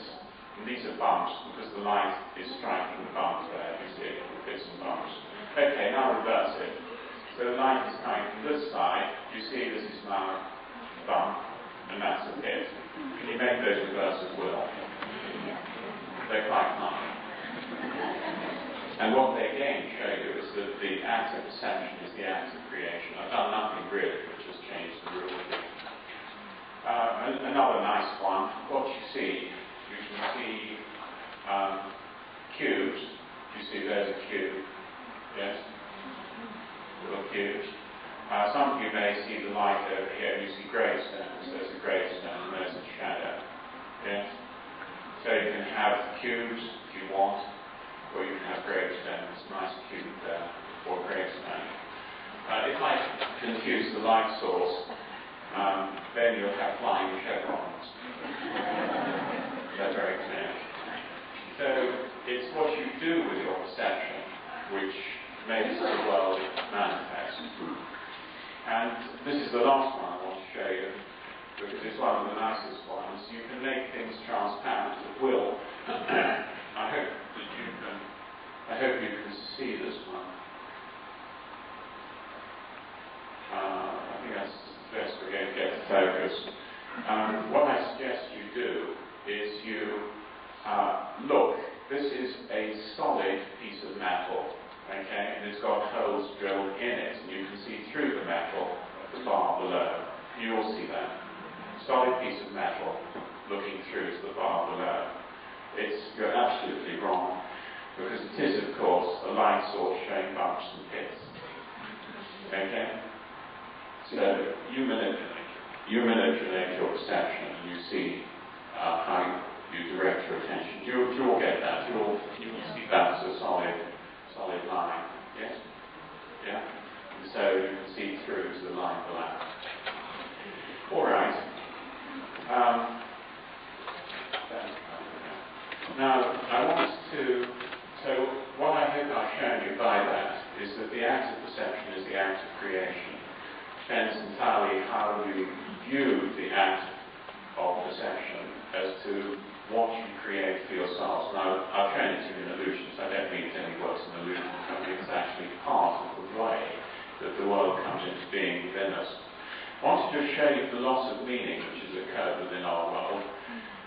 And these are bumps because the light is striking the bumps there, you see, pits and bumps. Okay, now reverse it. So the light is coming from this side. You see this is now a bump, and that's a pit. Can you make those reverses, Will? They're quite fine. And what they again show you is that the act of perception is the act of creation. I've done nothing really, but just changed the rule here. Another nice one, what you see, you can see cubes. You see there's a cube, yes? Little cubes. Some of you may see the light over here, and you see gravestones. There's a gravestone, and there's a shadow, yes? So you can have cubes if you want, or you can have gravestones, nice cube there, or gravestone. If I confuse the light source, then you'll have flying chevrons. They're very clear. So it's what you do with your perception which makes the world manifest. And this is the last one I want to show you, because it's one of the nicest ones. You can make things transparent at will. I hope you can see this one. I think that's best we're going to get to focus. What I suggest you do is you look. This is a solid piece of metal, okay, and it's got holes drilled in it, and you can see through the metal at the bar below. You all see that. Solid piece of metal looking through to the bar below. You're absolutely wrong, because it is, of course, a light source showing bumps and pits. Okay? So you manipulate your perception, and you see how you direct your attention. Do you all get that? You will see that as a solid line. Yes? Yeah? And so you can see through to the line below. All right. Now, I want to... So what I hope I've shown you by that is that the act of perception is the act of creation. Depends entirely how you view the act of perception as to what you create for yourselves. Now, I've shown it to you in illusions. I don't mean it only works in illusions. I mean it's actually part of the way that the world comes into being within us. I want to just show you the loss of meaning which has occurred within our world,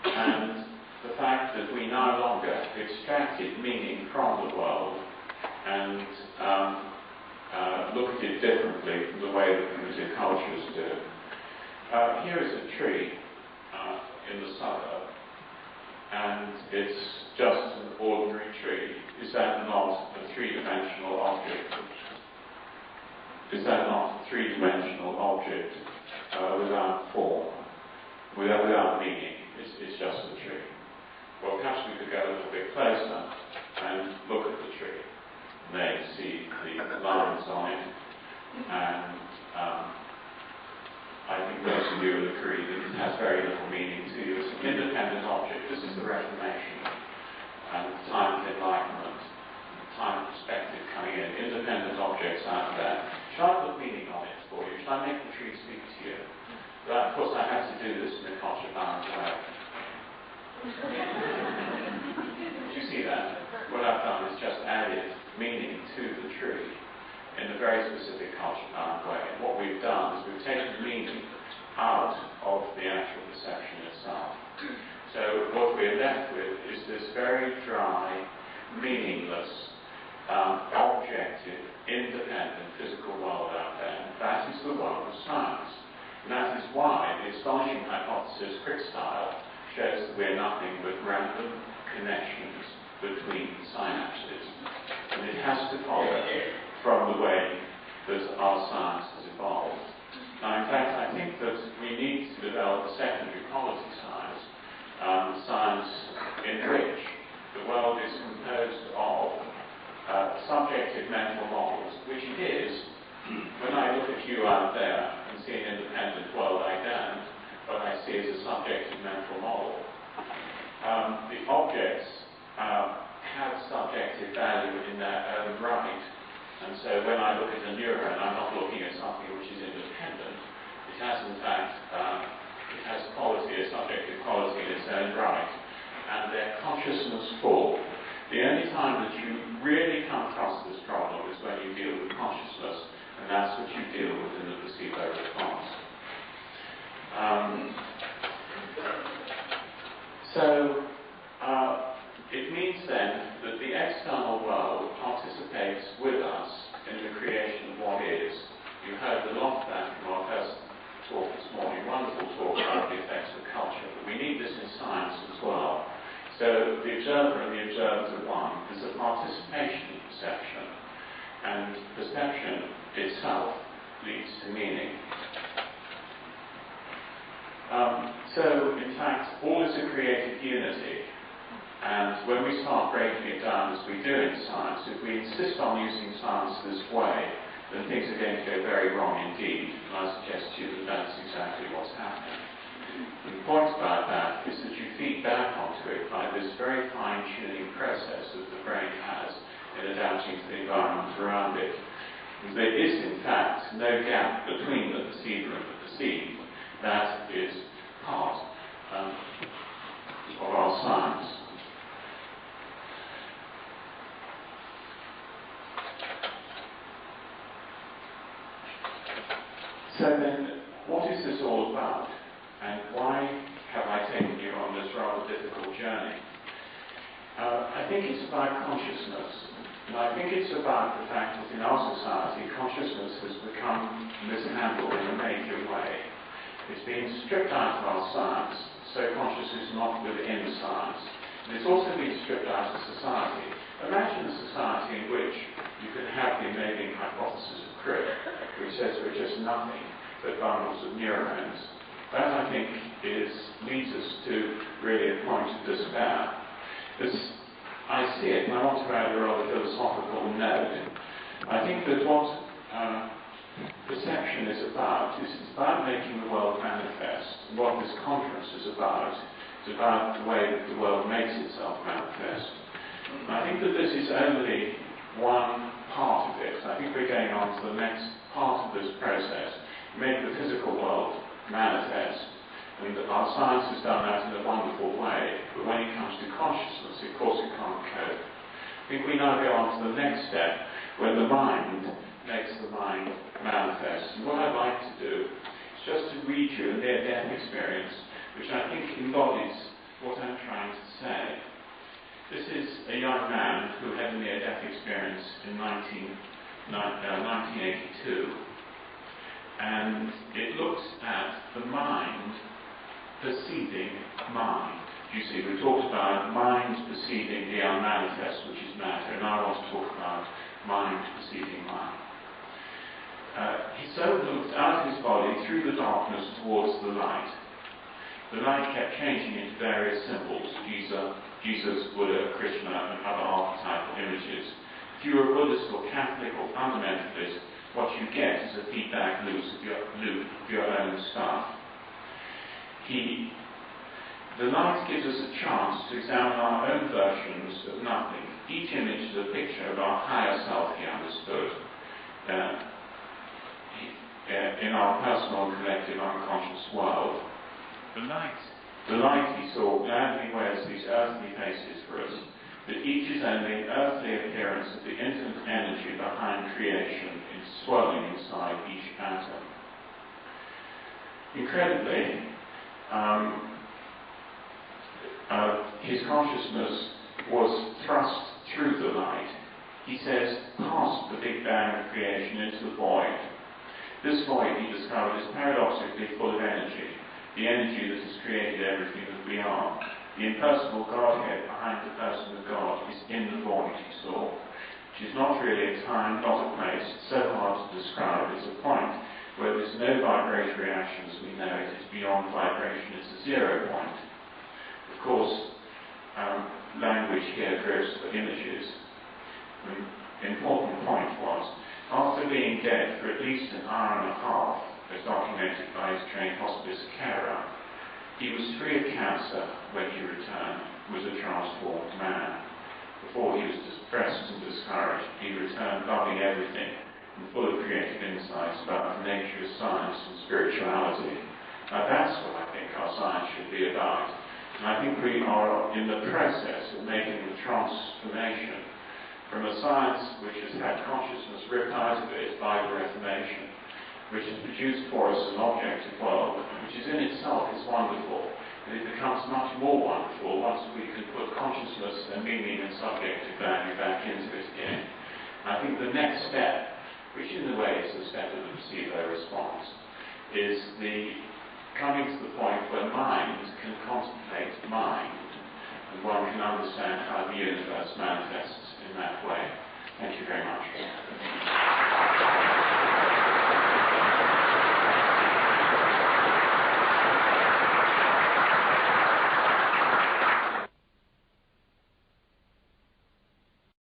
and the fact that we no longer have extracted meaning from the world and look at it differently from the way that primitive cultures do. Here is a tree in the suburb, and it's just an ordinary tree. Is that not a three-dimensional object? Is that not a three-dimensional object without form, without meaning? It's just a tree. Well, perhaps we could go a little bit closer and look at the tree. There you see the lines on it, and I think most of you will agree that it has very little meaning to you. It's an independent object. This is the Reformation and the time of enlightenment, the time of perspective coming in. Independent objects out there. Shall I put meaning on it for you? Shall I make the tree speak to you? But of course, I have to do this in a culture-bound way. Do you see that? What I've done is just added meaning to the tree in a very specific culture-bound way. And what we've done is we've taken meaning out of the actual perception itself. So what we're left with is this very dry, meaningless, objective, independent physical world out there. And that is the world of science. And that is why the astonishing hypothesis, Crick style, shows that we're nothing but random connections between synapses. And it has to follow from the way that our science has evolved. Now, in fact, I think that we need to develop a secondary quality science, science in which the world is composed of subjective mental models, which it is. When I look at you out there and see an independent world like that, what I see as a subjective mental model. The objects have subjective value in their own right, and so when I look at a neuron, I'm not looking at something which is independent. It has, in fact, it has quality, a subjective quality in its own right, and they're consciousness full. The only time that you really come across this problem is when you deal with consciousness, and that's what you deal with in the placebo response. It means then that the external world participates with us in the creation of what is. You heard a lot of that from our first talk this morning, wonderful talk about the effects of culture, but we need this in science as well. So the observer and the observed are one. There's a participation in perception, and perception itself leads to meaning. In fact, all is a creative unity. And when we start breaking it down, as we do in science, if we insist on using science this way, then things are going to go very wrong indeed. And I suggest to you that that's exactly what's happening. And the point about that is that you feed back onto it by this very fine-tuning process that the brain has in adapting to the environment around it. And there is, in fact, no gap between the perceiver and the perceived. That is part of our science. So then, what is this all about? And why have I taken you on this rather difficult journey? I think it's about consciousness. And I think it's about the fact that in our society, consciousness has become mishandled in a major way. It's been stripped out of our science, so consciousness is not within science. And it's also been stripped out of society. Imagine a society in which you could have the amazing hypothesis of Crick, which says we're just nothing but bundles of neurons. That, I think, leads us to really a point of despair. As I see it, and I want to add a rather philosophical note, I think that what perception is about making the world manifest. And what this conference is about the way that the world makes itself manifest. And I think that this is only one part of it. I think we're going on to the next part of this process, make the physical world manifest. And our science has done that in a wonderful way. But when it comes to consciousness, of course it can't cope. I think we now go on to the next step, when the mind makes the mind manifest. And what I'd like to do is just to read you a near-death experience, which I think embodies what I'm trying to say. This is a young man who had a near-death experience in 1982. And it looks at the mind perceiving mind. You see, we talked about mind perceiving the unmanifest, which is matter, and I want to talk about mind perceiving mind. He so looked out of his body through the darkness towards the light. The light kept changing into various symbols: Jesus, Buddha, Krishna, and other archetypal images. If you are a Buddhist or Catholic or fundamentalist, what you get is a feedback loop of your own stuff. The light gives us a chance to examine our own versions of nothing. Each image is a picture of our higher self, he understood, in our personal and collective unconscious world. The light, he saw, gladly wears these earthly faces for us, that each is only an earthly appearance of the infinite energy behind creation, swirling inside each atom. Incredibly, his consciousness was thrust through the light. He says, past the Big Bang of creation into the void. This void, he discovered, is paradoxically full of energy, the energy that has created everything that we are. The impersonal Godhead behind the person of God is in the void, he saw, which is not really a time, not a place, so hard to describe. It's a point where there's no vibratory action as we know it. It's beyond vibration. It's a zero point. Of course, language here goes for images. The important point was, after being dead for at least an hour and a half, as documented by his trained hospice carer, He was free of cancer when he returned, was a transformed man. Before he was depressed and discouraged, he returned loving everything and full of creative insights about the nature of science and spirituality. That's what I think our science should be about. And I think we are in the process of making the transformation from a science which has had consciousness ripped out of it by the Reformation, which has produced for us an objective world, which is in itself is wonderful. And it becomes much more wonderful once we can put consciousness and meaning and subjective value back into it again. I think the next step, which in a way is the step of the placebo response, is the coming to the point where mind can contemplate mind, and one can understand how the universe manifests